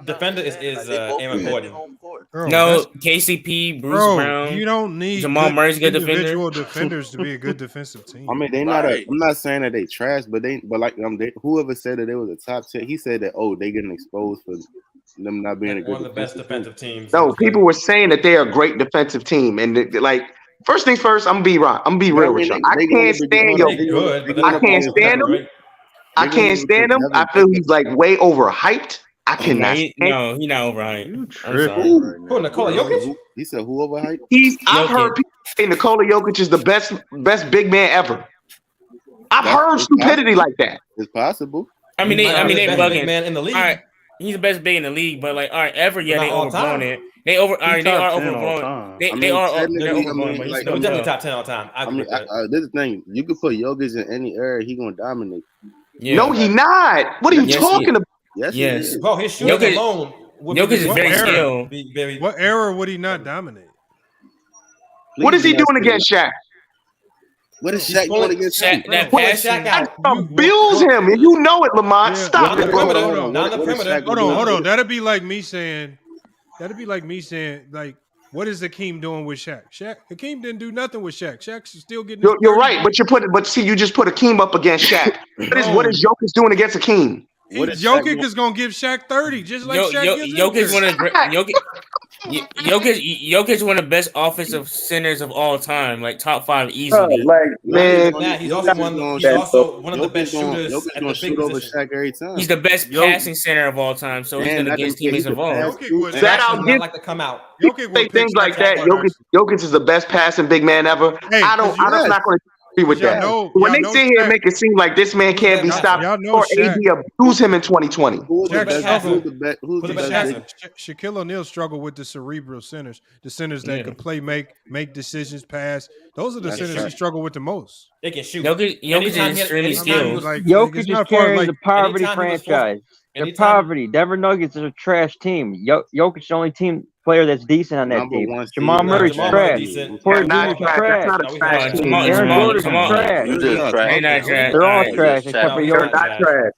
defender is Aaron Gordon. No, KCP, Bruce Brown. You don't need Jamal Murray's good individual defender. defenders to be a good defensive team. I mean, they're not. I'm not saying that they trash, but whoever said that they was a top 10, he said that they getting exposed for them not being a good one of the best defensive teams. No, people were saying that they're a great defensive team, and first things first, I'm gonna be real with you. I can't stand Jokic. I can't stand him. I can't stand him. I feel he's way overhyped. I cannot. He's not overhyped. Who, Nikola Jokic? He said who overhyped? I've heard people say Nikola Jokic is the best big man ever. I've heard stupidity like that. It's possible. I mean, they bugging. Man in the league. All right, he's the best big in the league, but ever, yeah, they overblown it. They are overblown. They are overblown. He's definitely top 10 all time. This is the thing. You could put Jokic in any area, he gonna dominate. Yeah. No, he not. What are you talking about? Yes. Bro, his shooting alone. Jokic is very skilled. What era would he not dominate? What is he doing against Shaq? What is Shaq doing against Shaq? Shaq abuse him, and you know it, Lamont. Stop it, bro. Hold on. That'd be like me saying, what is Hakeem doing with Shaq? Hakeem didn't do nothing with Shaq. Shaq's still getting. You're right, but you just put Hakeem up against Shaq. What is Jokic doing against Hakeem? Jokic is gonna give Shaq 30, just like Shaq gives Jokic one of the best offensive centers of all time, top 5 easily. He's also one of the best shooters at the big position. Every time. He's the best passing center of all time, so he's gonna get his teammates involved. That like to come out. Say things like that. Jokic is the best passing big man ever. I'm not going to agree with that. When they sit here and make it seem like this man can't be stopped, or AD abuse him in 2020. Who's the best? Shaquille O'Neal struggled with the cerebral centers, the centers that could play, make decisions, pass. Those are the centers he struggled with the most. They can shoot. Jokic is extremely skilled. Jokic is carrying the poverty franchise. The poverty. Denver Nuggets is a trash team. Jokic is the only player that's decent on that team. Jamal Murray's trash. Porter Jr.'s trash. Aaron Gordon's trash. They're all trash except for Jokic.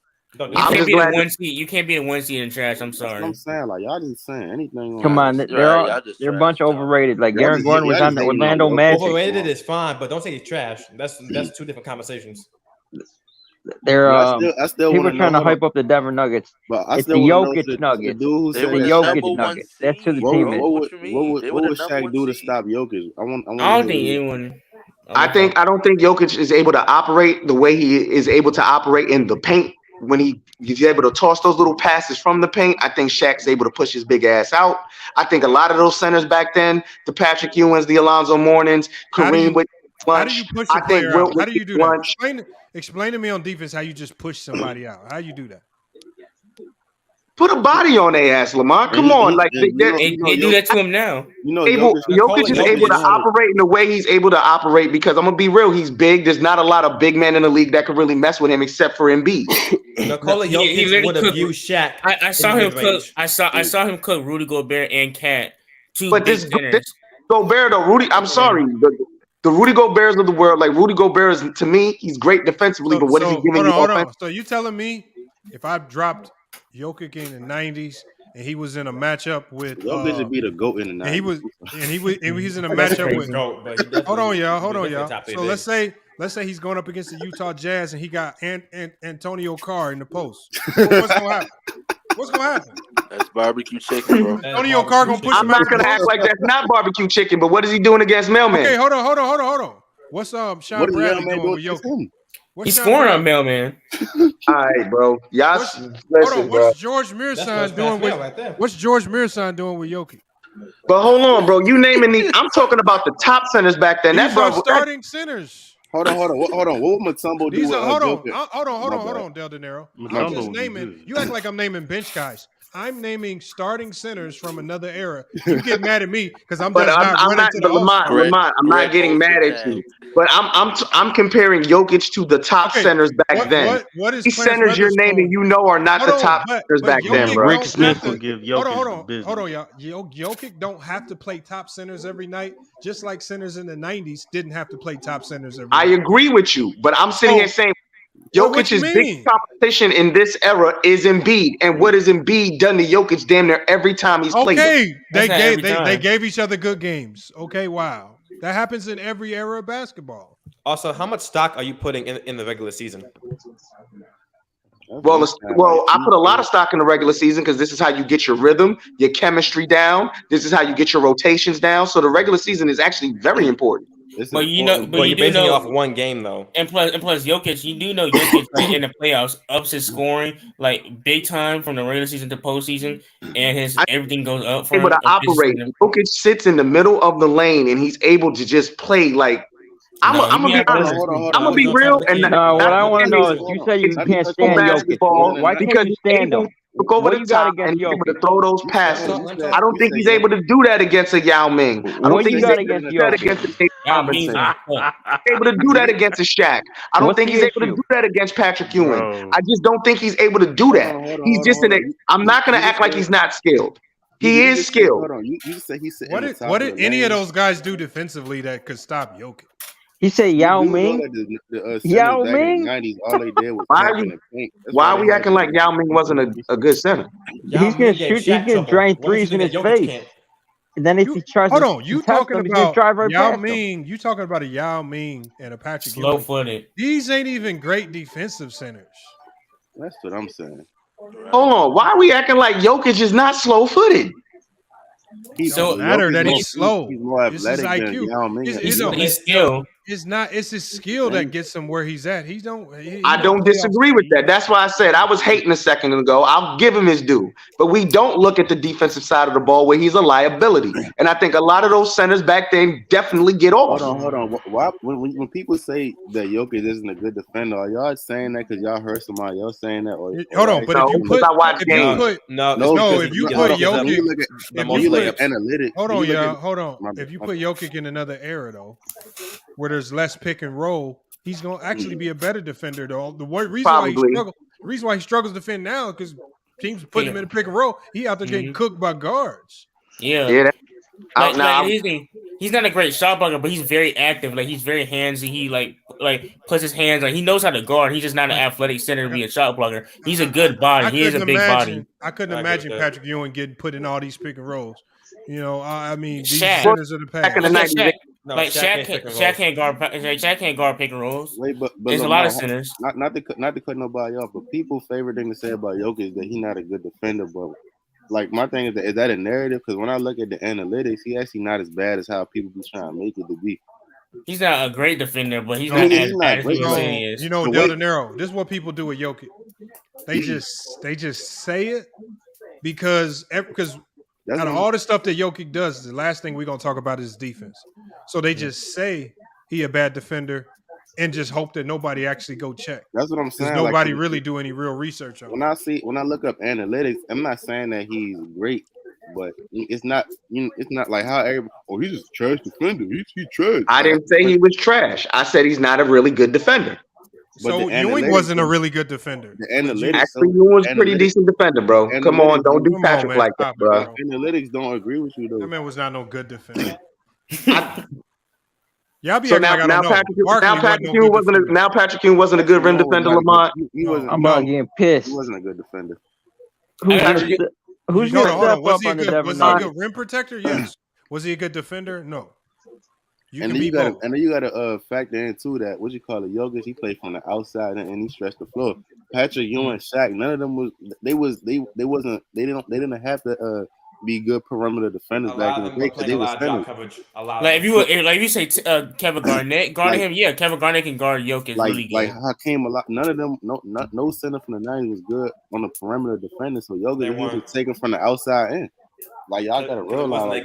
You can't be a 1 seed in trash. I'm sorry. I'm saying y'all just saying anything. Come on, they're a bunch of overrated. Aaron Gordon was on the Orlando Magic. Overrated is fine, but don't say he's trash. That's 2 different conversations. They're people trying to hype up the Denver Nuggets. It's the Jokic Nuggets. It's the Jokic Nuggets. That's who the team is. What would Shaq do to stop Jokic? I don't think anyone. I don't think Jokic is able to operate the way he is able to operate in the paint. When he's able to toss those little passes from the paint, I think Shaq's able to push his big ass out. I think a lot of those centers back then, the Patrick Ewings, the Alonzo Mournings, Kareem with How do you push a player out? How do you do that? Explain to me on defense how you just push somebody out. How you do that? Put a body on their ass, Lamont. Come on, they do that to him now. Jokic is able to operate in the way he's able to operate because I'm gonna be real. He's big. There's not a lot of big men in the league that could really mess with him except for Embiid. Nikola Jokic would have used Shaq. I saw him cook. I saw him cook Rudy Gobert and Cat. But this Gobert, though, Rudy. I'm sorry. The Rudy Goberts of the world, Rudy Gobert is, to me, he's great defensively, but what is he giving you offense? So you telling me if I dropped Jokic in the 90s and he was in a matchup with Jokic would be the GOAT in the 90s. And he's in a matchup with Hold on, y'all. So let's say he's going up against the Utah Jazz and he got Antonio Carr in the post. What's gonna happen? That's barbecue chicken, bro. Antonio Carr gonna push him. I'm not gonna act like that's not barbecue chicken, but what is he doing against Mailman? Okay, hold on. What's Sean Bradley doing with Jokic? He's scoring on Mailman. All right, bro. Y'all listen, bro. What's George Mearson doing with Jokic? But hold on, bro. You naming these? I'm talking about the top centers back then. These are starting centers. Hold on. What would Mutombo do? Hold on, Del De Niro. I'm just naming. You act like I'm naming bench guys. I'm naming starting centers from another era. You get mad at me because I'm not getting mad at you. But I'm comparing Jokic to the top centers back then. These centers you're naming, are not the top centers back then, bro. Rick Smith will give Jokic hold on, y'all. Jokic don't have to play top centers every night, just like centers in the 90s didn't have to play top centers every night. I agree with you, but I'm sitting here saying Jokic's big competition in this era is Embiid, and what has Embiid done to Jokic damn near every time he's played? Okay, they gave each other good games. Okay, wow, that happens in every era of basketball. Also, how much stock are you putting in the regular season? Well, I put a lot of stock in the regular season because this is how you get your rhythm, your chemistry down. This is how you get your rotations down. So the regular season is actually very important. But you're basing it off one game though. And plus, Jokic, you do know Jokic like, in the playoffs ups his scoring like big time from the regular season to postseason, and everything goes up for him. Able to operate. Jokic sits in the middle of the lane, and he's able to just play like. I'm gonna be honest. I'm gonna be real. And what I want to know is, you say you can't stand Jokic. Why can't you stand him? Look over the top and he's able to throw those passes. I don't think he's able to do that against a Yao Ming. I don't think he's able to do that against a Dave Robinson. Able to do that against a Shaq. I don't think he's able to do that against Patrick Ewing. I just don't think he's able to do that. He's just I'm not gonna act like he's not skilled. He is skilled. What did any of those guys do defensively that could stop Jokic? He said Yao Ming. Yao Ming. Why are we acting like Yao Ming wasn't a good center? He's gonna shoot. He's gonna drain threes in his face. And then if he tries, hold on. You talking about Yao Ming? You talking about a Yao Ming and a Patrick Ewing? Slow-footed. These ain't even great defensive centers. That's what I'm saying. Hold on. Why are we acting like Jokic is not slow-footed? It don't matter that he's slow. He's more athletic than Yao Ming. He's skilled. It's his skill that gets him where he's at. I don't disagree with that. That's why I said I was hating a second ago. I'll give him his due. But we don't look at the defensive side of the ball where he's a liability. And I think a lot of those centers back then definitely get off. Hold on. Why, when people say that Jokic isn't a good defender, are y'all saying that because y'all heard somebody else saying that? Hold on, but if you put Jokic, analytics. Hold on. If you put Jokic in another era though, where there's less pick and roll, he's gonna actually be a better defender though. The reason why he struggles to defend now because teams put him in a pick and roll. He out there getting cooked by guards. Yeah. He's not a great shot blocker, but he's very active. Like he's very handsy. He like puts his hands like he knows how to guard. He's just not an athletic center to be a shot blocker. He's a good body. He is a big body. I couldn't imagine Patrick Ewing getting put in all these pick and rolls. You know, I mean, these Shaq. centers of the past. Shaq can't guard pick and rolls. Wait, but there's a lot of centers. Not to cut nobody off, but people's favorite thing to say about Jokic is that he's not a good defender. But like my thing is that a narrative? Because when I look at the analytics, he actually not as bad as how people be trying to make it to be. He's not a great defender, but he's not as bad as people say he is. You know, Del De Niro, this is what people do with Jokic. They just say it because out of all the stuff that Jokic does, the last thing we're going to talk about is defense. So they just say he a bad defender and just hope that nobody actually go check. That's what I'm saying. Nobody really do any real research on it. When I look up analytics, I'm not saying that he's great, but it's not like how everybody, he's just a trash defender. He's trash. I didn't say he was trash. I said he's not a really good defender. So Ewing wasn't a really good defender. The analytics, actually, Ewing's a pretty decent defender, bro. Come on, don't do Patrick like that, bro. Analytics don't agree with you though. That man was not no good defender. Now Patrick Ewing wasn't a good rim defender, Lamont. I'm about getting pissed. He wasn't a good defender. Who's going to step up on the Denver Was he a good rim protector? Yes. Was he a good defender? No. And then you got to factor in too that Jokic, he played from the outside and he stretched the floor. Patrick Ewing, Shaq, none of them they didn't have to be good perimeter defenders back in the day because they were centers. Like if you say Kevin Garnett, Kevin Garnett can guard Jokic really good. Like Hakeem, none of them, no center from the 90s was good on the perimeter defender. So Jokic was taken from the outside in. Like y'all got to realize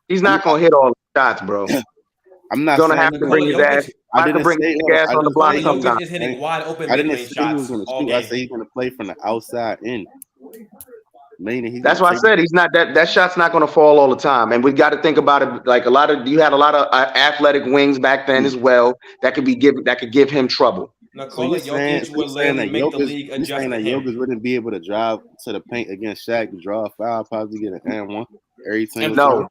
he's not gonna hit all the shots, bro. I'm not gonna have to bring his ass. I can bring his ass on the block sometimes. Just hitting wide open. I didn't say he was gonna shoot. I said he's gonna play from the outside in. That's why I said he's not that shot's not going to fall all the time, and we got to think about it. Like you had a lot of athletic wings back then as well that could give him trouble. So you're saying that Jokic wouldn't be able to drive to the paint against Shaq, draw a foul, possibly get an and one every time? No.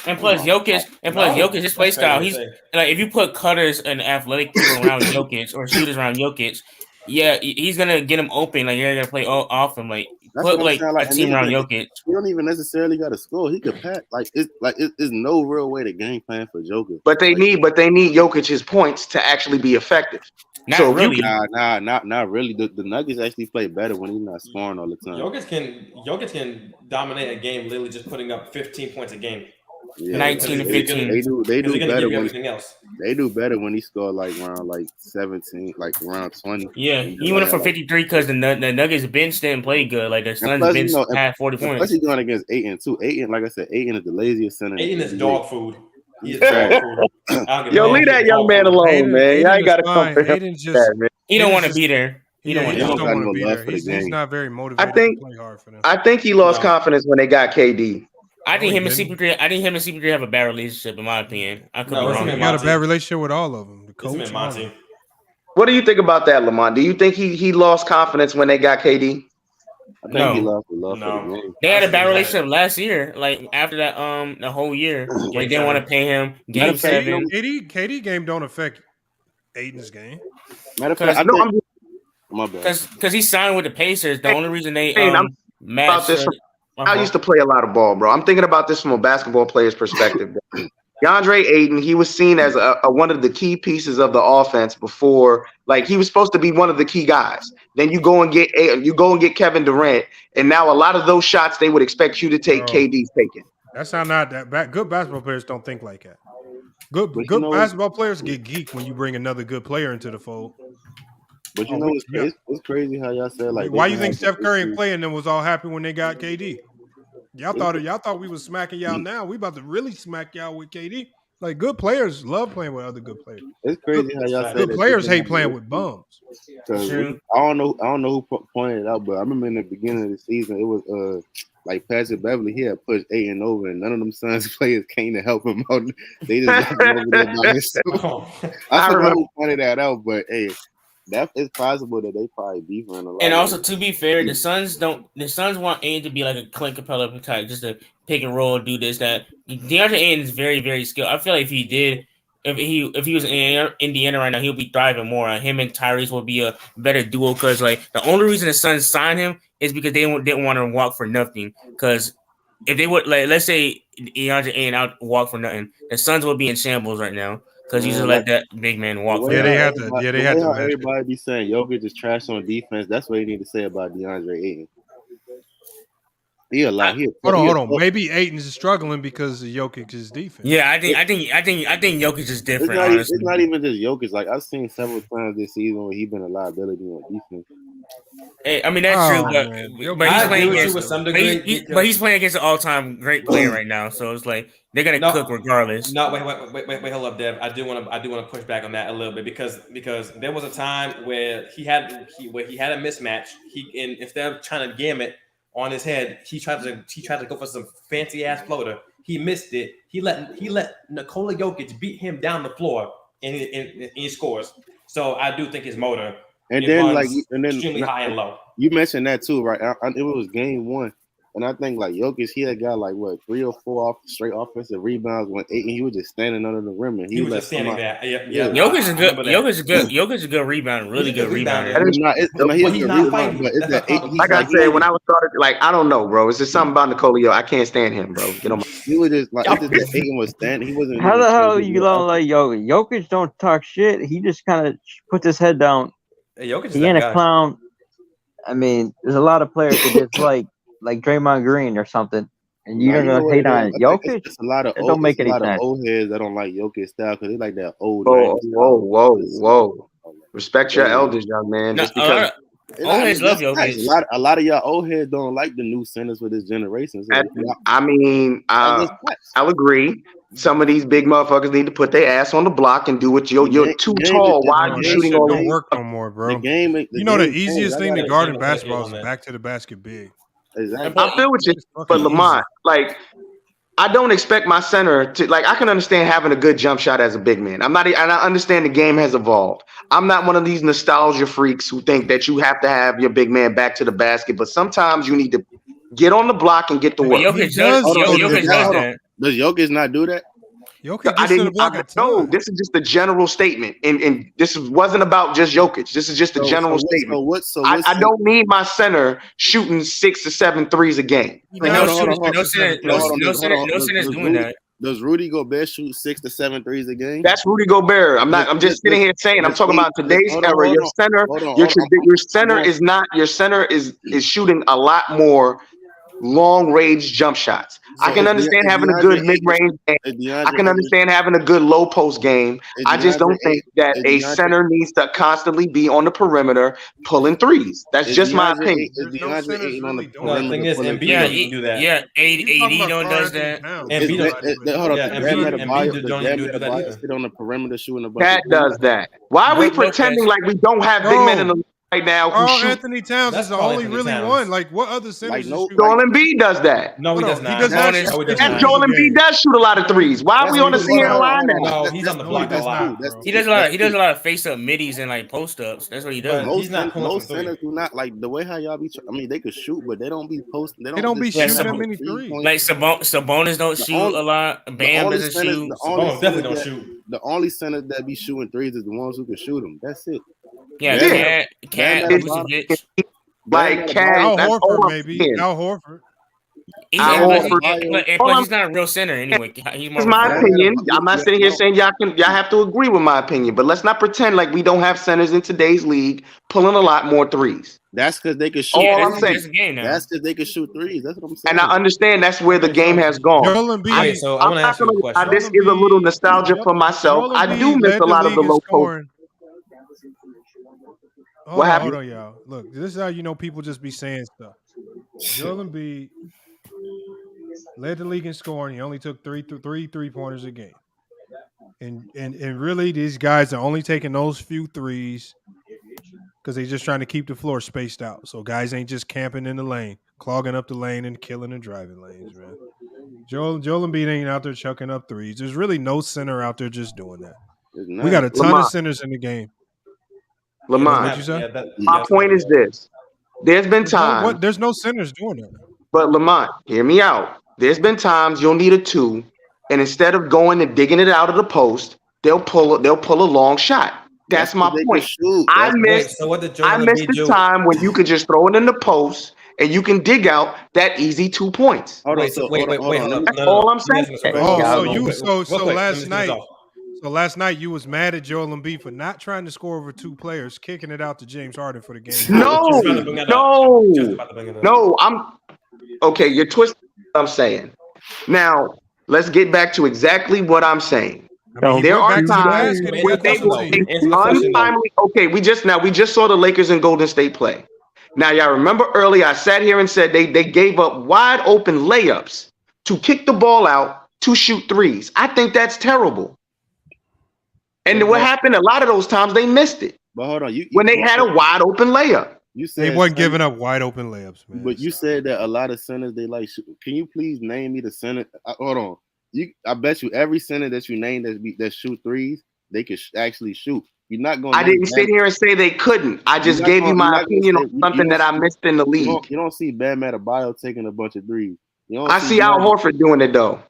And plus Jokic, his play style. He's like if you put cutters and athletic people around Jokic or shooters around Jokic, yeah, he's gonna get him open. Like you're gonna play off him. Like put like a team around Jokic. He don't even necessarily got to score. He could pass. It's no real way to game plan for Jokic. But they need Jokic's points to actually be effective. Not so really. Not really. The Nuggets actually play better when he's not scoring all the time. Jokic can dominate a game literally just putting up 15 points a game. Yeah, 19 and 15. They do better when everything else. They do better when he scored like around 17, like around 20. Yeah, he went up for 53 because the Nuggets bench didn't play good. Like the Suns bench had 40 points. Plus he's going against Ayton too. Ayton, like I said, Ayton is the laziest center. Ayton is dog food. He is dog food. Yo, leave that young man alone, man. Y'all ain't got to come for him. He don't want to be there. He don't want to be there. He's not very motivated to play hard for them. I think he lost confidence when they got KD. I think him and CP3 have a bad relationship, in my opinion. I could be wrong. He got a bad relationship with all of them. The coach. What do you think about that, Lamont? Do you think he lost confidence when they got KD? I think he lost the love for the game. They had a bad relationship last year. Like after that, the whole year, they didn't want to pay him. Game 7. KD game don't affect Aiden's game. Matter of fact, my bad. Because he signed with the Pacers. The only reason they matched. I used to play a lot of ball, bro. I'm thinking about this from a basketball player's perspective. DeAndre Ayton, he was seen as one of the key pieces of the offense before. Like he was supposed to be one of the key guys. Then you go and get Kevin Durant, and now a lot of those shots they would expect you to take, KD's taking. That's not that bad. Good basketball players don't think like that. Good basketball players get geeked when you bring another good player into the fold. But you know, it's crazy how y'all said like. Why you think Steph Curry and playing them was all happy when they got KD? Y'all thought we was smacking y'all. Now we about to really smack y'all with KD. Like good players love playing with other good players. It's crazy how y'all say good players hate playing with bums. I don't know who pointed it out, but I remember in the beginning of the season it was like Patrick Beverly. He had pushed Ayton over, and none of them Suns players came to help him out. They just left him over there by himself. I forgot who pointed that out, but hey. That is possible that they probably beefing a lot. And also, to be fair, the Suns want Ayton to be like a Clint Capella type, just to pick and roll, do this, that. DeAndre Ayton is very, very skilled. I feel like if he was in Indiana right now, he'll be thriving more. Him and Tyrese will be a better duo because like the only reason the Suns signed him is because they didn't want to walk for nothing. Because if they would, like, let's say DeAndre Ayton out walk for nothing, the Suns would be in shambles right now. Because you just let that big man walk. They had to. Everybody be saying Jokic is trash on defense. That's what you need to say about DeAndre Ayton. Hold on. Maybe Ayton is struggling because of Jokic's defense. Yeah, I think Jokic is different. It's not even just Jokic. Like I've seen several times this season where he's been a liability on defense. Hey, I mean that's true, but he's playing against. But he's playing against an all-time great player right now, so it's like they're gonna cook regardless. No, wait, hold up, Dev. I do want to push back on that a little bit because there was a time where he had a mismatch. Instead of trying to game it on his head, he tried to go for some fancy ass floater. He missed it. He let Nikola Jokic beat him down the floor, and he scores. So I do think his motor. And then extremely high and low. You mentioned that too, right? It was game 1, and I think like Jokic, he had got like 3 or 4 straight offensive rebounds when Ayton, he was just standing under the rim, and he was just standing there. Yeah. Jokic is good. Jokic is a good rebounder, really good rebounder. Like I said, when I was started, like I don't know, bro. It's just something about Nikola. I can't stand him, bro. Get on my. He was just like Ayton was standing. He wasn't. How the hell you don't like Jokic? Jokic don't talk shit. He just kind of puts his head down. Hey, Jokic he ain't a clown. I mean, there's a lot of players that just like Draymond Green or something, and you're gonna hate on Jokic. It's a lot of don't make any sense. Old heads that don't like Jokic style because they like that old. Whoa! Respect your elders, young man. Just because old heads love Jokic. A lot of y'all old heads don't like the new centers for this generation. So I'll agree. Some of these big motherfuckers need to put their ass on the block and do what you're too tall. Why are you shooting all don't work no more, bro? The easiest thing to guard in basketball is back to the basket big. Exactly. I feel with you, but Lamont, like I don't expect my center to like. I can understand having a good jump shot as a big man. And I understand the game has evolved. I'm not one of these nostalgia freaks who think that you have to have your big man back to the basket. But sometimes you need to get on the block and get to work. Jokic does that. Does Jokic not do that? Jokic gets to the block at no, this is just a general statement, and this wasn't about just Jokic. This is just a general statement. I don't need my center shooting 6 to 7 threes a game. No center's doing that. Does Rudy Gobert shoot 6 to 7 threes a game? That's Rudy Gobert. I'm just sitting here saying. I'm talking about today's era. Your center is shooting a lot more long range jump shots. I can understand having a good mid range game. I can understand having a good low post game. I just don't think that a center needs to constantly be on the perimeter pulling threes. That's just my opinion. The thing is, Embiid doesn't do that. Yeah, AD don't does that. Embiid don't do that either. Sit on the perimeter shooting a bunch. Cat does that. Why are we pretending like we don't have big men in the right now who shoot? Anthony Towns is the only one. Like, what other centers? Joel Embiid does that. No, he does not. Joel Embiid does shoot a lot of threes. Why are we on the senior line now? No, he's on the block a lot. He does a lot of face up middies and like post ups. That's what he does. He's not most centers do not like the way how y'all be. I mean, they could shoot, but they don't be posting. They don't be shooting that many threes. Like Sabonis don't shoot a lot. Bam doesn't shoot. Sabonis definitely don't shoot. The only centers that be shooting threes is the ones who can shoot them. That's it. Yeah. Cat. Like Cat. Al Horford, maybe. Al Horford. But he's not a real center anyway. It's my opinion. I'm not sitting here saying y'all have to agree with my opinion, but let's not pretend like we don't have centers in today's league pulling a lot more threes. That's because they can shoot. I'm saying. That's because they can shoot threes. That's what I'm saying. And I understand that's where the game has gone. So I want to ask you a question. This is a little nostalgia for myself. I do miss a lot of the low post. Hold on, y'all. Look, this is how you know people just be saying stuff. Joel Embiid led the league in scoring. He only took three three-pointers a game. And really, these guys are only taking those few threes because they're just trying to keep the floor spaced out. So guys ain't just camping in the lane, clogging up the lane and killing the driving lanes, man. Joel Embiid ain't out there chucking up threes. There's really no center out there just doing that. We got a ton of centers in the game. Lamont, my point is this. There's been times. There's no centers doing that. But Lamont, hear me out. There's been times you'll need a 2, and instead of going and digging it out of the post, they'll pull a long shot. That's my point. I missed the time when you could just throw it in the post and you can dig out that easy 2 points. Wait. That's all I'm saying. So last night you was mad at Joel Embiid for not trying to score over 2 players, kicking it out to James Harden for the game. No. I'm okay. You're twisting what I'm saying. Now let's get back to exactly what I'm saying. There are times when they will take untimely. Okay, we just saw the Lakers and Golden State play. Now y'all remember earlier I sat here and said they gave up wide open layups to kick the ball out to shoot threes. I think that's terrible. And what happened? A lot of those times they missed it. But hold on, when they had a wide open layup. You said they wasn't giving up wide open layups, man. But you said that a lot of centers they like. Can you please name me the center? Hold on. I bet you every center that you named that shoot threes, they could actually shoot. You're not going. I didn't sit here and say they couldn't. I just gave you my opinion on something that I missed in the league. You don't see Bam Adebayo taking a bunch of threes. I see Al Horford doing it though.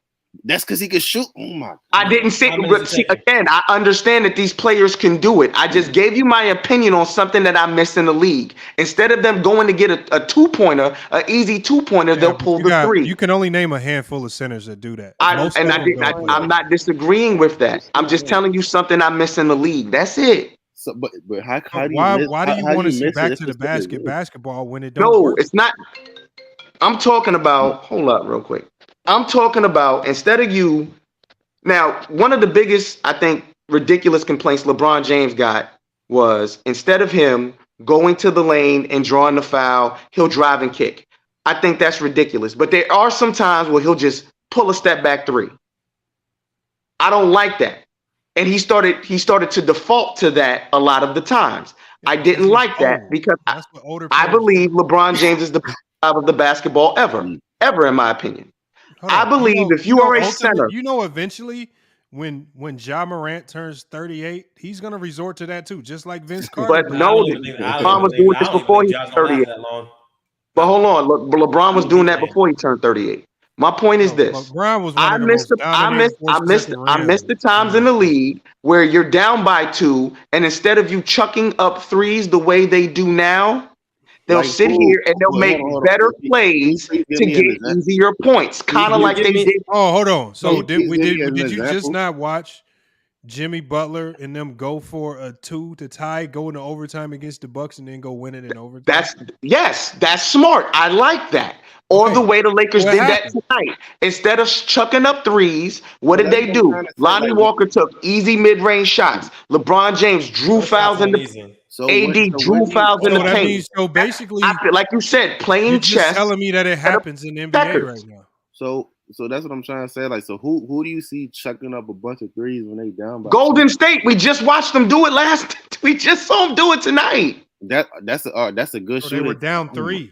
That's because he can shoot. Oh my God. I didn't say again. I understand that these players can do it. I just gave you my opinion on something that I missed in the league. Instead of them going to get a 2-pointer, an easy 2-pointer, they'll pull the 3. You can only name a handful of centers that do that. I'm not disagreeing with that. I'm just telling you something I missed in the league. That's it. So, but why do you want to see back to the basketball when it don't work? It's not. I'm talking about. Hold up, real quick. I'm talking about instead of you. Now, one of the biggest, I think, ridiculous complaints LeBron James got was instead of him going to the lane and drawing the foul, he'll drive and kick. I think that's ridiculous. But there are some times where he'll just pull a step back 3. I don't like that. And he started to default to that a lot of the times. I didn't like that because I believe LeBron James is the best of the basketball ever in my opinion. I believe if you are a center, eventually when Ja Morant turns 38, he's going to resort to that too, just like Vince Carter. But LeBron was doing this before he turned 38. But hold on, look, LeBron was doing that before he turned 38. My point is this: LeBron was one of the most dominating forces at the rim. I missed the times in the league where you're down by 2, and instead of you chucking up threes the way they do now, they'll sit here and they'll make better plays to get easier points, kind of like they did. Oh, hold on. So did you just not watch Jimmy Butler and them go for a 2 to tie, go into overtime against the Bucks, and then go win it in overtime? That's smart. I like that. Or the way the Lakers did that tonight. Instead of chucking up threes, what did they do? Lonnie Walker took easy mid-range shots. LeBron James drew fouls in the AD drew fouls in the paint. So basically, like you said, playing you're chess. Just telling me that it happens in the NBA right now. So that's what I'm trying to say. Like, so who do you see chucking up a bunch of threes when they down by Golden State? We just watched them do it we just saw them do it tonight. That's a good shooter. They were down 3.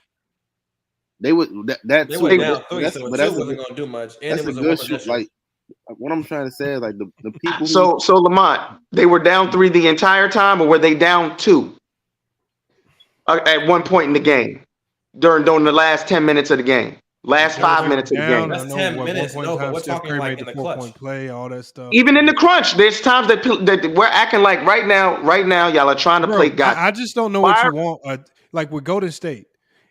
They were down 3, so a 2 wasn't going to do much. And it was a good shoot. Like, what I'm trying to say is like the people. So Lamont, they were down 3 the entire time, or were they down 2 at one point in the game during the last 10 minutes of the game? Last 5 minutes of the game. That's 10 minutes. No, but we're talking like in the clutch. Play, all that stuff. Even in the crunch, there's times that we're acting like right now, y'all are trying to play God. I just don't know what you want. Like with Golden State,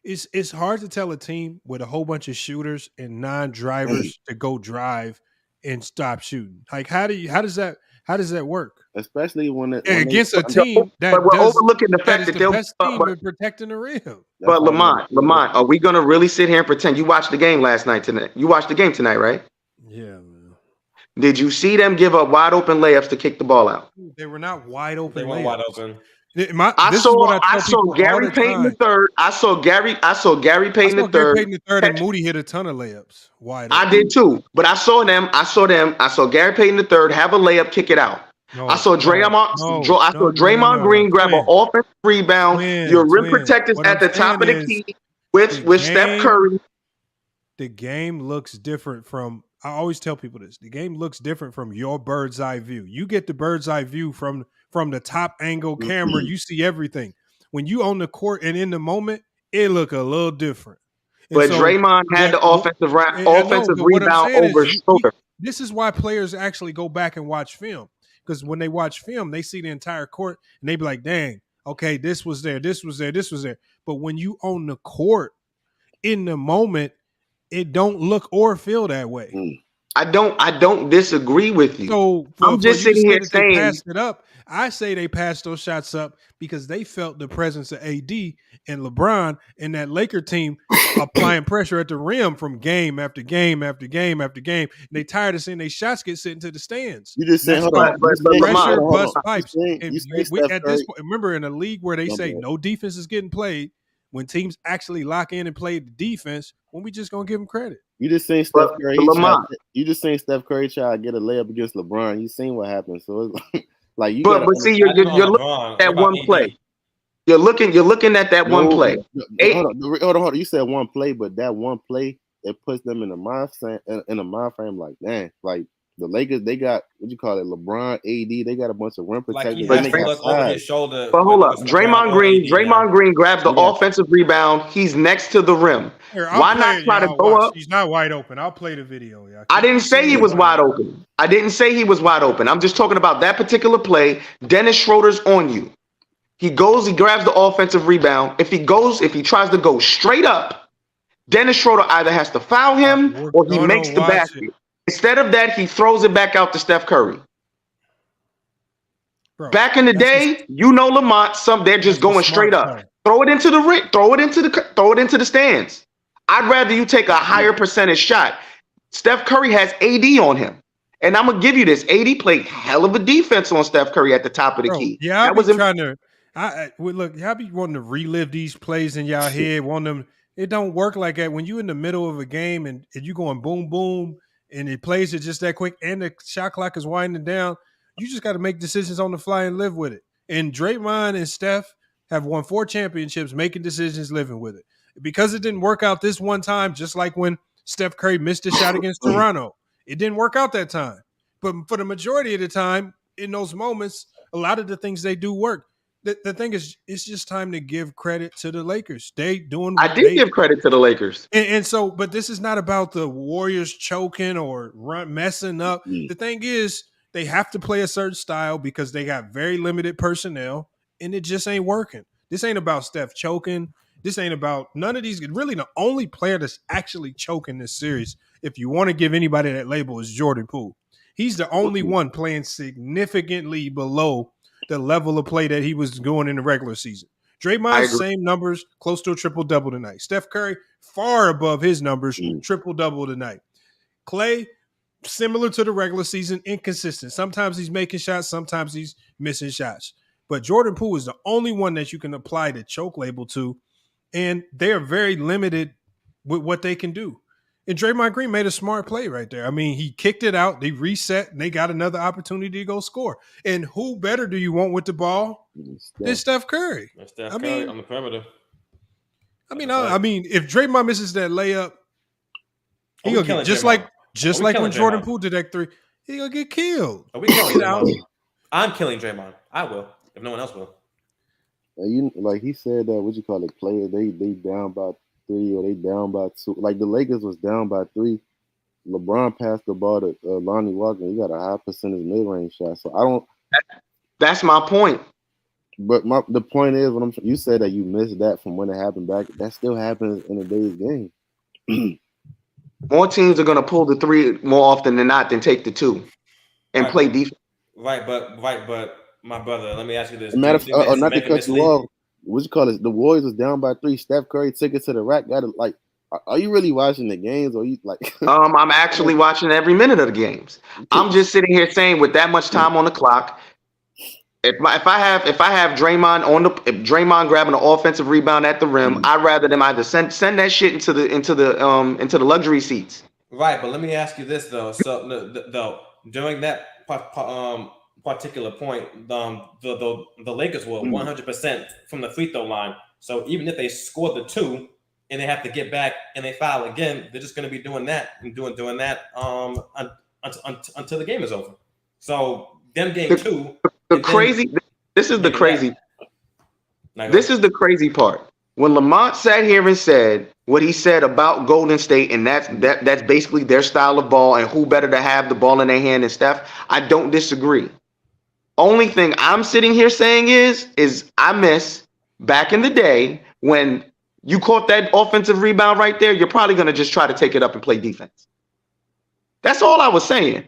it's hard to tell a team with a whole bunch of shooters and non-drivers to go drive and stop shooting. Like how does that work? Especially when against a team that we're overlooking the fact that they're the best team at protecting the rim. But Lamont, are we gonna really sit here and pretend you watched the game tonight? You watched the game tonight, right? Yeah, man. Did you see them give up wide open layups to kick the ball out? They were not wide open. They weren't wide open. I saw Gary Payton III. I saw Gary Payton III. And Moody hit a ton of layups wide open. I did too, but I saw Gary Payton III have a layup, kick it out. I saw Draymond Green grab an offensive rebound. Your rim protectors at the top of the key with Steph Curry. The game looks different from. I always tell people this. The game looks different from your bird's eye view. You get the bird's eye view from the top angle camera. You see everything. When you on the court and in the moment, it look a little different. And but Draymond had the offensive rebound over his shoulder. This is why players actually go back and watch film. Because when they watch film, they see the entire court and they be like, dang, okay, this was there, this was there, this was there. But when you on the court in the moment, it don't look or feel that way. I don't disagree with you. So I'm just sitting here saying they passed it up. I say they passed those shots up because they felt the presence of AD and LeBron and that Laker team applying pressure at the rim from game after game after game after game. And they tired of seeing their shots get sent into the stands. You just said pressure, bust pipes. At this point, remember in a league where they say no defense is getting played, when teams actually lock in and play the defense, when we just gonna give them credit. You just seen Steph Curry. You just seen Steph Curry try to get a layup against LeBron. You seen what happened. So it's like you. But see, you're looking at one play. You're looking at that one play. Hold on. You said one play, but that one play it puts them in a mind frame like, man, like the Lakers, they got what you call it, LeBron, AD, they got a bunch of rim protectors. Like he look over his shoulder. But hold up, Draymond Green grabs the offensive rebound. He's next to the rim. Why not try to go up? He's not wide open. I'll play the video. Yeah, I didn't say he was wide open. I'm just talking about that particular play. Dennis Schroeder's on you. He grabs the offensive rebound. If he tries to go straight up, Dennis Schroeder either has to foul him or he makes the basket. Instead of that, he throws it back out to Steph Curry. Bro, back in the day, Lamont, they're just going straight up. Play. Throw it into the ring, throw it into the stands. I'd rather you take a higher percentage shot. Steph Curry has AD on him. And I'm gonna give you this. AD played hell of a defense on Steph Curry at the top of the key. Yeah, y'all be wanting to relive these plays in y'all head, want them. It don't work like that. When you in the middle of a game and you going boom, boom, and it plays it just that quick, and the shot clock is winding down, you just got to make decisions on the fly and live with it. And Draymond and Steph have won 4 championships making decisions, living with it. Because it didn't work out this one time, just like when Steph Curry missed a shot against Toronto. It didn't work out that time. But for the majority of the time, in those moments, a lot of the things they do work. the thing is, it's just time to give credit to the Lakers. They doing. I did give credit to the Lakers, and so, but this is not about the Warriors choking or messing up. The thing is, they have to play a certain style because they got very limited personnel, and it just ain't working. This ain't about Steph choking. This ain't about none of these. Really, the only player that's actually choking this series, if you want to give anybody that label, is Jordan Poole. He's the only one playing significantly below the level of play that he was going in the regular season. Draymond, same numbers, close to a triple-double tonight. Steph Curry, far above his numbers, triple-double tonight. Klay, similar to the regular season, inconsistent. Sometimes he's making shots, sometimes he's missing shots. But Jordan Poole is the only one that you can apply the choke label to, and they are very limited with what they can do. And Draymond Green made a smart play right there. I mean, he kicked it out, they reset, and they got another opportunity to go score. And who better do you want with the ball than Steph Curry? Steph Curry on the perimeter. I mean, if Draymond misses that layup, he gonna get just like when Jordan Poole did that three, he gonna get killed. Are we killing Draymond? I'm killing Draymond. I will, if no one else will. Like he said that, what you call it, players, they down by 3 or they down by 2. Like the Lakers was down by 3. LeBron passed the ball to Lonnie Walker. He got a high percentage mid-range shot. So I don't. That's my point. But the point is, you said that you missed that from when it happened back. That still happens in a day's game. More teams are gonna pull the 3 more often than not than take the 2 and play defense. Right, but my brother, let me ask you this. Matter of not to cut you off. What you call it? The Warriors was down by 3. Steph Curry took it to the rack. Got it. Like, are you really watching the games, or you like? I'm actually watching every minute of the games. I'm just sitting here saying, with that much time on the clock, if I have Draymond grabbing an offensive rebound at the rim, I'd rather them either send that shit into the luxury seats. Right, but let me ask you this though. So during that particular point, the Lakers were 100% from the free throw line. So even if they score the 2 and they have to get back and they foul again, they're just going to be doing that and doing that until the game is over. So them game 2. This is the crazy part. When Lamont sat here and said what he said about Golden State, and that's basically their style of ball, and who better to have the ball in their hand than Steph, I don't disagree. Only thing I'm sitting here saying is I miss back in the day when you caught that offensive rebound right there, you're probably going to just try to take it up and play defense. That's all I was saying.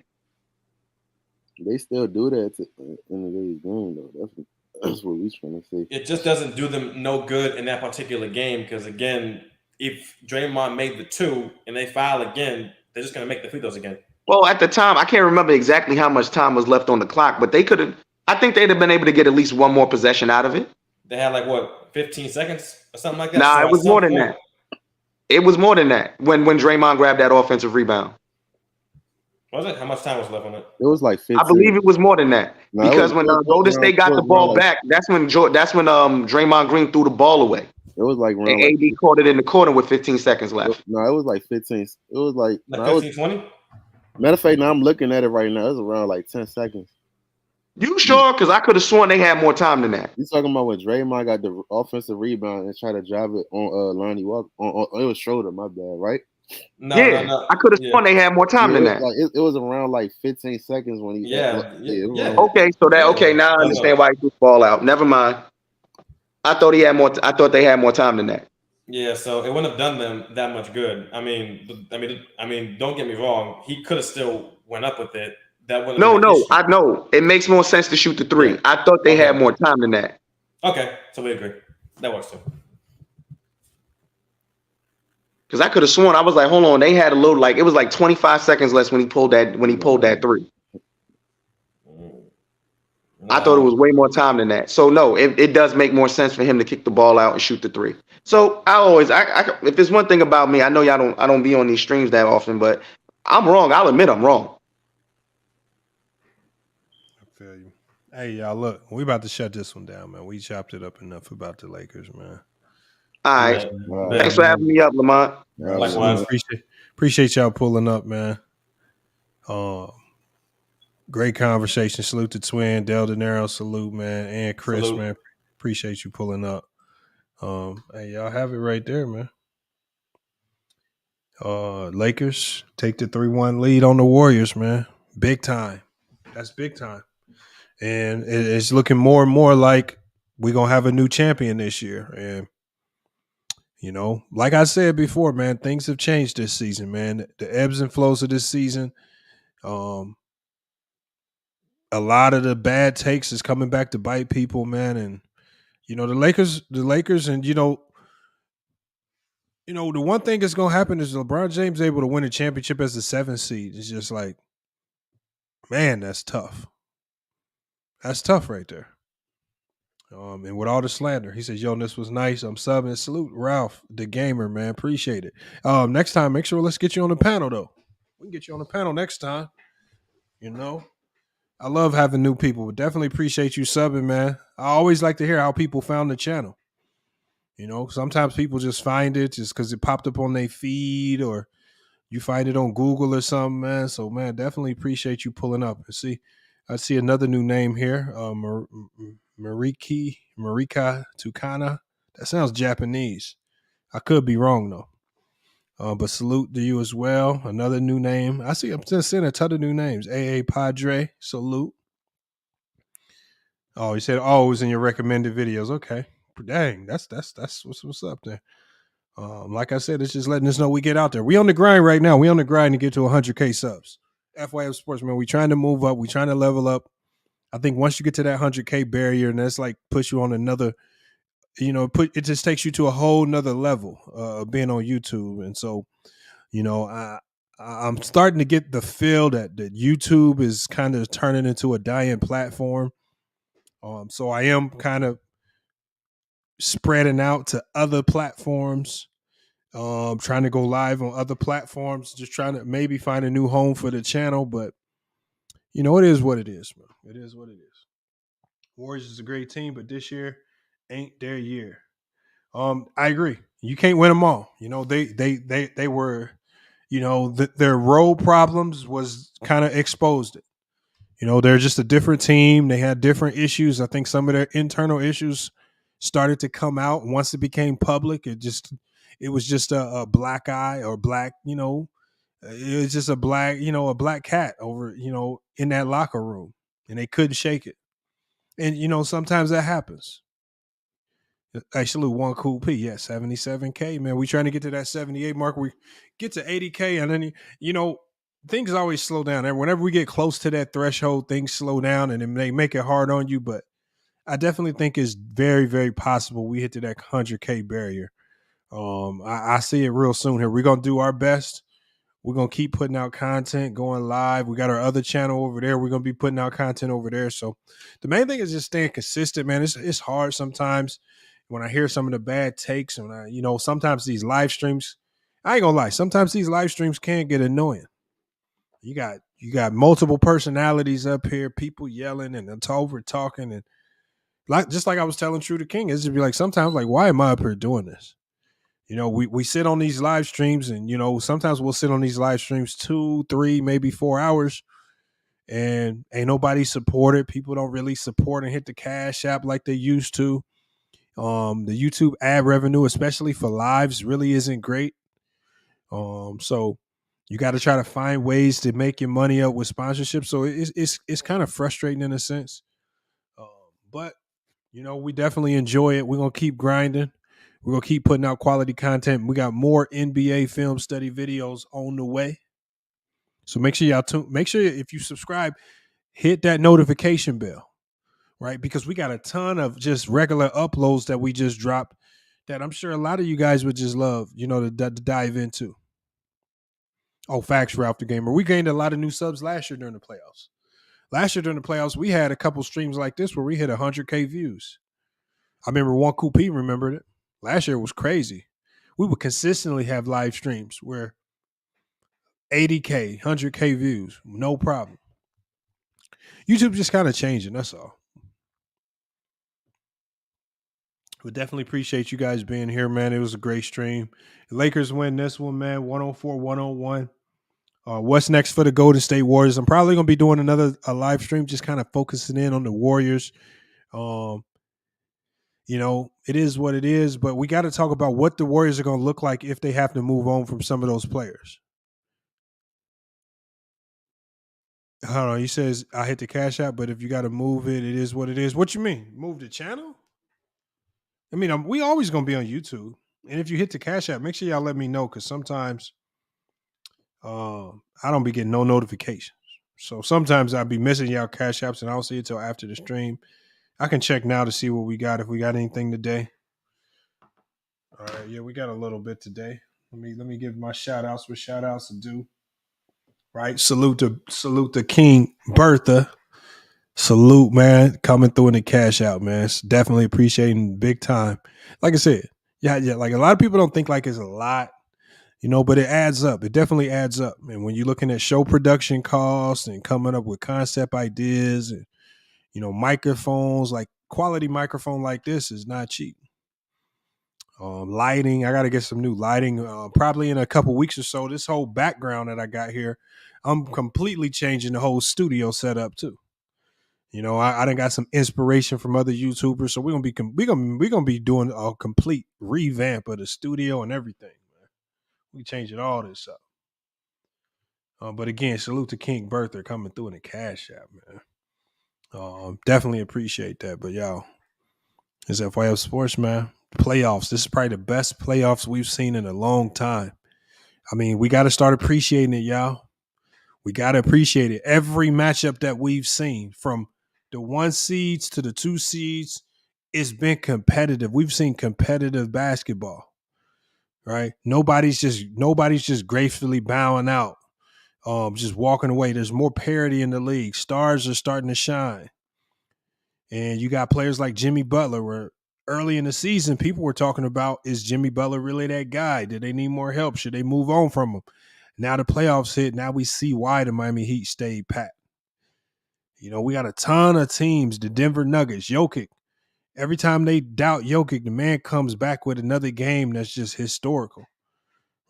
They still do that in the day's game, though. That's what we're trying to say. It just doesn't do them no good in that particular game because, again, if Draymond made the 2 and they foul again, they're just going to make the free throws again. Well, at the time, I can't remember exactly how much time was left on the clock, but I think they'd have been able to get at least one more possession out of it. They had 15 seconds or something like that? Nah, it was more than that. It was more than that when Draymond grabbed that offensive rebound. Was it? How much time was left on it? It was like 15. I believe it was more than that. No, because when Golden State got the ball back, that's when Draymond Green threw the ball away. It was like and AD caught it in the corner with 15 seconds left. No, it was like 15. It was like 15, 20? Matter of fact, now I'm looking at it right now. It's around like 10 seconds. You sure? Because I could have sworn they had more time than that. You talking about when Draymond got the offensive rebound and tried to drive it on Lonnie Walker? It was Schroeder, my bad, right? No, I could have sworn they had more time than that. It was around like 15 seconds when he. Okay, now I understand why he threw the ball out. Never mind. I thought they had more time than that. Yeah, so it wouldn't have done them that much good. I mean, don't get me wrong. He could have still went up with it. That wouldn't. No, I know it makes more sense to shoot the 3. Yeah. I thought they had more time than that. Okay, so we agree. That works too. Because I could have sworn I was like, hold on, they had a little it was like 25 seconds less when he pulled that 3. I thought it was way more time than that. So no, it does make more sense for him to kick the ball out and shoot the 3. So I if there's one thing about me, I know I don't be on these streams that often, but I'm wrong. I'll admit I'm wrong. I feel you. Hey y'all, look, we about to shut this one down, man. We chopped it up enough about the Lakers, man. All right. Thanks for having me up, Lamont. Likewise. Appreciate y'all pulling up, man. Great conversation. Salute to Twin, Del De Niro, salute, man, and Chris, salute. Man. Appreciate you pulling up. Hey, y'all have it right there, man. Lakers take the 3-1 lead on the Warriors, man. Big time. That's big time. And it's looking more and more like we're going to have a new champion this year. And, you know, like I said before, man, things have changed this season, man. The ebbs and flows of this season. A lot of the bad takes is coming back to bite people, man. And, you know, the Lakers and, you know, the one thing that's going to happen is LeBron James able to win a championship as the 7th seed. It's just like, man, that's tough. That's tough right there. And with all the slander, he says, yo, this was nice. I'm subbing. Salute, Ralph, the gamer, man. Appreciate it. Next time, make sure let's get you on the panel, though. We can get you on the panel next time. You know, I love having new people, but definitely appreciate you subbing, man. I always like to hear how people found the channel. You know, sometimes people just find it just because it popped up on their feed or you find it on Google or something, man. So, man, definitely appreciate you pulling up. I see another new name here, Marika Tukana. That sounds Japanese. I could be wrong, though. But salute to you as well. Another new name. I'm just seeing a ton of new names. AA Padre, salute. Oh, he said, oh, it was in your recommended videos. Okay. Dang, that's what's up there. Like I said, it's just letting us know we get out there. We on the grind right now. We on the grind to get to 100K subs. FYF Sports, man, we trying to move up. We trying to level up. I think once you get to that 100K barrier, and that's like push you on another, you know, it just takes you to a whole nother level of being on YouTube. And so, you know, I'm starting to get the feel that YouTube is kind of turning into a dying platform. So I am kind of spreading out to other platforms, trying to go live on other platforms, just trying to maybe find a new home for the channel. But, you know, it is what it is, man. It is what it is. Warriors is a great team, but this year ain't their year. I agree. You can't win them all. You know, they were, you know, their role problems was kind of exposed it. You know, they're just a different team. They had different issues. I think some of their internal issues started to come out once it became public. It was just a black eye or black, you know, it was just a black cat over, you know, in that locker room, and they couldn't shake it. And, you know, sometimes that happens. Actually, one cool P, yeah, 77K, man. We trying to get to that 78 mark. We get to 80K, and then, you know, things always slow down. And whenever we get close to that threshold, things slow down, and then they make it hard on you. But I definitely think it's very, very possible we hit to that 100K barrier. I see it real soon here. We're going to do our best. We're going to keep putting out content, going live. We got our other channel over there. We're going to be putting out content over there. So the main thing is just staying consistent, man. It's hard sometimes when I hear some of the bad takes, and you know, sometimes these live streams, I ain't going to lie, sometimes these live streams can get annoying. You got multiple personalities up here, people yelling and over talking, and just like I was telling True the King, it's just be like sometimes like, why am I up here doing this? You know, we sit on these live streams, and you know, sometimes we'll sit on these live streams 2, 3, maybe 4 hours, and ain't nobody supported. People don't really support and hit the Cash App like they used to. The YouTube ad revenue, especially for lives, really isn't great. So you got to try to find ways to make your money up with sponsorship. So it's kind of frustrating in a sense. But you know, we definitely enjoy it. We're gonna keep grinding. We're going to keep putting out quality content. We got more NBA film study videos on the way. So make sure make sure if you subscribe, hit that notification bell, right? Because we got a ton of just regular uploads that we just dropped that I'm sure a lot of you guys would just love, you know, to dive into. Oh, facts, Ralph the Gamer. We gained a lot of new subs last year during the playoffs. Last year during the playoffs, we had a couple streams like this where we hit 100K views. I remember one Cool P remembered it. Last year was crazy. We would consistently have live streams where 80K, 100K views, no problem. YouTube just kind of changing, that's all. We definitely appreciate you guys being here, man. It was a great stream. The Lakers win this one, man, 104-101. What's next for the Golden State Warriors? I'm probably going to be doing a live stream just kind of focusing in on the Warriors. it is what it is. But we got to talk about what the Warriors are going to look like if they have to move on from some of those players. Hold on, he says I hit the cash out, but if you got to move it, it is what it is. What you mean? Move the channel? I mean, we always gonna be on YouTube, and if you hit the cash app, make sure y'all let me know because sometimes I don't be getting no notifications. So sometimes I'll be missing y'all cash apps, and I don't see it till after the stream. I can check now to see what we got if we got anything today. All right, yeah, we got a little bit today. Let me give my shout outs with shout outs to do. Right, salute to King Bertha. Salute, man, coming through in the cash out, man. It's definitely appreciating big time. Like I said, yeah. Like a lot of people don't think like it's a lot, but it adds up. It definitely adds up. And when you're looking at show production costs and coming up with concept ideas and microphones, like quality microphone like this is not cheap. Lighting, I got to get some new lighting. Probably in a couple weeks or so. This whole background that I got here, I'm completely changing the whole studio setup too. I done got some inspiration from other YouTubers, so we're gonna be doing a complete revamp of the studio and everything. Man. We changing all this up. But again, salute to King Bertha coming through in the cash app, man. Definitely appreciate that. But y'all, it's FYF Sports, man. Playoffs. This is probably the best playoffs we've seen in a long time. I mean, we got to start appreciating it, y'all. We got to appreciate it. Every matchup that we've seen, from the 1 seeds to the 2 seeds, it's been competitive. We've seen competitive basketball, right? Nobody's just gracefully bowing out, just walking away. There's more parity in the league. Stars are starting to shine. And you got players like Jimmy Butler, where early in the season, people were talking about, is Jimmy Butler really that guy? Did they need more help? Should they move on from him? Now the playoffs hit. Now we see why the Miami Heat stayed pat. We got a ton of teams. The Denver Nuggets, Jokic. Every time they doubt Jokic, the man comes back with another game that's just historical,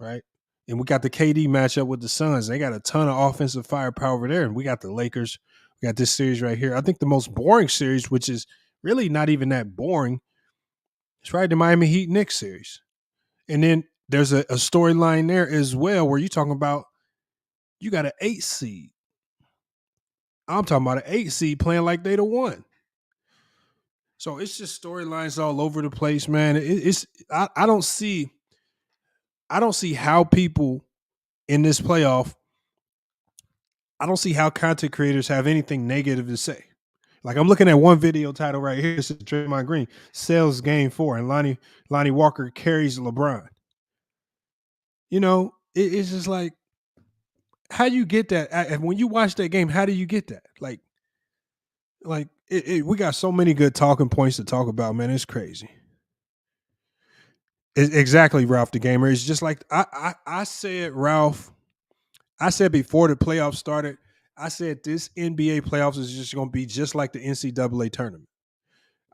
right? And we got the KD matchup with the Suns. They got a ton of offensive firepower over there. And we got the Lakers. We got this series right here. I think the most boring series, which is really not even that boring, it's right, the Miami Heat Knicks series. And then there's a storyline there as well where you're talking about you got an 8 seed. I'm talking about an 8 seed playing like they the 1. So it's just storylines all over the place, man. I don't see how people in this playoff, I don't see how content creators have anything negative to say. Like, I'm looking at one video title right here. It says Draymond Green sells game 4 and Lonnie Walker carries LeBron. It's just like, how you get that? And when you watch that game, how do you get that? Like we got so many good talking points to talk about, man. It's crazy. Exactly, Ralph the Gamer. It's just like I said, Ralph. I said before the playoffs started, I said this NBA playoffs is just going to be just like the NCAA tournament.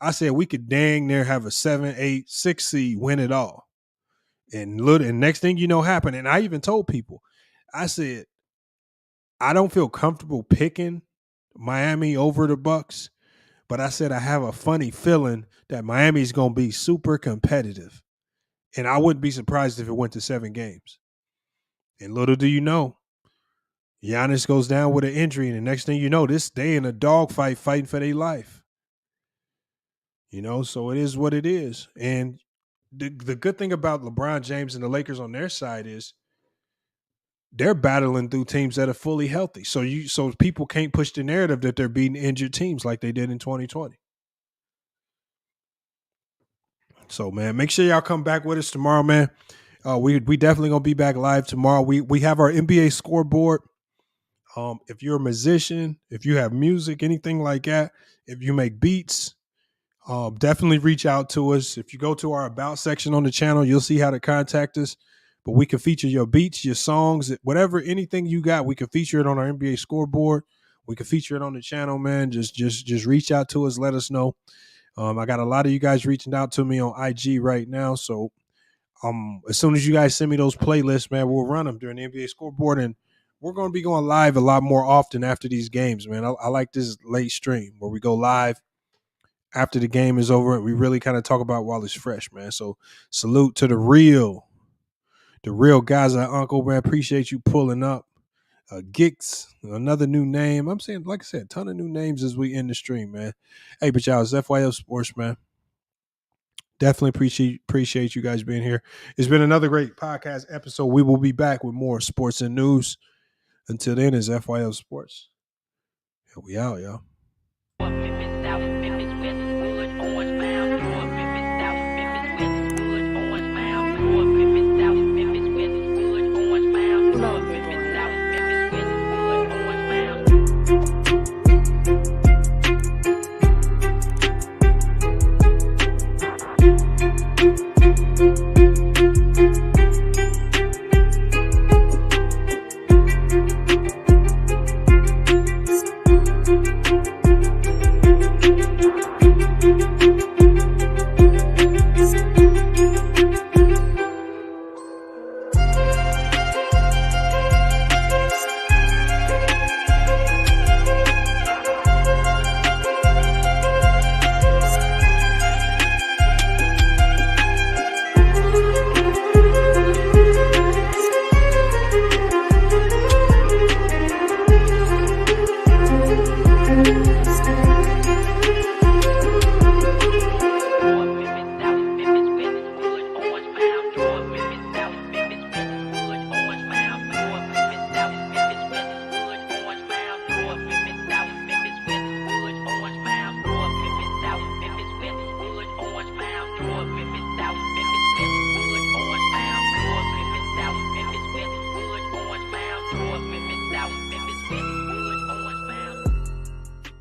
I said we could dang near have a 7, 8, 6 seed win it all. And next thing you know happened. And I even told people, I said, I don't feel comfortable picking Miami over the Bucks, but I said I have a funny feeling that Miami's going to be super competitive. And I wouldn't be surprised if it went to 7 games. And little do you know, Giannis goes down with an injury, and the next thing you know, they in a dogfight fighting for their life. So it is what it is. And the good thing about LeBron James and the Lakers on their side is they're battling through teams that are fully healthy. So people can't push the narrative that they're beating injured teams like they did in 2020. So, man, make sure y'all come back with us tomorrow, man. We definitely gonna be back live tomorrow. We have our NBA scoreboard. If you're a musician, if you have music, anything like that, if you make beats, definitely reach out to us. If you go to our About section on the channel, you'll see how to contact us. But we can feature your beats, your songs, whatever, anything you got, we can feature it on our NBA scoreboard. We can feature it on the channel, man. Just reach out to us. Let us know. I got a lot of you guys reaching out to me on IG right now. So as soon as you guys send me those playlists, man, we'll run them during the NBA scoreboard. And we're going to be going live a lot more often after these games, man. I like this late stream where we go live after the game is over. We really kind of talk about while it's fresh, man. So salute to the real guys at Uncle, man. Appreciate you pulling up. Gix, another new name. I'm saying, like I said, a ton of new names as we end the stream, man. Hey, but y'all, it's FYL Sports, man. Definitely appreciate you guys being here. It's been another great podcast episode. We will be back with more sports and news. Until then, it's FYL Sports. Here we out, y'all.